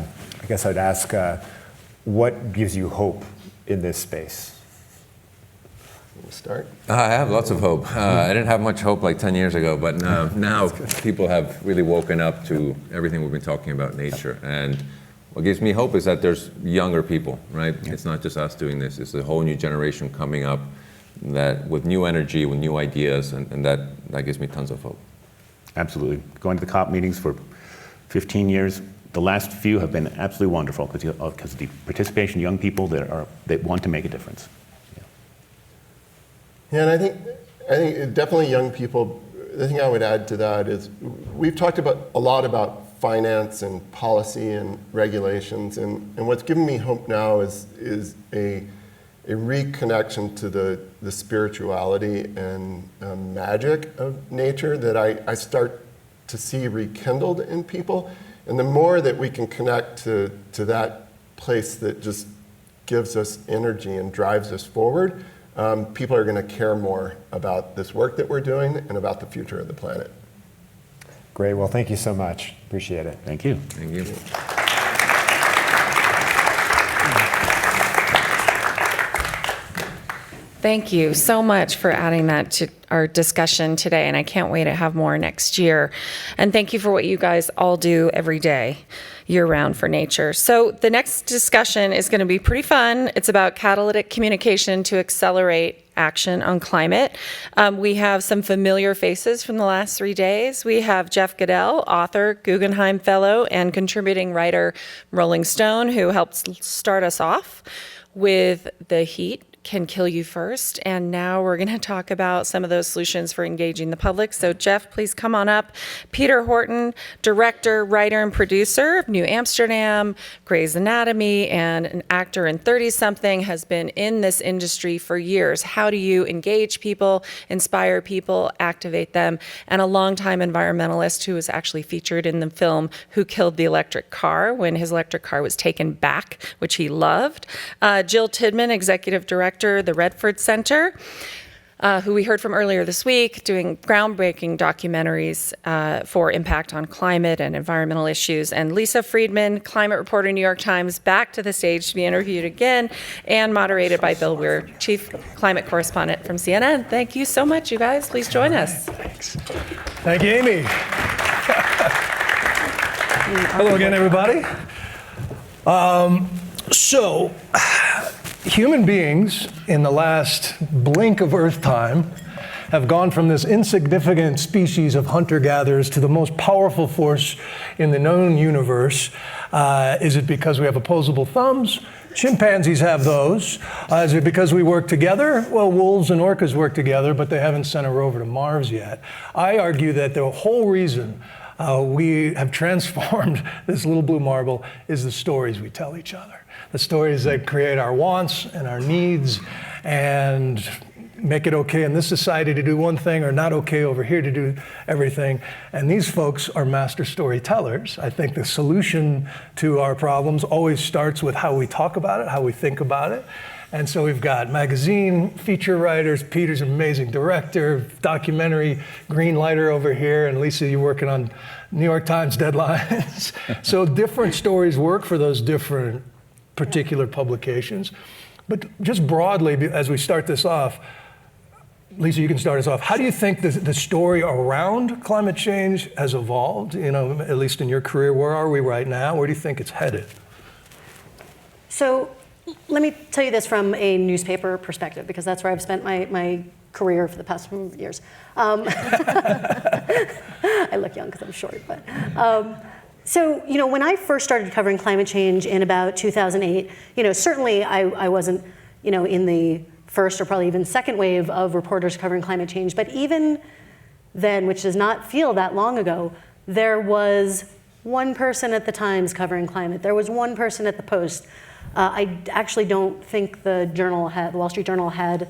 Speaker 12: guess I'd ask, what gives you hope in this space?
Speaker 14: We'll start.
Speaker 13: I have lots of hope. I didn't have much hope like 10 years ago, but now people have really woken up to everything we've been talking about nature. And what gives me hope is that there's younger people, right? It's not just us doing this. It's a whole new generation coming up that with new energy, with new ideas, and that gives me tons of hope.
Speaker 15: Absolutely. Going to the COP meetings for 15 years. The last few have been absolutely wonderful because of the participation of young people that want to make a difference.
Speaker 14: Yeah, and I think definitely young people. The thing I would add to that is we've talked a lot about finance and policy and regulations, and what's given me hope now is a reconnection to the spirituality and magic of nature that I start to see rekindled in people. And the more that we can connect to that place that just gives us energy and drives us forward, people are going to care more about this work that we're doing and about the future of the planet.
Speaker 12: Great. Well, thank you so much. Appreciate it.
Speaker 15: Thank you.
Speaker 13: Thank you.
Speaker 1: Thank you so much for adding that to our discussion today, and I can't wait to have more next year. And thank you for what you guys all do every day, year-round for nature. So the next discussion is going to be pretty fun. It's about catalytic communication to accelerate action on climate. We have some familiar faces from the last 3 days. We have Jeff Goodell, author, Guggenheim Fellow, and contributing writer, Rolling Stone, who helped start us off with The Heat Can Kill You First. And now we're going to talk about some of those solutions for engaging the public. So Jeff, please come on up. Peter Horton, director, writer, and producer of New Amsterdam, Grey's Anatomy, and an actor in 30-something, has been in this industry for years. How do you engage people, inspire people, activate them? And a longtime environmentalist who was actually featured in the film Who Killed the Electric Car, when his electric car was taken back, which he loved. Jill Tidman, executive director, the Redford Center, who we heard from earlier this week, doing groundbreaking documentaries for impact on climate and environmental issues. And Lisa Friedman, climate reporter, New York Times, back to the stage to be interviewed again, and moderated by Bill Weir, chief climate correspondent from CNN. Thank you so much, you guys. Please join us.
Speaker 5: Thanks. Thank you, Amy. Hello again, everybody. So, human beings in the last blink of Earth time have gone from this insignificant species of hunter-gatherers to the most powerful force in the known universe. Is it because we have opposable thumbs? Chimpanzees have those. Is it because we work together? Well, wolves and orcas work together, but they haven't sent a rover to Mars yet. I argue that the whole reason we have transformed this little blue marble is the stories we tell each other. The stories that create our wants and our needs and make it okay in this society to do one thing or not okay over here to do everything. And these folks are master storytellers. I think the solution to our problems always starts with how we talk about it, how we think about it. And so we've got magazine feature writers. Peter's an amazing director, documentary green lighter over here, and Lisa, you're working on New York Times deadlines. So different stories work for those different particular publications. But just broadly, as we start this off, Lisa, you can start us off. How do you think the story around climate change has evolved? At least in your career, where are we right now? Where do you think it's headed?
Speaker 3: So let me tell you this from a newspaper perspective, because that's where I've spent my career for the past few years. I look young because I'm short, but. So, when I first started covering climate change in about 2008, certainly I wasn't, in the first or probably even second wave of reporters covering climate change, but even then, which does not feel that long ago, there was one person at the Times covering climate. There was one person at the Post. I actually don't think the Wall Street Journal had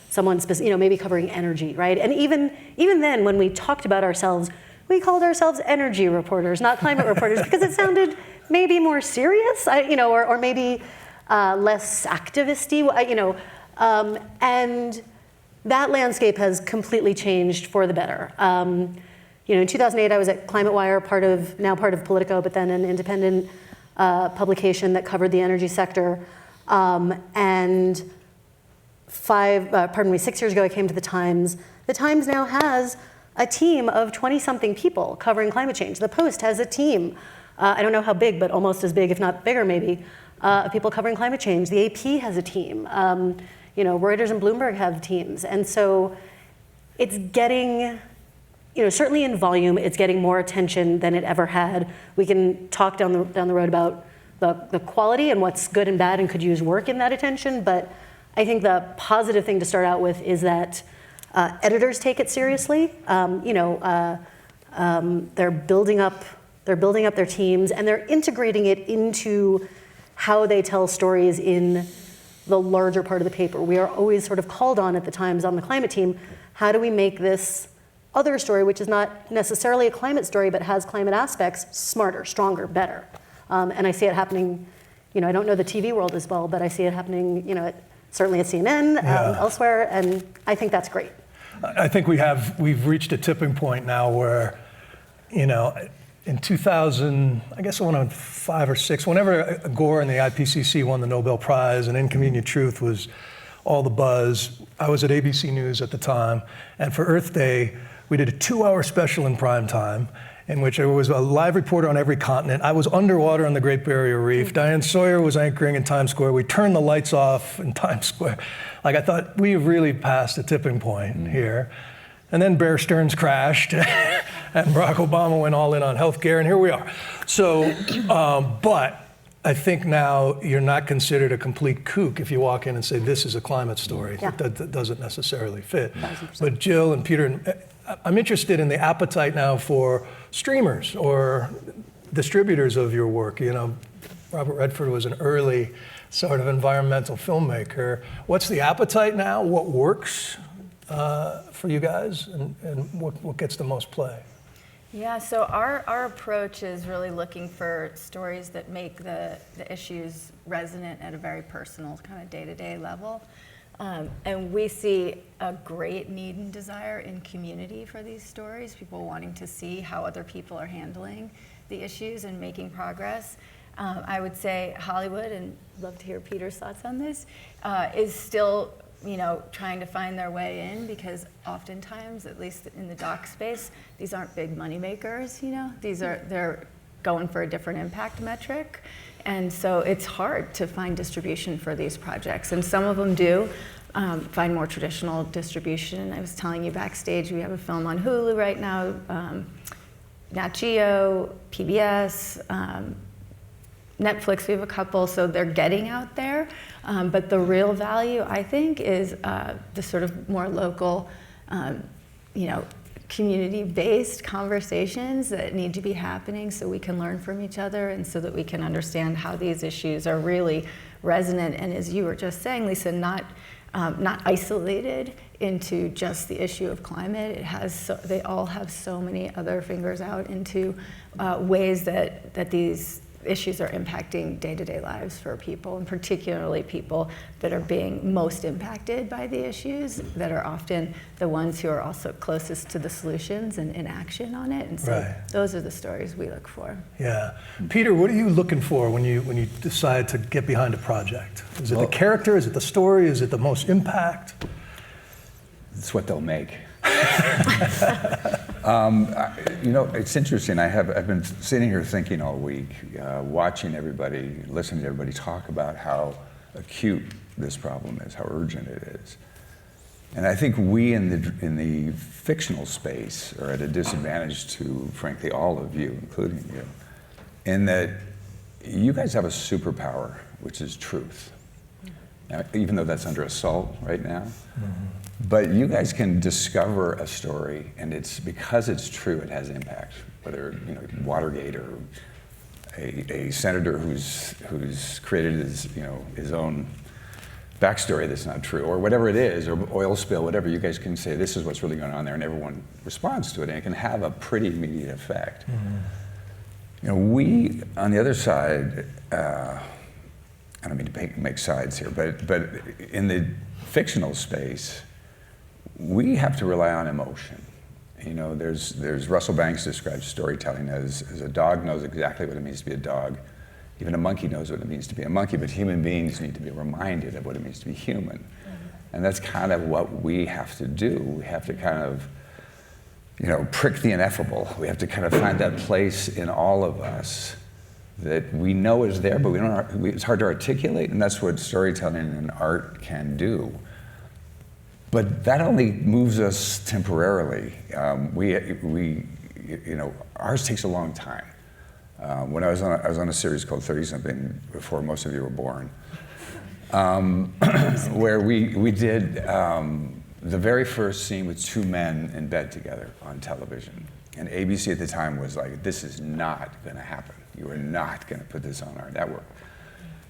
Speaker 3: someone maybe covering energy, right? And even then, when we talked about ourselves, we called ourselves energy reporters, not climate reporters, because it sounded maybe more serious, or maybe less activisty, and that landscape has completely changed for the better. In 2008, I was at Climate Wire, now part of Politico, but then an independent publication that covered the energy sector. And 6 years ago, I came to the Times. The Times now has a team of 20-something people covering climate change. The Post has a team, I don't know how big, but almost as big, if not bigger maybe, of people covering climate change. The AP has a team. Reuters and Bloomberg have teams. And so it's getting, certainly in volume, it's getting more attention than it ever had. We can talk down the road about the quality and what's good and bad and could use work in that attention, but I think the positive thing to start out with is that editors take it seriously. They're building up their teams, and they're integrating it into how they tell stories in the larger part of the paper. We are always sort of called on at the Times on the climate team, how do we make this other story, which is not necessarily a climate story, but has climate aspects, smarter, stronger, better. And I see it happening, I don't know the TV world as well, but I see it happening, certainly at CNN, elsewhere, and I think that's great.
Speaker 5: I think we've reached a tipping point now where, in 2000, I guess around 5 or 6, whenever Gore and the IPCC won the Nobel Prize and Inconvenient Truth was all the buzz, I was at ABC News at the time, and for Earth Day, we did a 2-hour special in prime time in which there was a live reporter on every continent. I was underwater on the Great Barrier Reef. Diane Sawyer was anchoring in Times Square. We turned the lights off in Times Square. I thought, we've really passed a tipping point here. And then Bear Stearns crashed, and Barack Obama went all in on healthcare, and here we are. So, but I think now you're not considered a complete kook if you walk in and say, this is a climate story.
Speaker 3: Yeah.
Speaker 5: That doesn't necessarily fit.
Speaker 3: 1000%.
Speaker 5: But Jill and Peter, I'm interested in the appetite now for streamers or distributors of your work. Robert Redford was an early sort of environmental filmmaker. What's the appetite now? What works for you guys, and what gets the most play?
Speaker 16: Yeah, so our approach is really looking for stories that make the issues resonant at a very personal kind of day-to-day level. And we see a great need and desire in community for these stories, people wanting to see how other people are handling the issues and making progress. I would say Hollywood, and love to hear Peter's thoughts on this, is still trying to find their way in, because oftentimes, at least in the doc space, these aren't big money makers, they're going for a different impact metric. And so it's hard to find distribution for these projects. And some of them do find more traditional distribution. I was telling you backstage, we have a film on Hulu right now, Nat Geo, PBS, Netflix, we have a couple, so they're getting out there. But the real value, I think, is the sort of more local, community-based conversations that need to be happening so we can learn from each other and so that we can understand how these issues are really resonant. And as you were just saying, Lisa, not isolated into just the issue of climate. They all have so many other fingers out into ways that these issues are impacting day-to-day lives for people, and particularly people that are being most impacted by the issues, that are often the ones who are also closest to the solutions and in action on it. And so those are the stories we look for.
Speaker 5: Yeah. Peter, what are you looking for when you decide to get behind a project? Is it the character? Is it the story? Is it the most impact?
Speaker 17: it's what they'll make. It's interesting. I've been sitting here thinking all week, watching everybody, listening to everybody talk about how acute this problem is, how urgent it is. And I think we in the fictional space are at a disadvantage to, frankly, all of you, including you, in that you guys have a superpower, which is truth. Now, even though that's under assault right now. But you guys can discover a story, and it's because it's true, it has impact. Whether Watergate or a senator who's created his own backstory that's not true, or whatever it is, or oil spill, whatever. You guys can say this is what's really going on there, and everyone responds to it, and it can have a pretty immediate effect. We on the other side, I don't mean to make sides here, but in the fictional space, we have to rely on emotion. There's Russell Banks describes storytelling as a dog knows exactly what it means to be a dog. Even a monkey knows what it means to be a monkey, but human beings need to be reminded of what it means to be human. And that's kind of what we have to do. We have to kind of, prick the ineffable. We have to kind of find that place in all of us that we know is there, but it's hard to articulate, and that's what storytelling and art can do. But that only moves us temporarily. Ours takes a long time. When I was on a series called 30-something before most of you were born, where we did the very first scene with two men in bed together on television. And ABC at the time was like, this is not going to happen. You are not going to put this on our network.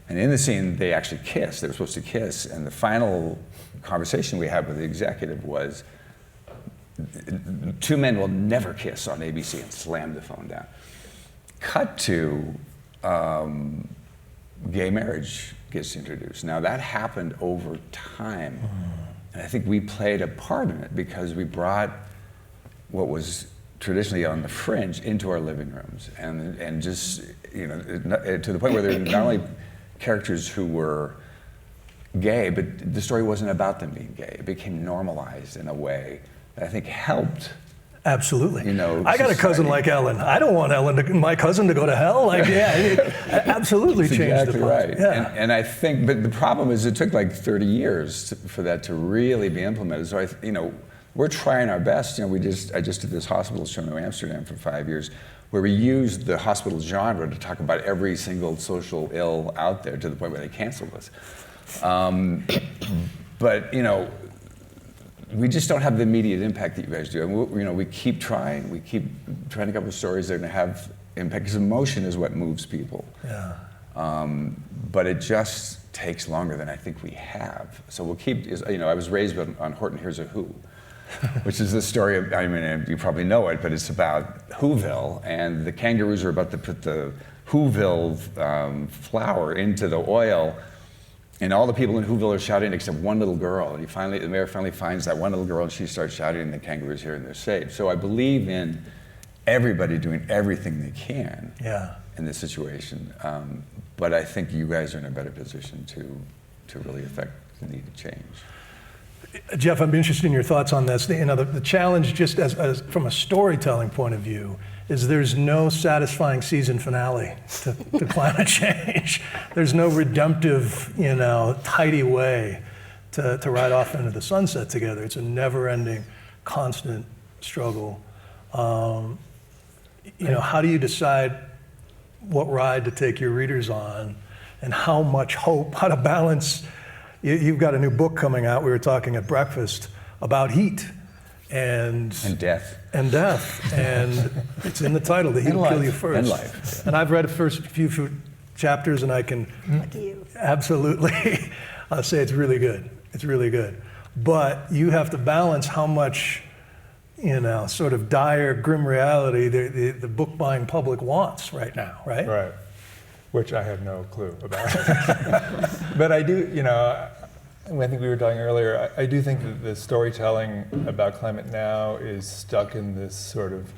Speaker 17: And in the scene, they actually kissed. They were supposed to kiss. And the final conversation we had with the executive was, two men will never kiss on ABC, and slammed the phone down. Cut to gay marriage gets introduced. Now that happened over time. And I think we played a part in it because we brought what was traditionally on the fringe into our living rooms, and just to the point where there were not only characters who were gay, but the story wasn't about them being gay. It became normalized in a way that I think helped.
Speaker 5: Absolutely. I got a cousin like Ellen. I don't want my cousin to go to hell. It absolutely
Speaker 17: That's
Speaker 5: changed
Speaker 17: exactly
Speaker 5: the
Speaker 17: right.
Speaker 5: Yeah.
Speaker 17: And I think, but the problem is it took like 30 years for that to really be implemented. So we're trying our best. I just did this hospital show in New Amsterdam for 5 years, where we used the hospital genre to talk about every single social ill out there, to the point where they canceled us. But we just don't have the immediate impact that you guys do. And we keep trying. We keep trying to come up with stories that are going to have impact, because emotion is what moves people.
Speaker 5: Yeah.
Speaker 17: But it just takes longer than I think we have. So we'll keep. I was raised on Horton Hears a Who, which is the story of. You probably know it, but it's about Whoville, and the kangaroos are about to put the Whoville flour into the oil. And all the people in Whoville are shouting except one little girl. And the mayor finally finds that one little girl, and she starts shouting, and the kangaroos hear, and they're saved. So I believe in everybody doing everything they can in this situation. But I think you guys are in a better position to really affect the need to change.
Speaker 5: Jeff, I'm interested in your thoughts on this. The challenge, just as from a storytelling point of view, is there's no satisfying season finale to climate change. There's no redemptive, tidy way to ride off into the sunset together. It's a never-ending, constant struggle. How do you decide what ride to take your readers on, and how much hope, how to balance? You've got a new book coming out. We were talking at breakfast about heat. And
Speaker 17: death.
Speaker 5: And it's in the title, The Heat Will Kill You First.
Speaker 17: And life.
Speaker 5: And I've read the first few chapters, and I can absolutely say it's really good. It's really good. But you have to balance how much, sort of dire, grim reality the book buying public wants right now, right?
Speaker 18: Right. Which I have no clue about. But I do, I think we were talking earlier, I do think that the storytelling about climate now is stuck in this sort of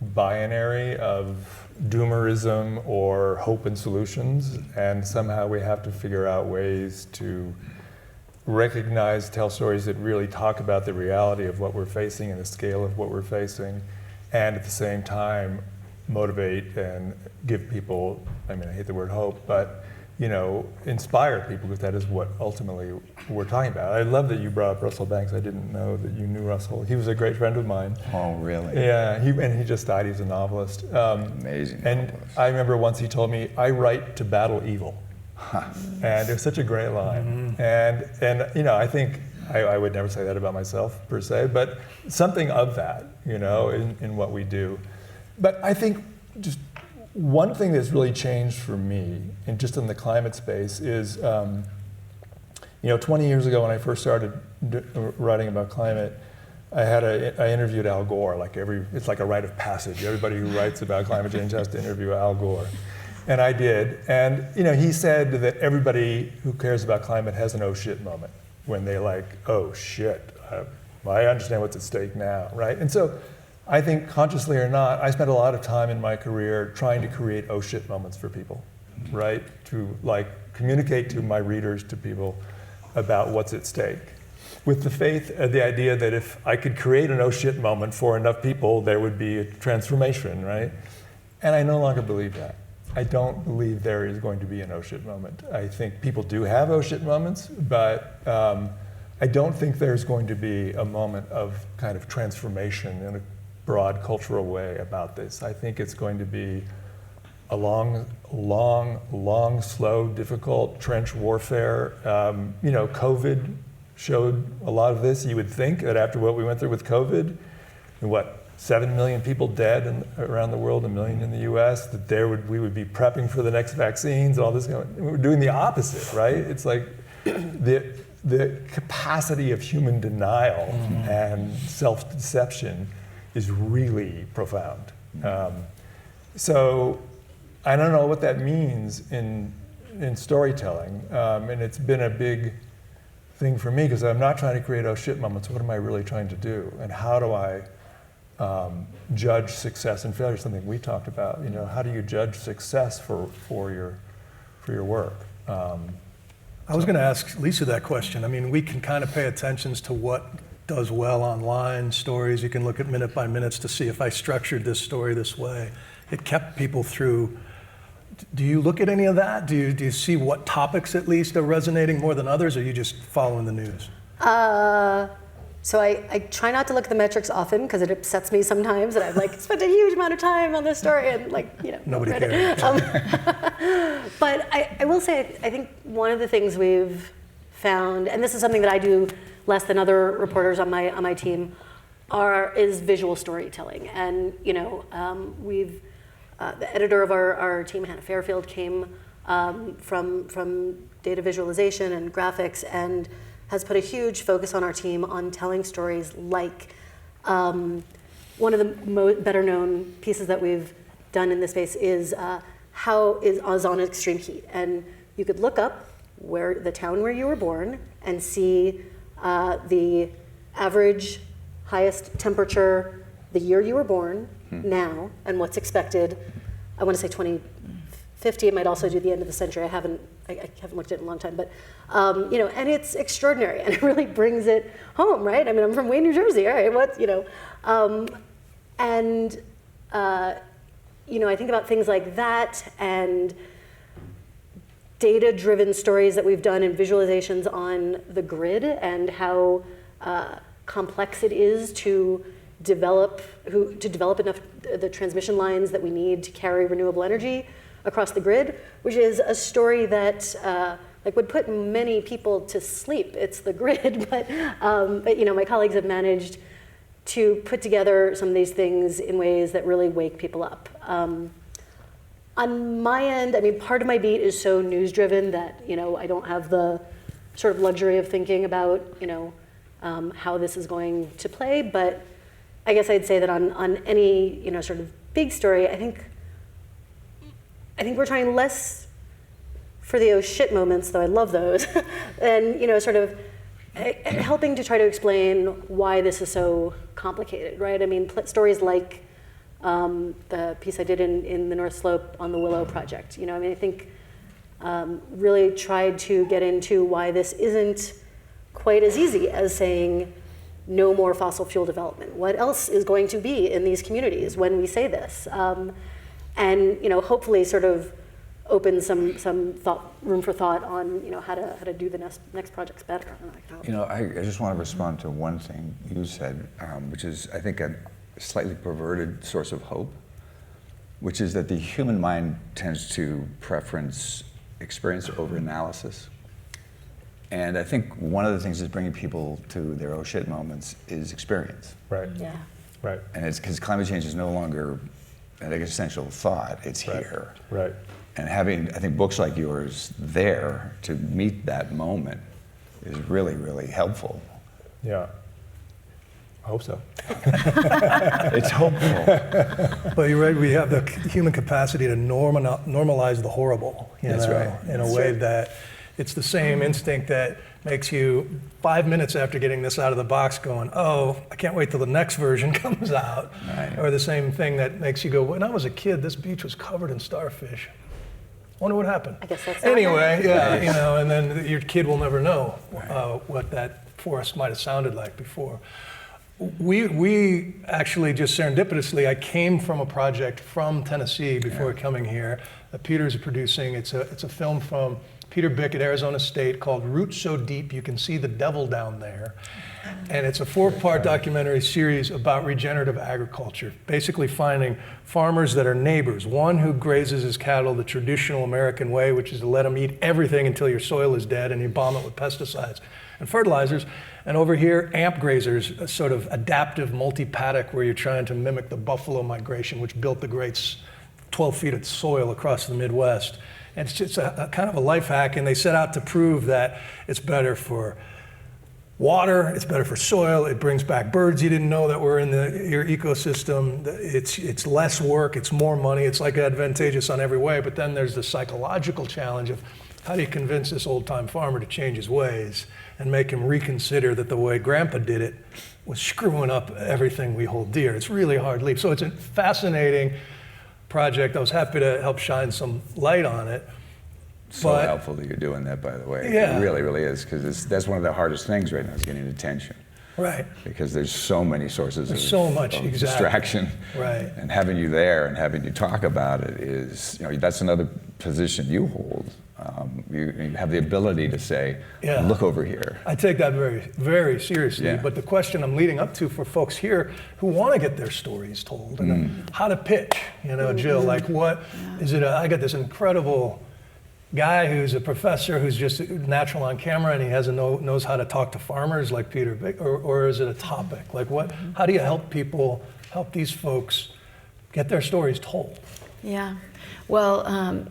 Speaker 18: binary of doomerism or hope and solutions, and somehow we have to figure out ways to tell stories that really talk about the reality of what we're facing and the scale of what we're facing, and at the same time motivate and give people, I mean, I hate the word hope, but inspire people, because that is what ultimately we're talking about. I love that you brought up Russell Banks. I didn't know that you knew Russell. He was a great friend of mine.
Speaker 17: Oh, really?
Speaker 18: Yeah, he just died. He's a novelist.
Speaker 17: Amazing
Speaker 18: And
Speaker 17: novelist.
Speaker 18: I remember once he told me, "I write to battle evil." And it was such a great line. And I think I would never say that about myself per se, but something of that, in what we do. But I think just one thing that's really changed for me, and just in the climate space, is 20 years ago when I first started writing about climate, I interviewed Al Gore. It's like a rite of passage. Everybody who writes about climate change has to interview Al Gore. And I did. And he said that everybody who cares about climate has an oh shit moment when they oh shit, I understand what's at stake now, right? And so I think, consciously or not, I spent a lot of time in my career trying to create oh shit moments for people, right? To communicate to my readers, to people, about what's at stake. With the faith, the idea that if I could create an oh shit moment for enough people, there would be a transformation, right? And I no longer believe that. I don't believe there is going to be an oh shit moment. I think people do have oh shit moments, but I don't think there's going to be a moment of kind of transformation in a broad cultural way about this. I think it's going to be a long, slow, difficult trench warfare. COVID showed a lot of this. You would think that after what we went through with COVID, 7 million people dead around the world, 1 million in the US, that we would be prepping for the next vaccines and all this. We're doing the opposite, right? It's like the capacity of human denial and self-deception is really profound. So I don't know what that means in storytelling, and it's been a big thing for me, because I'm not trying to create oh shit moments. What am I really trying to do, and how do I judge success and failure? Something we talked about. How do you judge success for your work?
Speaker 5: I was going to ask Lisa that question. I mean, we can kind of pay attention to what does well online, stories. You can look at minute by minutes to see if I structured this story this way. It kept people through. Do you look at any of that? Do you see what topics at least are resonating more than others, or are you just following the news?
Speaker 3: So I try not to look at the metrics often, because it upsets me sometimes, and I've spent a huge amount of time on this story, and
Speaker 5: Nobody cares.
Speaker 3: But I will say, I think one of the things we've found, and this is something that I do less than other reporters on my team, is visual storytelling. And we've the editor of our team, Hannah Fairfield, came from data visualization and graphics, and has put a huge focus on our team on telling stories like one of the better known pieces that we've done in this space is on extreme heat. And you could look up the town where you were born and see the average highest temperature the year you were born now, and what's expected. I want to say 2050. It might also do the end of the century. I haven't looked at it in a long time, but and it's extraordinary, and it really brings it home, right? I mean, I'm from Wayne, New Jersey. All right, I think about things like that, and data-driven stories that we've done and visualizations on the grid, and how complex it is to develop enough the transmission lines that we need to carry renewable energy across the grid, which is a story that would put many people to sleep. It's the grid, but my colleagues have managed to put together some of these things in ways that really wake people up. On my end, I mean, part of my beat is so news-driven that I don't have the sort of luxury of thinking about how this is going to play. But I guess I'd say that on any sort of big story, I think we're trying less for the oh shit moments, though I love those, and sort of helping to try to explain why this is so complicated, right? I mean, stories like the piece I did in the North Slope on the Willow project. I think really tried to get into why this isn't quite as easy as saying no more fossil fuel development. What else is going to be in these communities when we say this? And hopefully sort of open some room for thought on how to do the next projects better.
Speaker 17: I just want to respond to one thing you said, which is I think a slightly perverted source of hope, which is that the human mind tends to preference experience over analysis. And I think one of the things that's bringing people to their oh shit moments is experience.
Speaker 18: Right.
Speaker 3: Yeah.
Speaker 18: Right.
Speaker 17: And it's because climate change is no longer an existential thought, it's here.
Speaker 18: Right.
Speaker 17: And having, I think, books like yours there to meet that moment is really, really helpful.
Speaker 18: Yeah. I hope so.
Speaker 17: It's hopeful.
Speaker 5: But you're right, we have the human capacity to normalize the horrible,
Speaker 17: That's right.
Speaker 5: in a way that it's the same instinct that makes you 5 minutes after getting this out of the box going, oh, I can't wait till the next version comes out.
Speaker 17: Right.
Speaker 5: Or the same thing that makes you go, when I was a kid, this beach was covered in starfish. Wonder what happened.
Speaker 3: I guess that's
Speaker 5: anyway, yeah, and then your kid will never know what that forest might have sounded like before. We actually just serendipitously, I came from a project from Tennessee before coming here that Peter's producing. It's a film from Peter Bick at Arizona State called Roots So Deep You Can See the Devil Down There. And it's a 4-part documentary series about regenerative agriculture, basically finding farmers that are neighbors. One who grazes his cattle the traditional American way, which is to let them eat everything until your soil is dead and you bomb it with pesticides and fertilizers. And over here, amp grazers, a sort of adaptive multi-paddock where you're trying to mimic the buffalo migration, which built the great 12 feet of soil across the Midwest. And it's just a kind of a life hack, and they set out to prove that it's better for water, it's better for soil, it brings back birds you didn't know that were in your ecosystem, it's less work, it's more money, it's like advantageous on every way, but then there's the psychological challenge of how do you convince this old-time farmer to change his ways and make him reconsider that the way Grandpa did it was screwing up everything we hold dear. It's really a hard leap. So it's a fascinating project. I was happy to help shine some light on it.
Speaker 17: So helpful that you're doing that, by the way.
Speaker 5: Yeah.
Speaker 17: It really, really is, because that's one of the hardest things right now is getting attention.
Speaker 5: Right.
Speaker 17: Because there's so many sources of
Speaker 5: exactly.
Speaker 17: distraction.
Speaker 5: Right.
Speaker 17: And having you there and having you talk about it is, that's another position you hold. You have the ability to say, look over here.
Speaker 5: I take that very, very seriously.
Speaker 17: Yeah.
Speaker 5: But the question I'm leading up to for folks here who want to get their stories told and how to pitch, Jill, like what is it? I got this incredible guy who's a professor who's just natural on camera and he knows how to talk to farmers like Peter Bick, or is it a topic? Like how do you help these folks get their stories told?
Speaker 16: Yeah, well,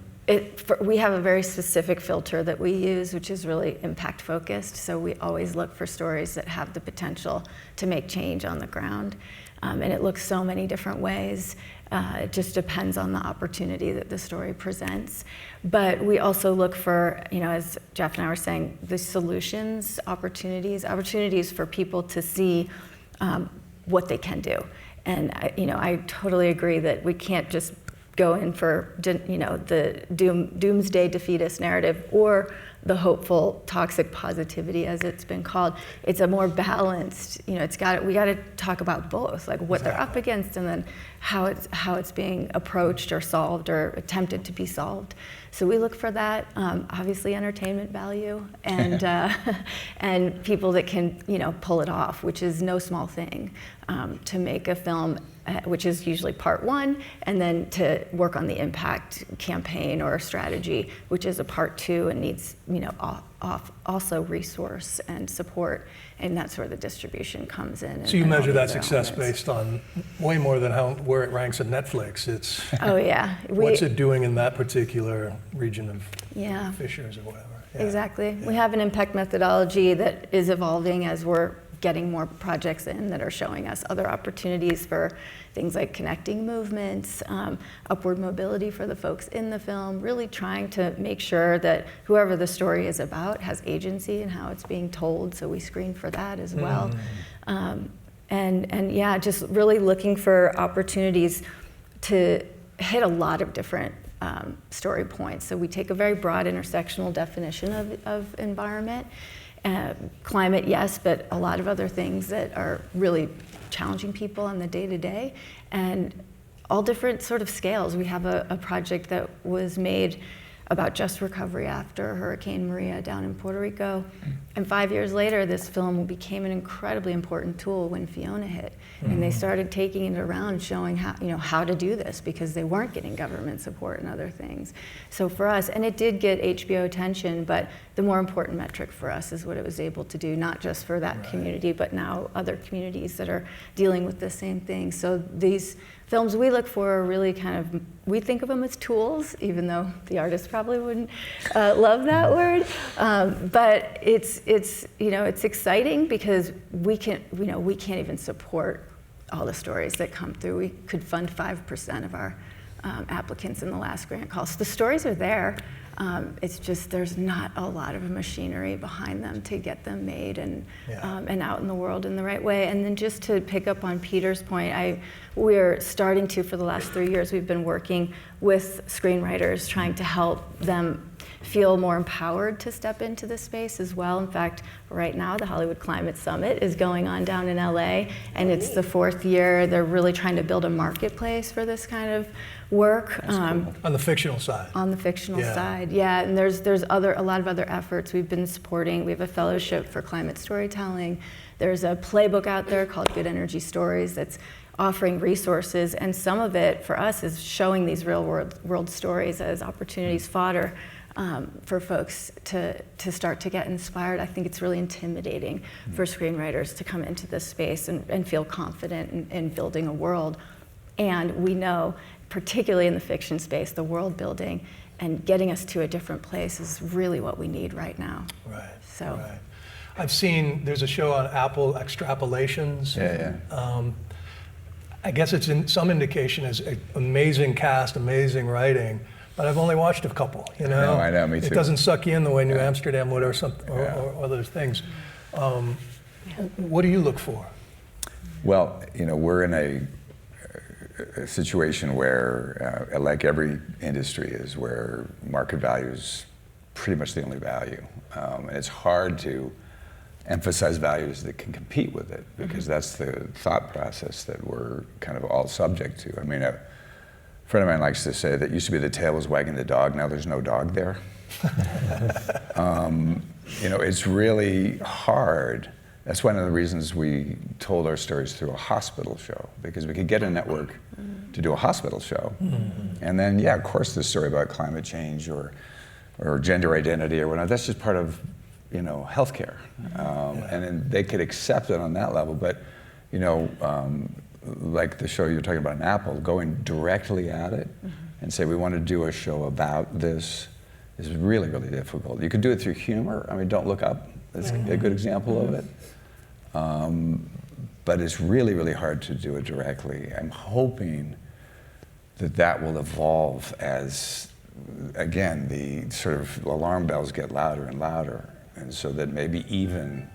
Speaker 16: we have a very specific filter that we use, which is really impact focused. So we always look for stories that have the potential to make change on the ground. And it looks so many different ways. It just depends on the opportunity that the story presents. But we also look for, as Jeff and I were saying, the solutions, opportunities for people to see what they can do. And I totally agree that we can't just go in for the doomsday defeatist narrative or the hopeful toxic positivity, as it's been called. It's a more balanced. We got to talk about both, like what they're up against, and then how it's being approached or solved or attempted to be solved. So we look for that. Obviously, entertainment value and and people that can pull it off, which is no small thing, to make a film. Which is usually part one, and then to work on the impact campaign or strategy, which is a part two and needs also resource and support, and that's where the distribution comes in.
Speaker 5: So you measure that success based on way more than where it ranks in Netflix. It's what's it doing in that particular region of Fishers or whatever. Yeah.
Speaker 16: Exactly. Yeah. We have an impact methodology that is evolving as we're getting more projects in that are showing us other opportunities for things like connecting movements, upward mobility for the folks in the film, really trying to make sure that whoever the story is about has agency in how it's being told, so we screen for that as well. And just really looking for opportunities to hit a lot of different story points. So we take a very broad intersectional definition of environment, Climate, yes, but a lot of other things that are really challenging people on the day-to-day, and all different sort of scales. We have a project that was made about just recovery after Hurricane Maria down in Puerto Rico. And 5 years later, this film became an incredibly important tool when Fiona hit. And they started taking it around, showing how to do this, because they weren't getting government support and other things. So for us, and it did get HBO attention, but the more important metric for us is what it was able to do, not just for that community, but now other communities that are dealing with the same thing. So these films we look for are really we think of them as tools, even though the artist probably wouldn't love that word. But it's exciting because we can't even support all the stories that come through. We could fund 5% of our applicants in the last grant call. So the stories are there. It's just there's not a lot of machinery behind them to get them made and out in the world in the right way. And then just to pick up on Peter's point, we're starting to, for the last 3 years, we've been working with screenwriters, trying to help them feel more empowered to step into this space as well. In fact, right now, the Hollywood Climate Summit is going on down in LA, and it's the 4th year. They're really trying to build a marketplace for this kind of work.
Speaker 5: On the fictional side.
Speaker 16: On the fictional side, yeah. And there's a lot of other efforts we've been supporting. We have a fellowship for climate storytelling. There's a playbook out there called Good Energy Stories that's offering resources, and some of it for us is showing these real world stories as opportunities fodder for folks to start to get inspired. I think it's really intimidating for screenwriters to come into this space and feel confident in building a world. And we know, particularly in the fiction space, the world building and getting us to a different place is really what we need right now.
Speaker 5: Right.
Speaker 16: So.
Speaker 5: Right. I've seen, there's a show on Apple, Extrapolations. I guess it's some indication as amazing cast, amazing writing, but I've only watched a couple,
Speaker 17: I know, me too.
Speaker 5: It doesn't suck you in the way New Amsterdam would or something, or other things. What do you look for?
Speaker 17: Well, we're in a situation where, like every industry is, where market value is pretty much the only value. And it's hard to emphasize values that can compete with it, because that's the thought process that we're kind of all subject to. I mean, a friend of mine likes to say that used to be the tail was wagging the dog, now there's no dog there. It's really hard. That's one of the reasons we told our stories through a hospital show, because we could get a network to do a hospital show. And then, of course, the story about climate change or gender identity or whatnot, that's just part of healthcare. And then they could accept it on that level, but like the show you're talking about in Apple, going directly at it and say, we want to do a show about this is really, really difficult. You could do it through humor. I mean, Don't Look Up is a good example of it. But it's really, really hard to do it directly. I'm hoping that will evolve as, again, the sort of alarm bells get louder and louder, and so that maybe even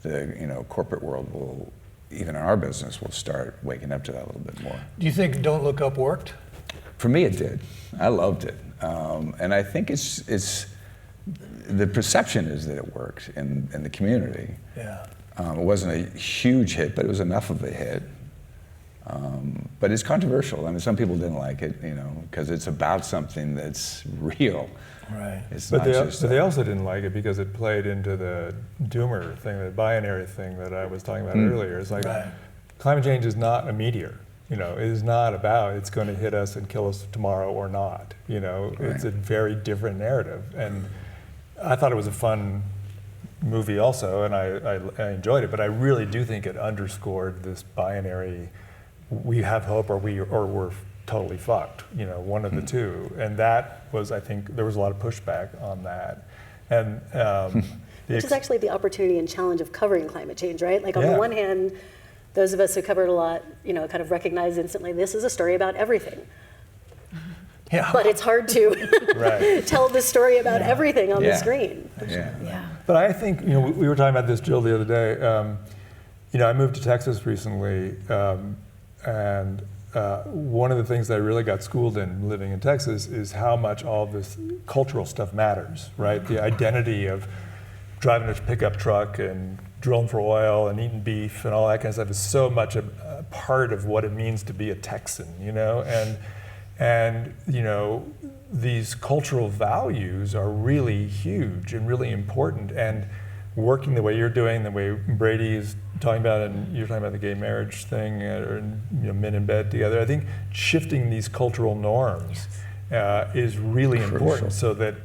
Speaker 17: the corporate world will, even in our business, will start waking up to that a little bit more.
Speaker 5: Do you think Don't Look Up worked?
Speaker 17: For me, it did. I loved it, and I think it's the perception is that it worked in the community.
Speaker 5: Yeah.
Speaker 17: It wasn't a huge hit, but it was enough of a hit. But it's controversial. I mean, some people didn't like it, because it's about something that's real.
Speaker 5: Right.
Speaker 18: But they also didn't like it because it played into the doomer thing, the binary thing that I was talking about earlier. It's like climate change is not a meteor. It is not about it's going to hit us and kill us tomorrow or not. It's a very different narrative. And I thought it was a fun movie also, and I enjoyed it, but I really do think it underscored this binary, we have hope or we're totally fucked, one of the two. And that was, I think, there was a lot of pushback on that. And
Speaker 3: which is actually the opportunity and challenge of covering climate change, right? Like on the one hand, those of us who covered a lot, kind of recognize instantly, this is a story about everything.
Speaker 5: Yeah.
Speaker 3: But it's hard to tell the story about everything on the screen.
Speaker 18: But I think, we were talking about this, Jill, the other day. I moved to Texas recently, and one of the things that I really got schooled in living in Texas is how much all this cultural stuff matters, right? The identity of driving a pickup truck and drilling for oil and eating beef and all that kind of stuff is so much a part of what it means to be a Texan, and these cultural values are really huge and really important. And working the way you're doing, the way Brady is talking about, and you're talking about the gay marriage thing, or men in bed together, I think shifting these cultural norms is really important, so that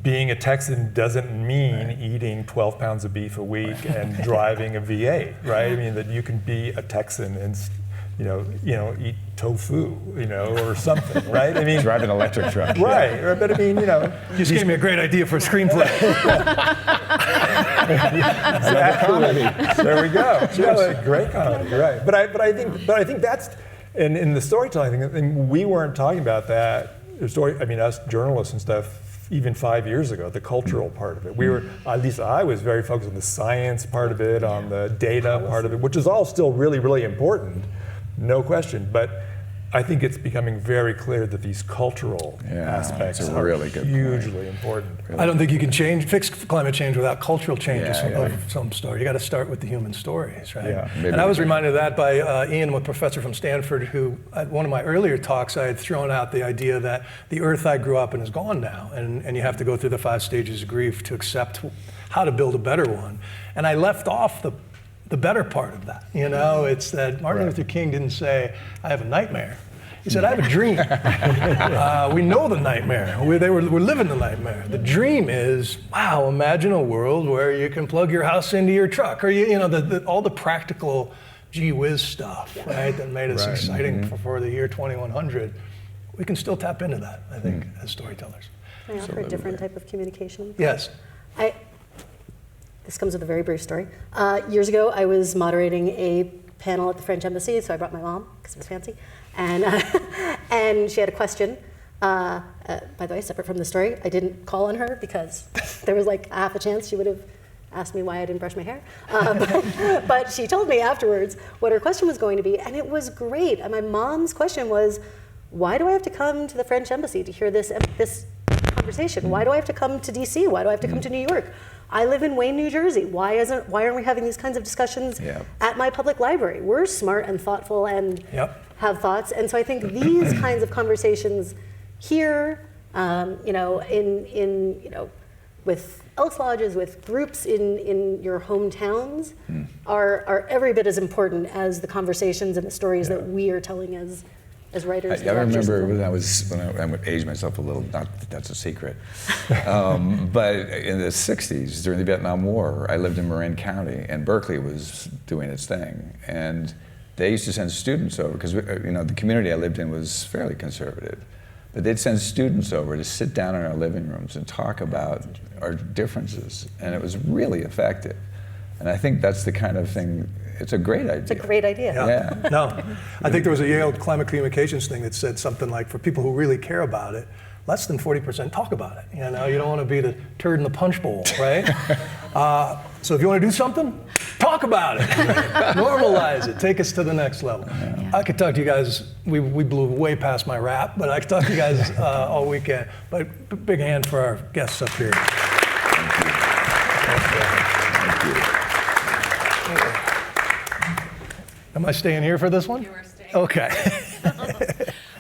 Speaker 18: being a Texan doesn't mean eating 12 pounds of beef a week and driving a V8, right? I mean, that you can be a Texan and eat tofu, or something, right? I mean,
Speaker 17: drive an electric truck.
Speaker 18: Right, but I mean,
Speaker 5: You just gave me a great idea for a screenplay.
Speaker 18: Exactly. There we go. Yeah, great comedy, right? But I think that's, and in the storytelling thing, we weren't talking about that. The story, I mean, us journalists and stuff, even 5 years ago, the cultural part of it. We were, at least I was very focused on the science part of it, on the data part of it, which is all still really, really important, no question. But I think it's becoming very clear that these cultural aspects
Speaker 17: that's a
Speaker 18: are
Speaker 17: really good
Speaker 18: hugely important.
Speaker 5: I don't think you can fix climate change without cultural changes
Speaker 17: Yeah, yeah.
Speaker 5: of some sort. You got to start with the human stories, right?
Speaker 18: Yeah.
Speaker 5: And I was reminded of that by Ian, a professor from Stanford, who at one of my earlier talks, I had thrown out the idea that the earth I grew up in is gone now, and you have to go through the 5 stages of grief to accept how to build a better one. And I left off the better part of that. It's that Martin Luther King didn't say, I have a nightmare. He said, I have a dream. We know the nightmare. We're living the nightmare. The dream is, wow, imagine a world where you can plug your house into your truck, or all the practical gee whiz stuff, right, that made us exciting for the year 2100. We can still tap into that, I think, as storytellers.
Speaker 3: Can I offer a different type of communication?
Speaker 5: Yes.
Speaker 3: This comes with a very brief story. Years ago, I was moderating a panel at the French embassy, so I brought my mom, because it was fancy. And she had a question. By the way, separate from the story, I didn't call on her because there was like half a chance she would have asked me why I didn't brush my hair. But she told me afterwards what her question was going to be, and it was great. And my mom's question was, why do I have to come to the French embassy to hear this conversation? Why do I have to come to DC? Why do I have to come to New York? I live in Wayne, New Jersey. Why aren't we having these kinds of discussions at my public library? We're smart and thoughtful and have thoughts. And so I think these kinds of conversations here, with Elks Lodges, with groups in your hometowns, are every bit as important as the conversations and the stories that we are telling as writers.
Speaker 17: I remember when I would age myself a little, not that that's a secret, but in the 60s, during the Vietnam War, I lived in Marin County, and Berkeley was doing its thing. And they used to send students over, because the community I lived in was fairly conservative. But they'd send students over to sit down in our living rooms and talk about our differences, and it was really effective. And I think that's the kind of thing. It's a great idea.
Speaker 3: It's a great idea.
Speaker 5: Yeah. No, I think there was a Yale climate communications thing that said something like, for people who really care about it, less than 40% talk about it. You don't want to be the turd in the punch bowl, right? So if you want to do something, talk about it. Normalize it. Take us to the next level. Yeah. I could talk to you guys. We blew way past my rap, but I could talk to you guys all weekend. But big hand for our guests up here. Am I staying here for this one?
Speaker 1: You are staying.
Speaker 5: Okay.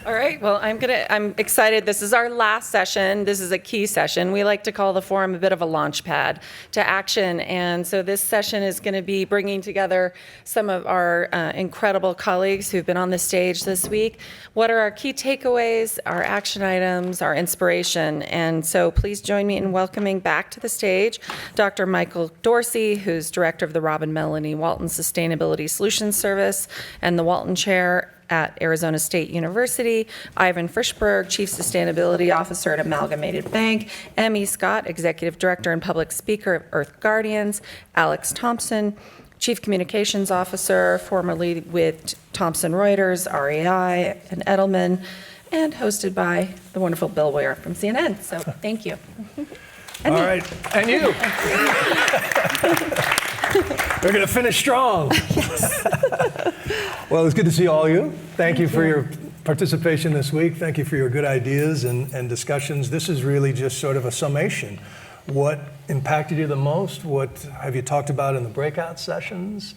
Speaker 1: All right, well, I'm excited. This is our last session. This is a key session. We like to call the forum a bit of a launch pad to action. And so this session is going to be bringing together some of our incredible colleagues who've been on the stage this week. What are our key takeaways, our action items, our inspiration? And so please join me in welcoming back to the stage Dr. Michael Dorsey, who's director of the Robin Melanie Walton Sustainability Solutions Service and the Walton Chair at Arizona State University, Ivan Frischberg, Chief Sustainability Officer at Amalgamated Bank, Emmy Scott, Executive Director and Public Speaker of Earth Guardians, Alex Thompson, Chief Communications Officer, formerly with Thomson Reuters, REI, and Edelman, and hosted by the wonderful Bill Ware from CNN. So thank you.
Speaker 5: All right, and you. We're going to finish strong. Well, it's good to see all of you. Thank you for your participation this week. Thank you for your good ideas and discussions. This is really just sort of a summation What impacted you the most? What have you talked about in the breakout sessions?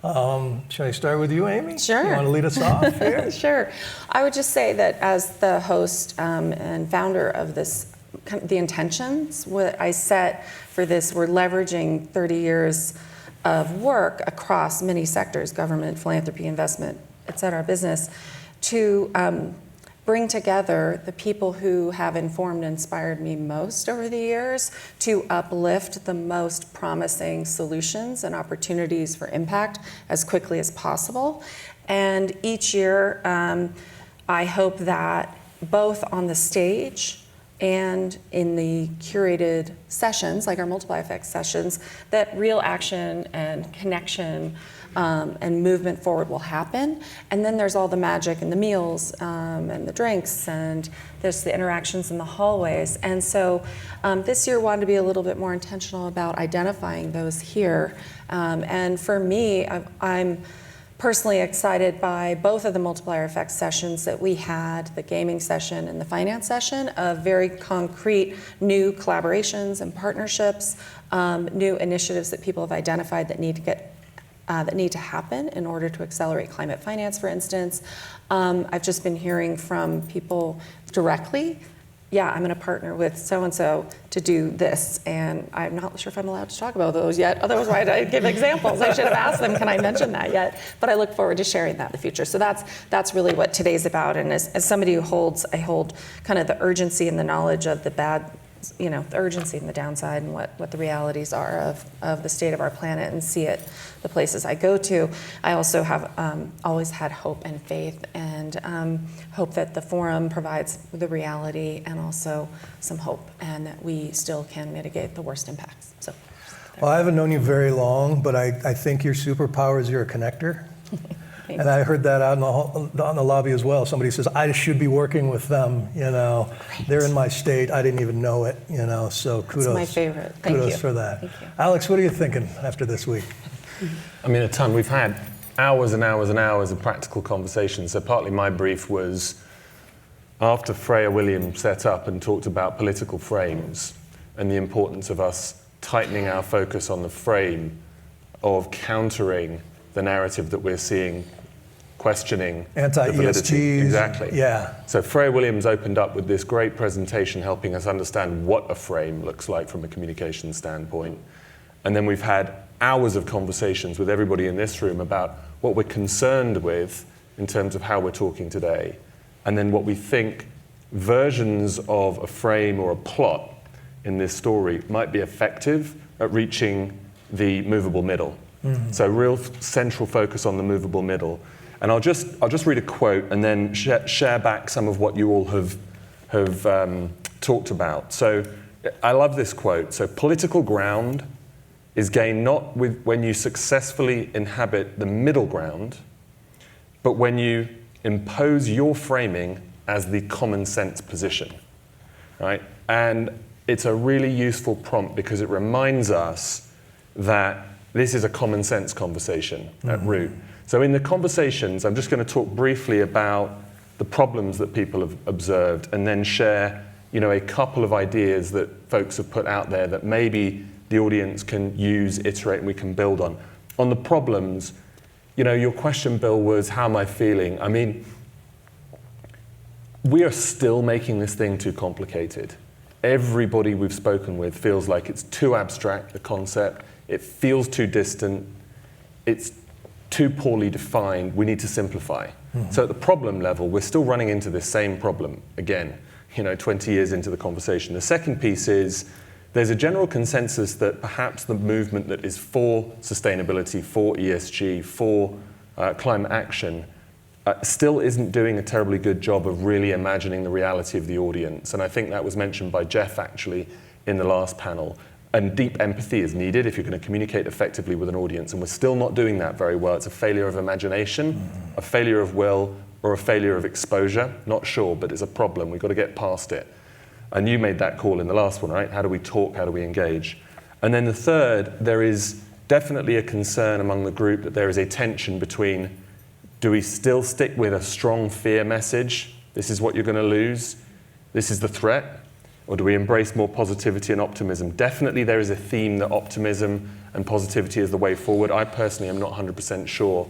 Speaker 5: Should I start with you, Amy?
Speaker 1: Sure.
Speaker 5: You want to lead us off here?
Speaker 1: Sure. I would just say that as the host and founder of this, the intentions, what I set for this, we're leveraging 30 years of work across many sectors, government, philanthropy, investment, et cetera, business, to bring together the people who have informed and inspired me most over the years to uplift the most promising solutions and opportunities for impact as quickly as possible. And each year, I hope that both on the stage and in the curated sessions, like our Multiplier Effect sessions, that real action and connection and movement forward will happen. And then there's all the magic and the meals and the drinks, and there's the interactions in the hallways. And so this year wanted to be a little bit more intentional about identifying those here. And for me, I'm personally excited by both of the Multiplier Effect sessions that we had, the gaming session and the finance session, of very concrete new collaborations and partnerships, new initiatives that people have identified that need to happen in order to accelerate climate finance, for instance. I've just been hearing from people directly, yeah, I'm going to partner with so-and-so to do this, and I'm not sure if I'm allowed to talk about those yet. Otherwise, why did I give examples? I should have asked them, can I mention that yet? But I look forward to sharing that in the future. So that's really what today's about. And as somebody who I hold kind of the urgency and the knowledge of the bad, the urgency and the downside and what the realities are of the state of our planet, and see it the places I go to. I also have always had hope and faith, and hope that the forum provides the reality and also some hope, and that we still can mitigate the worst impacts. So,
Speaker 5: well, I haven't known you very long, but I think your superpower is you're a connector. And I heard that out in the lobby as well. Somebody says, I should be working with them, They're in my state, I didn't even know it, so kudos.
Speaker 1: It's my favorite. Thank
Speaker 5: kudos
Speaker 1: you.
Speaker 5: for that.
Speaker 1: Thank you.
Speaker 5: Alex, what are you thinking after this week?
Speaker 19: I mean, a ton. We've had hours and hours and hours of practical conversations. So partly my brief was after Freya Williams set up and talked about political frames and the importance of us tightening our focus on the frame of countering the narrative that we're seeing, questioning the validity.
Speaker 5: Anti-ESGs.
Speaker 19: Exactly.
Speaker 5: Yeah.
Speaker 19: So Freya Williams opened up with this great presentation helping us understand what a frame looks like from a communication standpoint. And then we've had hours of conversations with everybody in this room about what we're concerned with in terms of how we're talking today, and then what we think versions of a frame or a plot in this story might be effective at reaching the movable middle. Mm-hmm. So real central focus on the movable middle. And I'll just read a quote and then share back some of what you all have talked about. So I love this quote. So political ground is gained not when you successfully inhabit the middle ground, but when you impose your framing as the common sense position, right? And it's a really useful prompt because it reminds us that this is a common sense conversation at root. So in the conversations, I'm just going to talk briefly about the problems that people have observed, and then share, a couple of ideas that folks have put out there that maybe the audience can use, iterate, and we can build on. On the problems, your question, Bill, was how am I feeling? I mean, we are still making this thing too complicated. Everybody we've spoken with feels like it's too abstract, the concept. It feels too distant. It's too poorly defined. We need to simplify. Mm-hmm. So at the problem level, we're still running into this same problem again, 20 years into the conversation. The second piece is there's a general consensus that perhaps the movement that is for sustainability, for ESG, for climate action, still isn't doing a terribly good job of really imagining the reality of the audience. And I think that was mentioned by Jeff, actually, in the last panel. And deep empathy is needed if you're going to communicate effectively with an audience. And we're still not doing that very well. It's a failure of imagination, a failure of will, or a failure of exposure. Not sure, but it's a problem. We've got to get past it. And you made that call in the last one, right? How do we talk? How do we engage? And then the third, there is definitely a concern among the group that there is a tension between, do we still stick with a strong fear message? This is what you're going to lose. This is the threat. Or do we embrace more positivity and optimism? Definitely there is a theme that optimism and positivity is the way forward. I personally am not 100% sure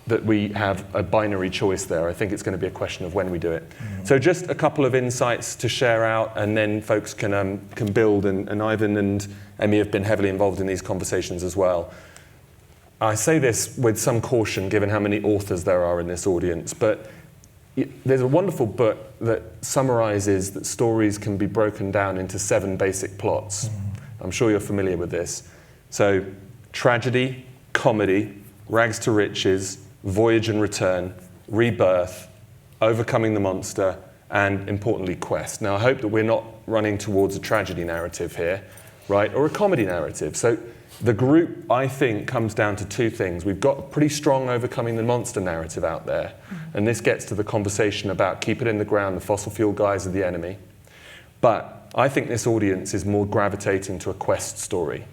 Speaker 19: that we have a binary choice there. I think it's going to be a question of when we do it. So just a couple of insights to share out, and then folks can build, and Ivan and Emmy have been heavily involved in these conversations as well. I say this with some caution given how many authors there are in this audience, but there's a wonderful book that summarizes that stories can be broken down into 7 basic plots. I'm sure you're familiar with this. So tragedy, comedy, rags to riches, voyage and return, rebirth, overcoming the monster, and importantly, quest. Now, I hope that we're not running towards a tragedy narrative here, right, or a comedy narrative. So the group, I think, comes down to 2 things. We've got a pretty strong overcoming the monster narrative out there, and this gets to the conversation about keep it in the ground, the fossil fuel guys are the enemy. But I think this audience is more gravitating to a quest story.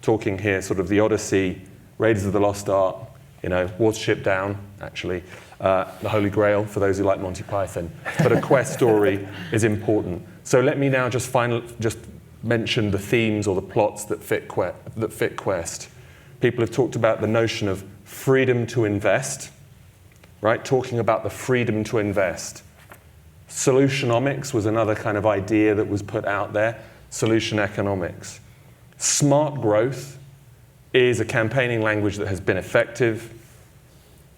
Speaker 19: Talking here sort of the Odyssey, Raiders of the Lost Ark, Watership Down, actually, the Holy Grail, for those who like Monty Python. But a quest story is important. So let me now just mention the themes or the plots that fit quest. People have talked about the notion of freedom to invest, right? Talking about the freedom to invest. Solutionomics was another kind of idea that was put out there, solution economics. Smart growth is a campaigning language that has been effective.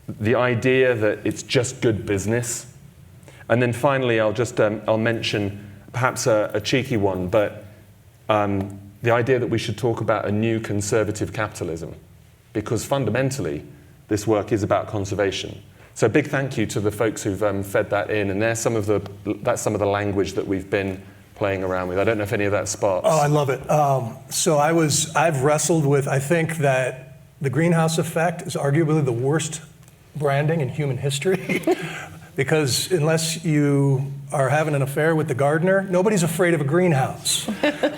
Speaker 19: The idea that it's just good business. And then finally, I'll mention perhaps a cheeky one, but the idea that we should talk about a new conservative capitalism, because fundamentally, this work is about conservation. So a big thank you to the folks who've fed that in, and that's some of the language that we've been playing around with. I don't know if any of that sparks.
Speaker 5: Oh, I love it. So I've wrestled with, I think that the greenhouse effect is arguably the worst branding in human history. Because unless you are having an affair with the gardener, nobody's afraid of a greenhouse.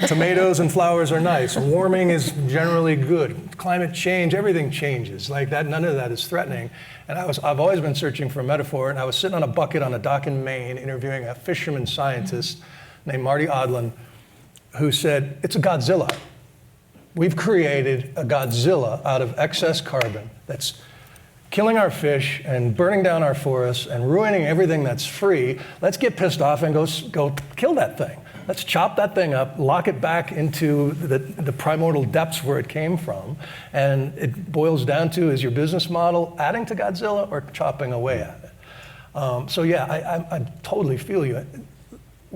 Speaker 5: Tomatoes and flowers are nice. Warming is generally good. Climate change, everything changes. Like that, none of that is threatening. And I've always been searching for a metaphor, and I was sitting on a bucket on a dock in Maine interviewing a fisherman scientist named Marty Odlin, who said, it's a Godzilla. We've created a Godzilla out of excess carbon that's killing our fish and burning down our forests and ruining everything that's free. Let's get pissed off and go kill that thing. Let's chop that thing up, lock it back into the primordial depths where it came from. And it boils down to, is your business model adding to Godzilla or chopping away at it? So yeah, I totally feel you.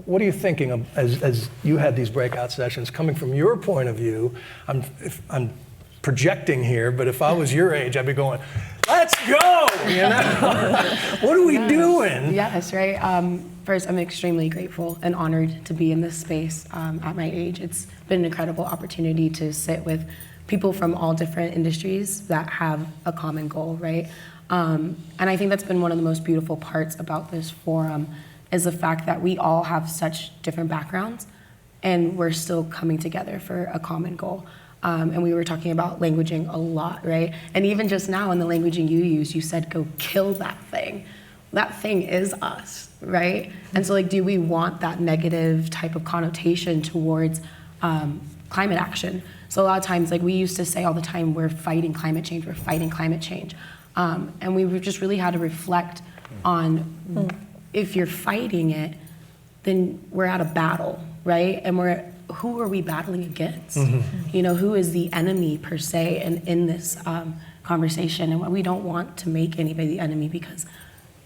Speaker 5: What are you thinking of as you had these breakout sessions? Coming from your point of view, I'm projecting here, but if I was your age, I'd be going, let's go, What are we doing?
Speaker 20: Yes, right. First, I'm extremely grateful and honored to be in this space at my age. It's been an incredible opportunity to sit with people from all different industries that have a common goal, right? And I think that's been one of the most beautiful parts about this forum is the fact that we all have such different backgrounds and we're still coming together for a common goal. And we were talking about languaging a lot, right? And even just now in the languaging you used, you said, go kill that thing. That thing is us, right? And so do we want that negative type of connotation towards climate action? So a lot of times, we used to say all the time, we're fighting climate change, we're fighting climate change. And we just really had to reflect on if you're fighting it, then we're at a battle, right? And who are we battling against? Who is the enemy per se in this conversation? And we don't want to make anybody the enemy because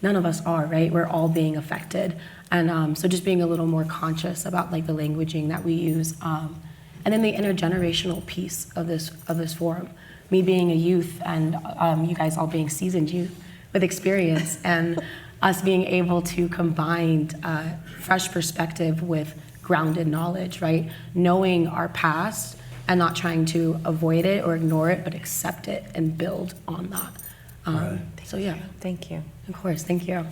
Speaker 20: none of us are, right? We're all being affected. And so just being a little more conscious about the languaging that we use. And then the intergenerational piece of this forum. Me being a youth and you guys all being seasoned youth with experience and us being able to combine fresh perspective with grounded knowledge, right? Knowing our past and not trying to avoid it or ignore it, but accept it and build on that.
Speaker 10: Right.
Speaker 20: So yeah.
Speaker 10: Thank you.
Speaker 20: Of course, thank you.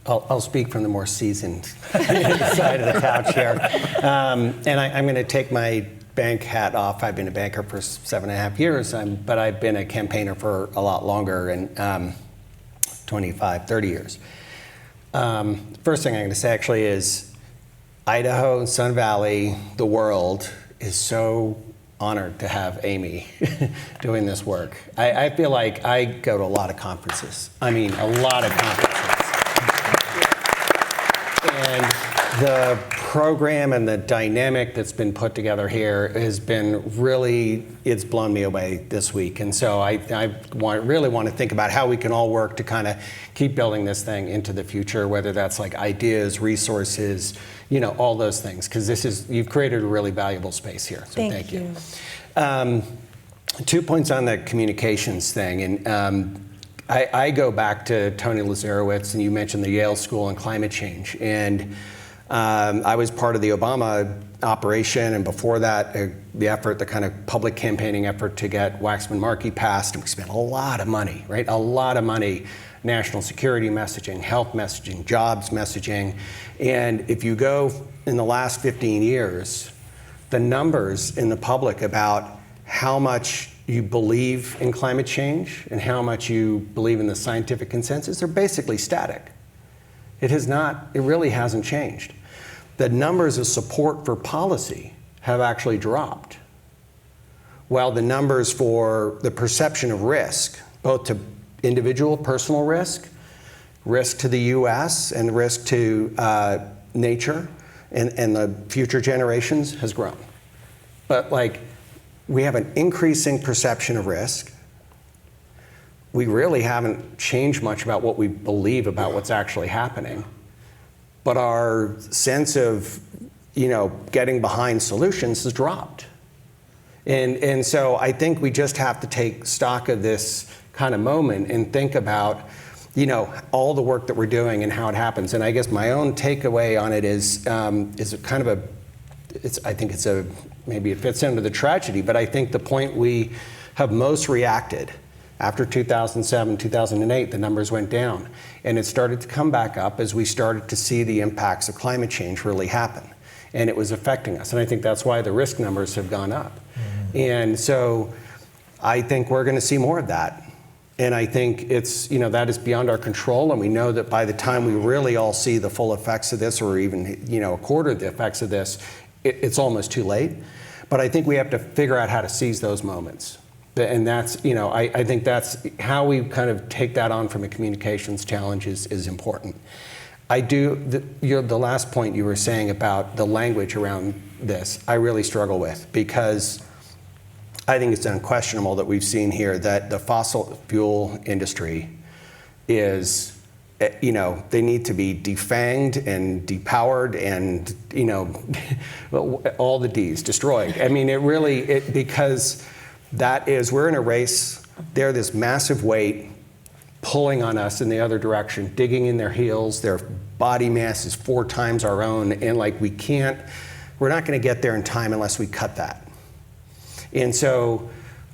Speaker 21: I'll speak from the more seasoned side of the couch here. And I'm going to take my bank hat off. I've been a banker for 7.5 years, but I've been a campaigner for a lot longer, and 25, 30 years. First thing I'm going to say actually is Idaho, Sun Valley, the world is so honored to have Amy doing this work. I feel like I go to a lot of conferences. I mean, a lot of conferences. And the program and the dynamic that's been put together here has been really, it's blown me away this week. And so I really want to think about how we can all work to kind of keep building this thing into the future, whether that's like ideas, resources, you know, all those things, because you've created a really valuable space here. So thank you. 2 points on the communications thing. And I go back to Tony Lazarowitz, and you mentioned the Yale School and climate change. And I was part of the Obama operation, and before that, the kind of public campaigning effort to get Waxman-Markey passed, and we spent a lot of money, right? A lot of money, national security messaging, health messaging, jobs messaging. And if you go in the last 15 years, the numbers in the public about how much you believe in climate change and how much you believe in the scientific consensus are basically static. It really hasn't changed. The numbers of support for policy have actually dropped, while the numbers for the perception of risk, both to individual personal risk to the US, and risk to nature and the future generations has grown. But we have an increasing perception of risk. We really haven't changed much about what we believe about what's actually happening. But our sense of, getting behind solutions has dropped. And so I think we just have to take stock of this kind of moment and think about, all the work that we're doing and how it happens. And I guess my own takeaway on it is kind of maybe it fits into the tragedy, but I think the point we have most reacted after 2007, 2008, the numbers went down. And it started to come back up as we started to see the impacts of climate change really happen. And it was affecting us. And I think that's why the risk numbers have gone up. Mm-hmm. And so I think we're going to see more of that. And I think that is beyond our control. And we know that by the time we really all see the full effects of this, or even, a quarter of the effects of this, it's almost too late. But I think we have to figure out how to seize those moments. And that's, I think that's how we kind of take that on from a communications challenge is important. The last point you were saying about the language around this, I really struggle with, because I think it's unquestionable that we've seen here that the fossil fuel industry is, they need to be defanged and depowered and, all the Ds, destroyed. I mean, because we're in a race, they're this massive weight pulling on us in the other direction, digging in their heels, their body mass is 4 times our own, and we're not gonna get there in time unless we cut that. And so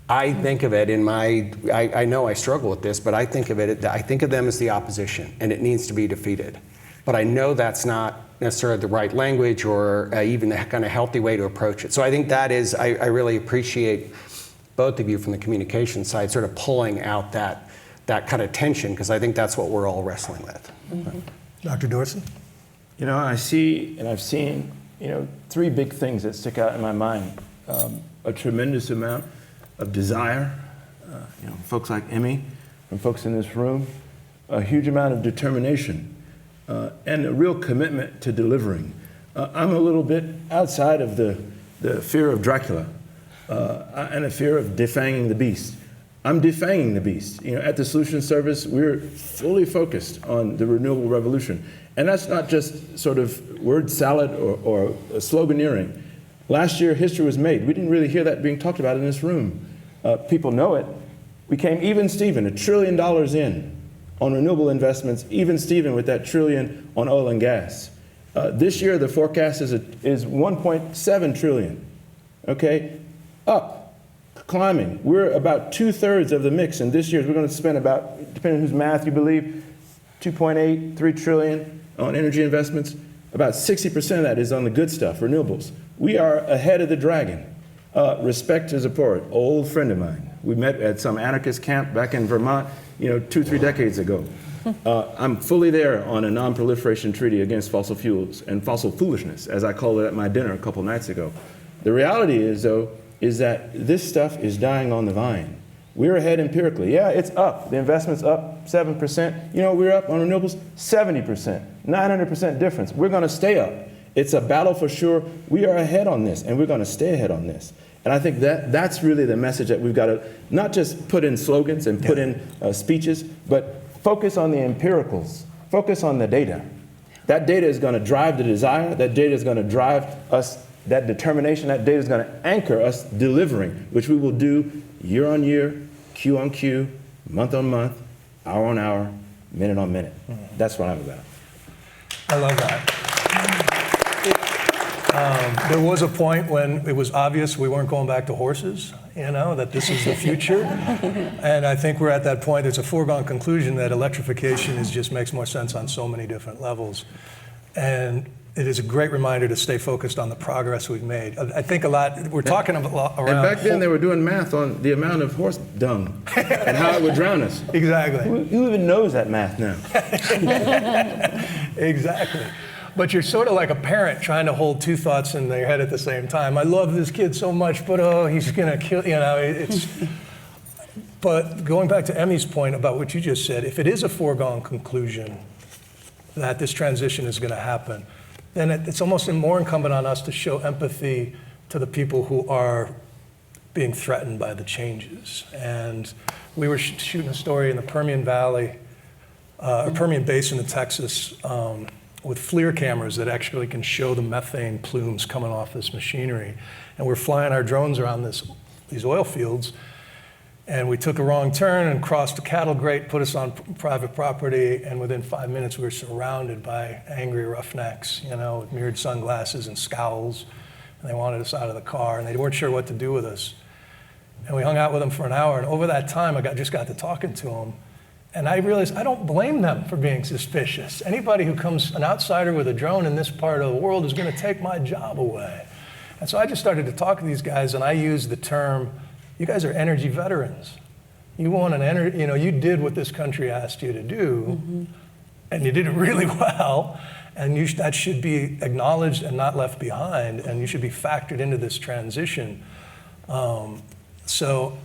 Speaker 21: I think of it I know I struggle with this, but I think of them as the opposition, and it needs to be defeated. But I know that's not necessarily the right language or even the kind of healthy way to approach it. So I think that is, I really appreciate both of you from the communication side sort of pulling out that kind of tension, because I think that's what we're all wrestling with.
Speaker 5: Mm-hmm. Dr. Dorsey?
Speaker 2: I see and I've seen, 3 big things that stick out in my mind. A tremendous amount of desire, folks like Emmy and folks in this room, a huge amount of determination, and a real commitment to delivering. I'm a little bit outside of the fear of Dracula and a fear of defanging the beast. I'm defanging the beast. At the Solutions Service, we're fully focused on the renewable revolution. And that's not just sort of word salad or sloganeering. Last year, history was made. We didn't really hear that being talked about in this room. People know it. We came even Steven, $1 trillion in on renewable investments, even Steven with that $1 trillion on oil and gas. This year, the forecast is 1.7 trillion, okay? Up, climbing. We're about 2/3 of the mix, and this year we're going to spend about, depending on whose math you believe, 2.8, 3 trillion on energy investments. About 60% of that is on the good stuff, renewables. We are ahead of the dragon. Respect is a poet, old friend of mine. We met at some anarchist camp back in Vermont, 2-3 decades ago. I'm fully there on a non-proliferation treaty against fossil fuels and fossil foolishness, as I called it at my dinner a couple nights ago. The reality is, though, is that this stuff is dying on the vine. We're ahead empirically. Yeah, it's up. The investment's up 7%. You know, we're up on renewables 70%, 900% difference. We're going to stay up. It's a battle for sure. We are ahead on this, and we're going to stay ahead on this. And I think that's really the message that we've got to not just put in slogans and put in speeches, but focus on the empiricals. Focus on the data. That data is going to drive the desire. That data is going to drive us, that determination. That data is going to anchor us delivering, which we will do year on year, Q on Q, month on month, hour on hour, minute on minute. That's what I'm about.
Speaker 5: I love that. There was a point when it was obvious we weren't going back to horses, you know, that this is the future. And I think we're at that point. It's a foregone conclusion that electrification just makes more sense on so many different levels. And it is a great reminder to stay focused on the progress we've made. I think a lot, we're talking a lot around.
Speaker 2: And back then they were doing math on the amount of horse dung and how it would drown us.
Speaker 5: Exactly.
Speaker 2: Who even knows that math now?
Speaker 5: Exactly. But you're sort of like a parent trying to hold two thoughts in their head at the same time. I love this kid so much, but oh, he's gonna kill, you know, it's. But going back to Emmy's point about what you just said, if it is a foregone conclusion that this transition is gonna happen, then it's almost more incumbent on us to show empathy to the people who are being threatened by the changes. And we were shooting a story in the Permian Valley, or Permian Basin in Texas, with FLIR cameras that actually can show the methane plumes coming off this machinery. And we're flying our drones around these oil fields, and we took a wrong turn and crossed a cattle grate, put us on private property, and within 5 minutes we were surrounded by angry roughnecks, you know, with mirrored sunglasses and scowls, and they wanted us out of the car, and they weren't sure what to do with us. And we hung out with them for an hour, and over that time I just got to talking to them. And I realized I don't blame them for being suspicious. Anybody who comes, an outsider with a drone in this part of the world, is going to take my job away. And so I just started to talk to these guys, and I used the term, you guys are energy veterans. You want you know, you did what this country asked you to do, and you did it really well, and that should be acknowledged and not left behind, and you should be factored into this transition. So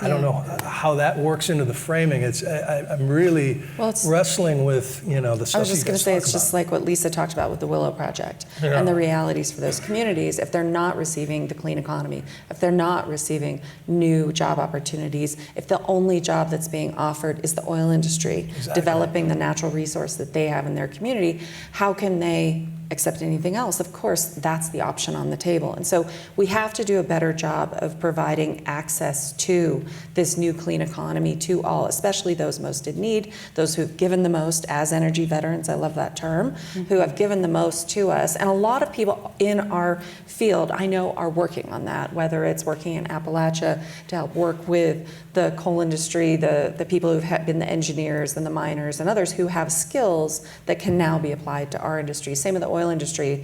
Speaker 5: I don't know how that works into the framing. I'm really wrestling with, you know, the stuff.
Speaker 1: I was just going to say, it's just like what Lisa talked about with the Willow Project and the realities for those communities. If they're not receiving the clean economy, if they're not receiving new job opportunities, if the only job that's being offered is the oil industry, developing the natural resource that they have in their community, how can they accept anything else? Of course, that's the option on the table. And so we have to do a better job of providing access to this new clean economy to all, especially those most in need, those who've given the most as energy veterans, I love that term, who have given the most to us. And a lot of people in our field, I know, are working on that, whether it's working in Appalachia to help work with the coal industry, the people who've been the engineers and the miners and others who have skills that can now be applied to our industry. Same with the oil industry,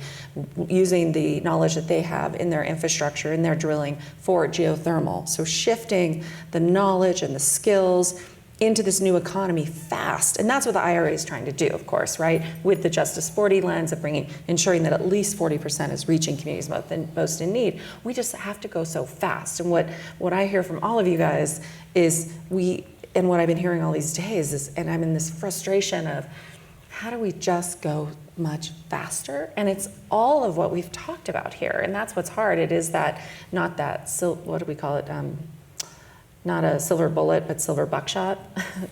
Speaker 1: using the knowledge that they have in their infrastructure, in their drilling for geothermal. So shifting the knowledge and the skills into this new economy fast. And that's what the IRA is trying to do, of course, right? With the Justice 40 lens of ensuring that at least 40% is reaching communities most in need. We just have to go so fast. And what I hear from all of you guys is and what I've been hearing all these days is, and I'm in this frustration of, how do we just go much faster? And it's all of what we've talked about here. And that's what's hard. It is that, not that, what do we call it? Not a silver bullet, but silver buckshot.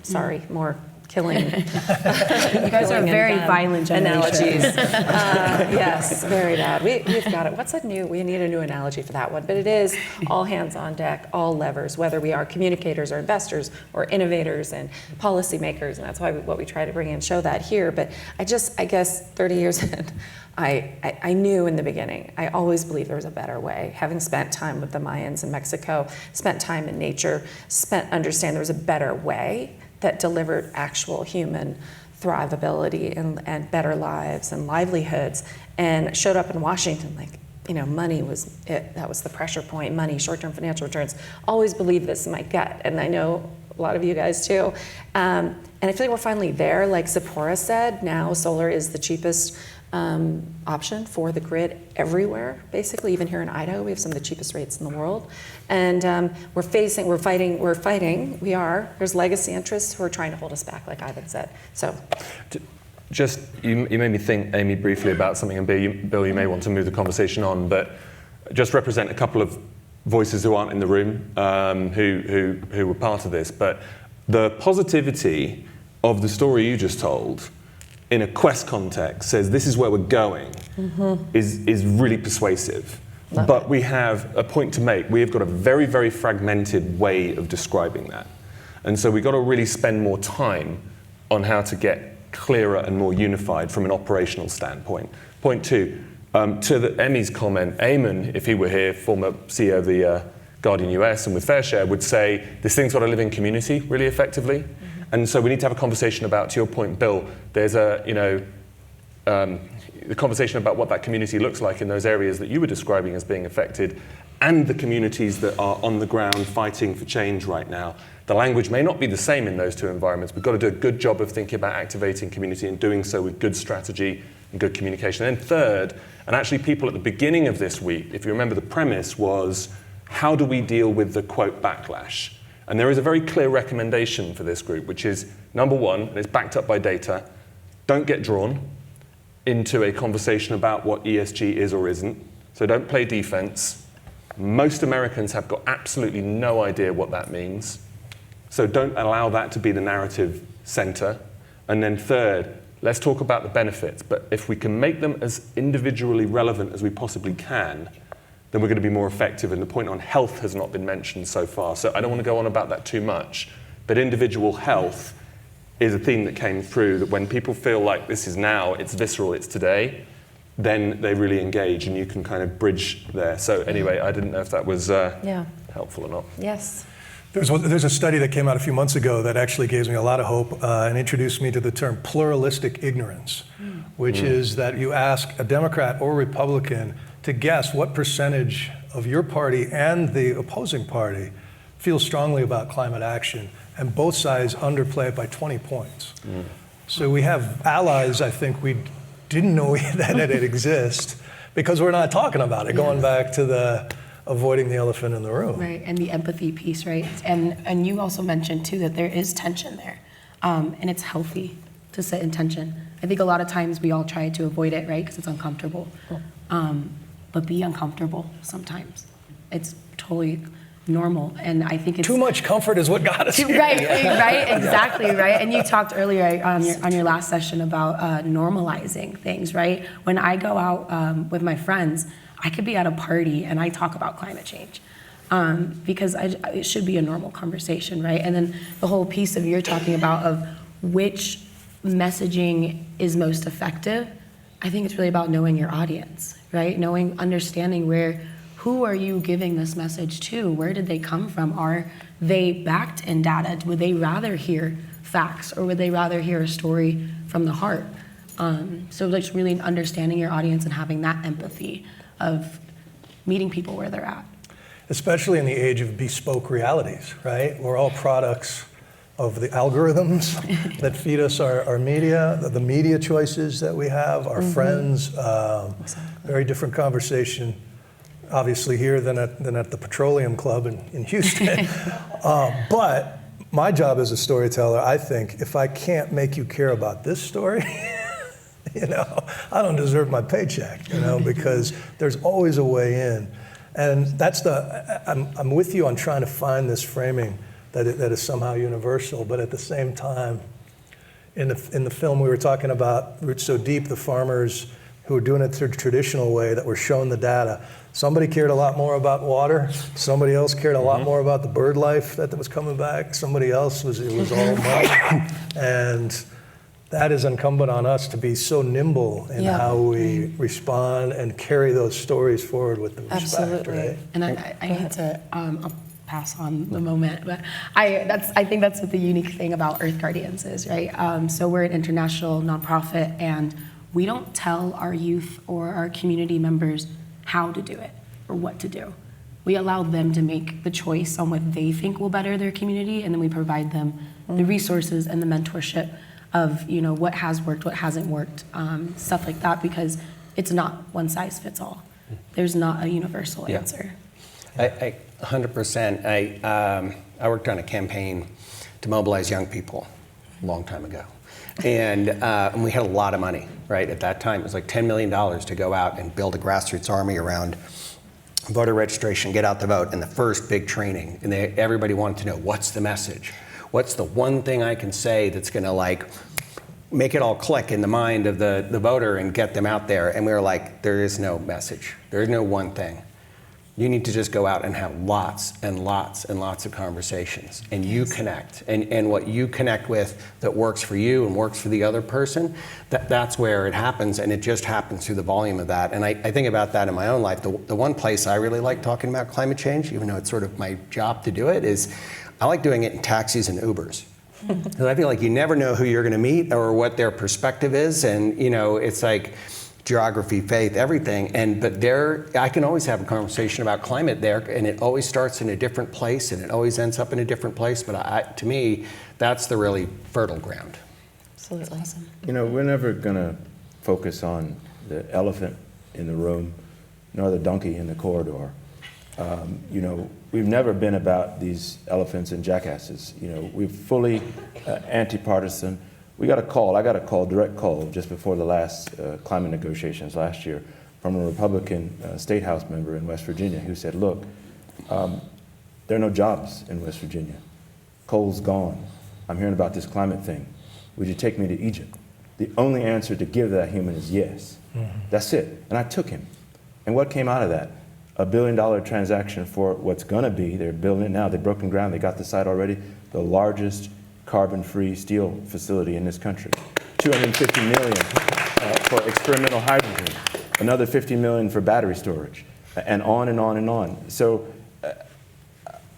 Speaker 1: Sorry, more killing.
Speaker 20: You guys are very violent
Speaker 1: analogies. Yes, very bad. We've got it. We need a new analogy for that one. But it is all hands on deck, all levers, whether we are communicators or investors or innovators and policymakers. And that's why what we try to bring and show that here. But I guess 30 years in, I knew in the beginning, I always believed there was a better way. Having spent time with the Mayans in Mexico, spent time in nature, understand there was a better way that delivered actual human thrivability and better lives and livelihoods, and showed up in Washington like, you know, money was it. That was the pressure point. Money, short-term financial returns. Always believed this in my gut, and I know a lot of you guys too. And I feel like we're finally there. Like Zipporah said, now solar is the cheapest option for the grid everywhere, basically. Even here in Idaho, we have some of the cheapest rates in the world. And there's legacy interests who are trying to hold us back, like Ivan said. So.
Speaker 19: Just, you made me think, Amy, briefly about something, and Bill, you may want to move the conversation on, but just represent a couple of voices who aren't in the room, who were part of this. But the positivity of the story you just told in a quest context says this is where we're going, is really persuasive. But we have a point to make. We have got a very, very fragmented way of describing that. And so we've got to really spend more time on how to get clearer and more unified from an operational standpoint. Point two, to Emmy's comment, Eamon, if he were here, former CEO of the Guardian US and with FairShare, would say this thing's got to live in community really effectively. And so we need to have a conversation about, to your point, Bill, there's the conversation about what that community looks like in those areas that you were describing as being affected, and the communities that are on the ground fighting for change right now. The language may not be the same in those two environments. We've got to do a good job of thinking about activating community and doing so with good strategy and good communication. And then third, and actually people at the beginning of this week, if you remember, the premise was, how do we deal with the, quote, backlash? And there is a very clear recommendation for this group, which is, number one, and it's backed up by data, don't get drawn into a conversation about what ESG is or isn't. So don't play defense. Most Americans have got absolutely no idea what that means. So don't allow that to be the narrative center. And then third, let's talk about the benefits. But if we can make them as individually relevant as we possibly can, then we're going to be more effective. And the point on health has not been mentioned so far. So I don't want to go on about that too much. But individual health is a theme that came through, that when people feel like this is now, it's visceral, it's today, then they really engage, and you can kind of bridge there. So anyway, I didn't know if that was helpful or not.
Speaker 1: Yes.
Speaker 5: There's a study that came out a few months ago that actually gave me a lot of hope and introduced me to the term pluralistic ignorance, which is that you ask a Democrat or Republican to guess what percentage of your party and the opposing party feel strongly about climate action, and both sides underplay it by 20 points. So we have allies, I think we didn't know that it exists because we're not talking about it, going back to the avoiding the elephant in the room.
Speaker 20: Right, and the empathy piece, right? And you also mentioned too that there is tension there, and it's healthy to sit in tension. I think a lot of times we all try to avoid it, right, because it's uncomfortable. But be uncomfortable sometimes. It's totally normal, and I think it's
Speaker 5: too much comfort is what got us here.
Speaker 20: Right, exactly, right. And you talked earlier on your last session about normalizing things, right? When I go out with my friends, I could be at a party and I talk about climate change because it should be a normal conversation, right? And then the whole piece of you're talking about of which messaging is most effective, I think it's really about knowing your audience, right? Understanding who are you giving this message to? Where did they come from? Are they backed in data? Would they rather hear facts, or would they rather hear a story from the heart? So like really understanding your audience and having that empathy of meeting people where they're at.
Speaker 5: Especially in the age of bespoke realities, right? We're all products of the algorithms that feed us our media, the media choices that we have, our friends, very different conversation, obviously here than at the Petroleum Club in Houston. But my job as a storyteller, I think, if I can't make you care about this story, I don't deserve my paycheck, because there's always a way in. And that's I'm with you on trying to find this framing that is somehow universal, but at the same time, in the film we were talking about, Roots So Deep, the farmers who were doing it the traditional way that were shown the data. Somebody cared a lot more about water. Somebody else cared a lot more about the bird life that was coming back. Somebody else it was all money. And that is incumbent on us to be so nimble in how we respond and carry those stories forward with the respect, right?
Speaker 20: And I hate to I'll pass on the moment, but I think that's what the unique thing about Earth Guardians is, right? So we're an international nonprofit, and we don't tell our youth or our community members how to do it or what to do. we allow them to make the choice on what they think will better their community, and then we provide them the resources and the mentorship of, you know, what has worked, what hasn't worked, stuff like that, because it's not one size fits all. There's not a universal answer.
Speaker 21: I 100%. I worked on a campaign to mobilize young people a long time ago. And we had a lot of money, right? At that time, it was like $10 million to go out and build a grassroots army around voter registration, get out the vote, and the first big training. And everybody wanted to know, what's the message? What's the one thing I can say that's going to like make it all click in the mind of the voter and get them out there? And we were like, there is no message. There is no one thing. You need to just go out and have lots and lots and lots of conversations, and you connect. And what you connect with that works for you and works for the other person, that's where it happens, and it just happens through the volume of that. And I think about that in my own life. The one place I really like talking about climate change, even though it's sort of my job to do it, is I like doing it in taxis and Ubers. Because I feel like you never know who you're going to meet or what their perspective is, and you know, it's like geography, faith, everything. But there, I can always have a conversation about climate there, and it always starts in a different place, and it always ends up in a different place. But to me, that's the really fertile ground.
Speaker 1: Absolutely.
Speaker 3: Awesome.
Speaker 2: You know, we're never going to focus on the elephant in the room, nor the donkey in the corridor. You know, we've never been about these elephants and jackasses. You know, we're fully anti-partisan. I got a call, direct call, just before the last climate negotiations last year from a Republican State House member in West Virginia who said, look, there are no jobs in West Virginia. Coal's gone. I'm hearing about this climate thing. Would you take me to Egypt? The only answer to give that human is yes. That's it. And I took him. And what came out of that? $1 billion transaction for what's going to be, they're building it now, they've broken ground, they got the site already, the largest carbon-free steel facility in this country. $250 million for experimental hydrogen, another $50 million for battery storage, and on and on and on. So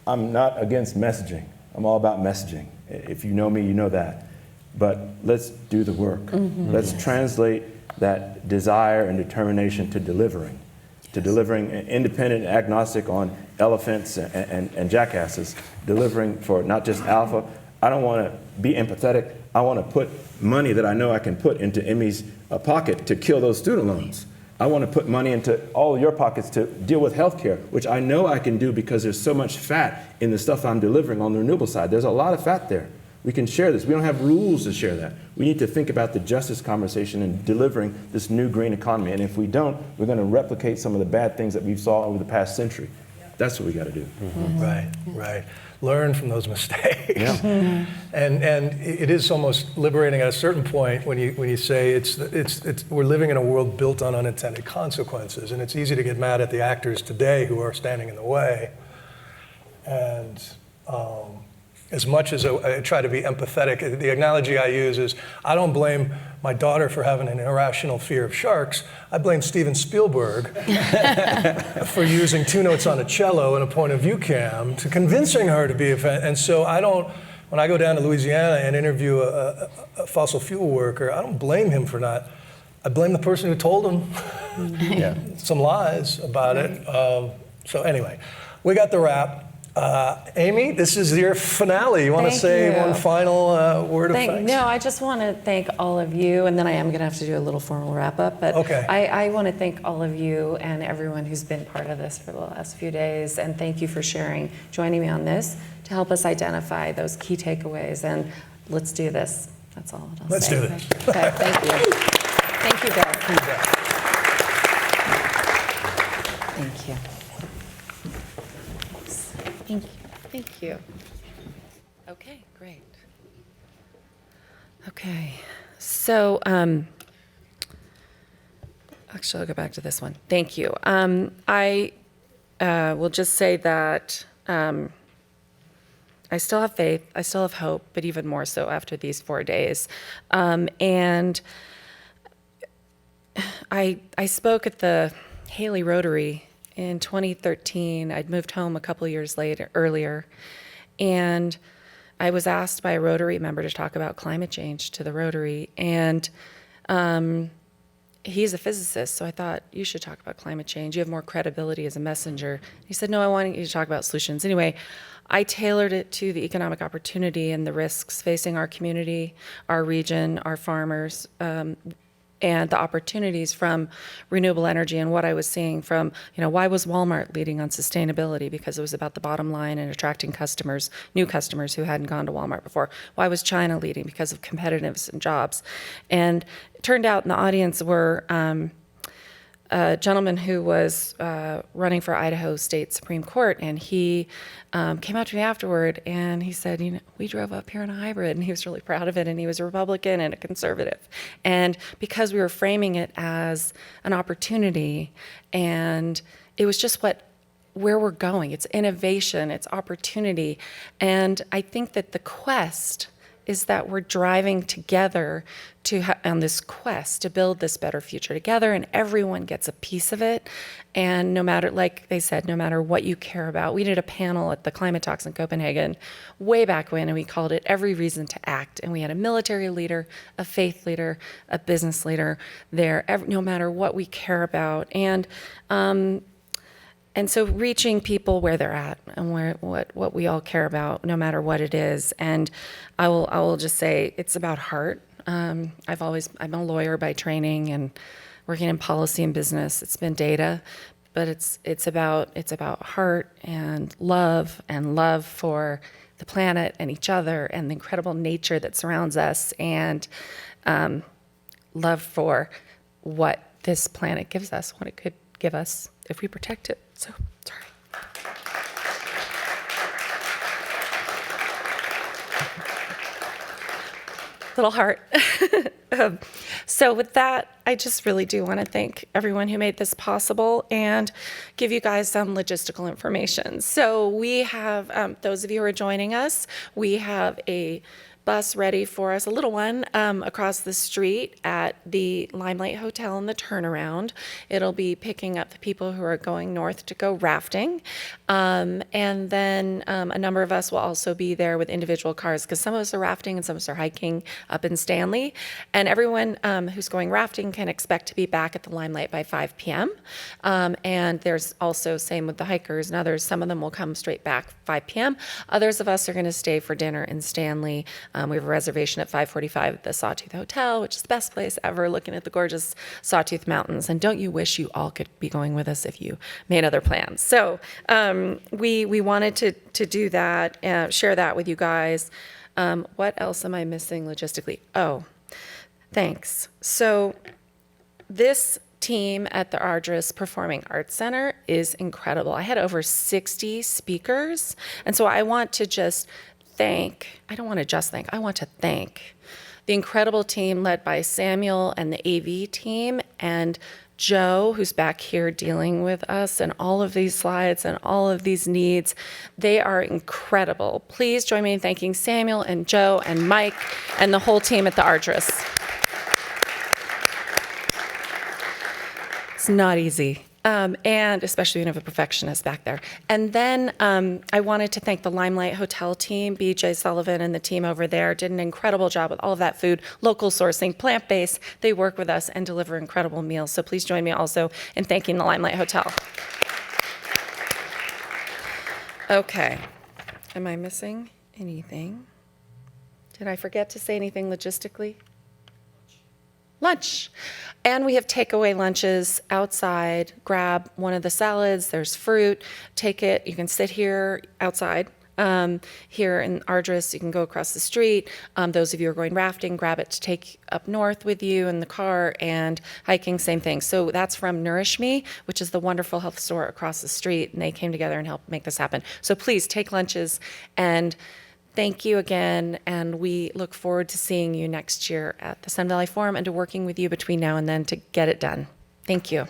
Speaker 2: I'm not against messaging. I'm all about messaging. If you know me, you know that. But let's do the work. Let's translate that desire and determination to delivering. To delivering independent, agnostic on elephants and jackasses, delivering for not just alpha. I don't want to be empathetic. I want to put money that I know I can put into Emmy's pocket to kill those student loans. I want to put money into all your pockets to deal with healthcare, which I know I can do because there's so much fat in the stuff I'm delivering on the renewable side. There's a lot of fat there. We can share this. We don't have rules to share that. We need to think about the justice conversation and delivering this new green economy. And if we don't, we're going to replicate some of the bad things that we've saw over the past century. That's what we got to do.
Speaker 5: Right. Learn from those mistakes. Yeah. And it is almost liberating at a certain point when you say we're living in a world built on unintended consequences, and it's easy to get mad at the actors today who are standing in the way. And as much as I try to be empathetic, the analogy I use is I don't blame my daughter for having an irrational fear of sharks. I blame Steven Spielberg for using 2 notes on a cello and a point of view cam to convincing her to be and so when I go down to Louisiana and interview a fossil fuel worker, I don't blame him for not. I blame the person who told him some lies about it. So anyway, we got the wrap. Amy, this is your finale. You want to say one final word of thanks?
Speaker 1: No, I just want to thank all of you, and then I am going to have to do a little formal wrap-up, but I want to thank all of you and everyone who's been part of this for the last few days, and thank you for joining me on this to help us identify those key takeaways, and let's do this. That's all I'll say.
Speaker 5: Let's do this.
Speaker 1: Okay, thank you. Thank you, Bill. Thank you. Thank you. Thank you. Okay, great. Okay, so actually, I'll go back to this one. Thank you. I will just say that I still have faith, I still have hope, but even more so after these 4 days. And I spoke at the Haley Rotary in 2013. I'd moved home a couple years earlier, and I was asked by a Rotary member to talk about climate change to the Rotary, and he's a physicist, so I thought, you should talk about climate change. You have more credibility as a messenger. He said, no, I want you to talk about solutions. Anyway, I tailored it to the economic opportunity and the risks facing our community, our region, our farmers, and the opportunities from renewable energy and what I was seeing from, why was Walmart leading on sustainability? Because it was about the bottom line and attracting customers, new customers who hadn't gone to Walmart before. Why was China leading? Because of competitiveness and jobs. And it turned out in the audience were a gentleman who was running for Idaho State Supreme Court, and he came up to me afterward and he said, we drove up here in a hybrid, and he was really proud of it, and he was a Republican and a conservative. And because we were framing it as an opportunity, and it was just where we're going. It's innovation, it's opportunity. And I think that the quest is that we're driving together on this quest to build this better future together, and everyone gets a piece of it. And no matter, like they said, no matter what you care about. We did a panel at the Climate Talks in Copenhagen way back when, and we called it Every Reason to Act. And we had a military leader, a faith leader, a business leader there, no matter what we care about. And so reaching people where they're at and what we all care about, no matter what it is. And I will just say it's about heart. I'm a lawyer by training and working in policy and business. It's been data, but it's about heart and love for the planet and each other and the incredible nature that surrounds us, and love for what this planet gives us, what it could give us if we protect it. So, sorry. Little heart. So with that, I just really do want to thank everyone who made this possible and give you guys some logistical information. So we have, those of you who are joining us, we have a bus ready for us, a little one, across the street at the Limelight Hotel in the turnaround. It'll be picking up the people who are going north to go rafting. And then a number of us will also be there with individual cars, because some of us are rafting and some of us are hiking up in Stanley. And everyone who's going rafting can expect to be back at the Limelight by 5 p.m. And there's also, same with the hikers and others, some of them will come straight back 5 p.m. Others of us are going to stay for dinner in Stanley. We have a reservation at 5:45 at the Sawtooth Hotel, which is the best place ever, looking at the gorgeous Sawtooth Mountains. And don't you wish you all could be going with us if you made other plans? So we wanted to do that, share that with you guys. What else am I missing logistically? Oh, thanks. So this team at the Ardress Performing Arts Center is incredible. I had over 60 speakers, and so I want to thank the incredible team led by Samuel and the AV team, and Joe, who's back here dealing with us and all of these slides and all of these needs. They are incredible. Please join me in thanking Samuel and Joe and Mike and the whole team at the Ardress. It's not easy. And especially when you have a perfectionist back there. And then I wanted to thank the Limelight Hotel team. BJ Sullivan and the team over there did an incredible job with all of that food, local sourcing, plant-based. They work with us and deliver incredible meals. So please join me also in thanking the Limelight Hotel. Okay, am I missing anything? Did I forget to say anything logistically? Lunch. And we have takeaway lunches outside. Grab one of the salads. There's fruit. Take it. You can sit here outside. Here in Ardress, you can go across the street. Those of you who are going rafting, grab it to take up north with you in the car, and hiking, same thing. So that's from Nourish Me, which is the wonderful health store across the street, and they came together and helped make this happen. So please take lunches, and thank you again, and we look forward to seeing you next year at the Sun Valley Forum and to working with you between now and then to get it done. Thank you.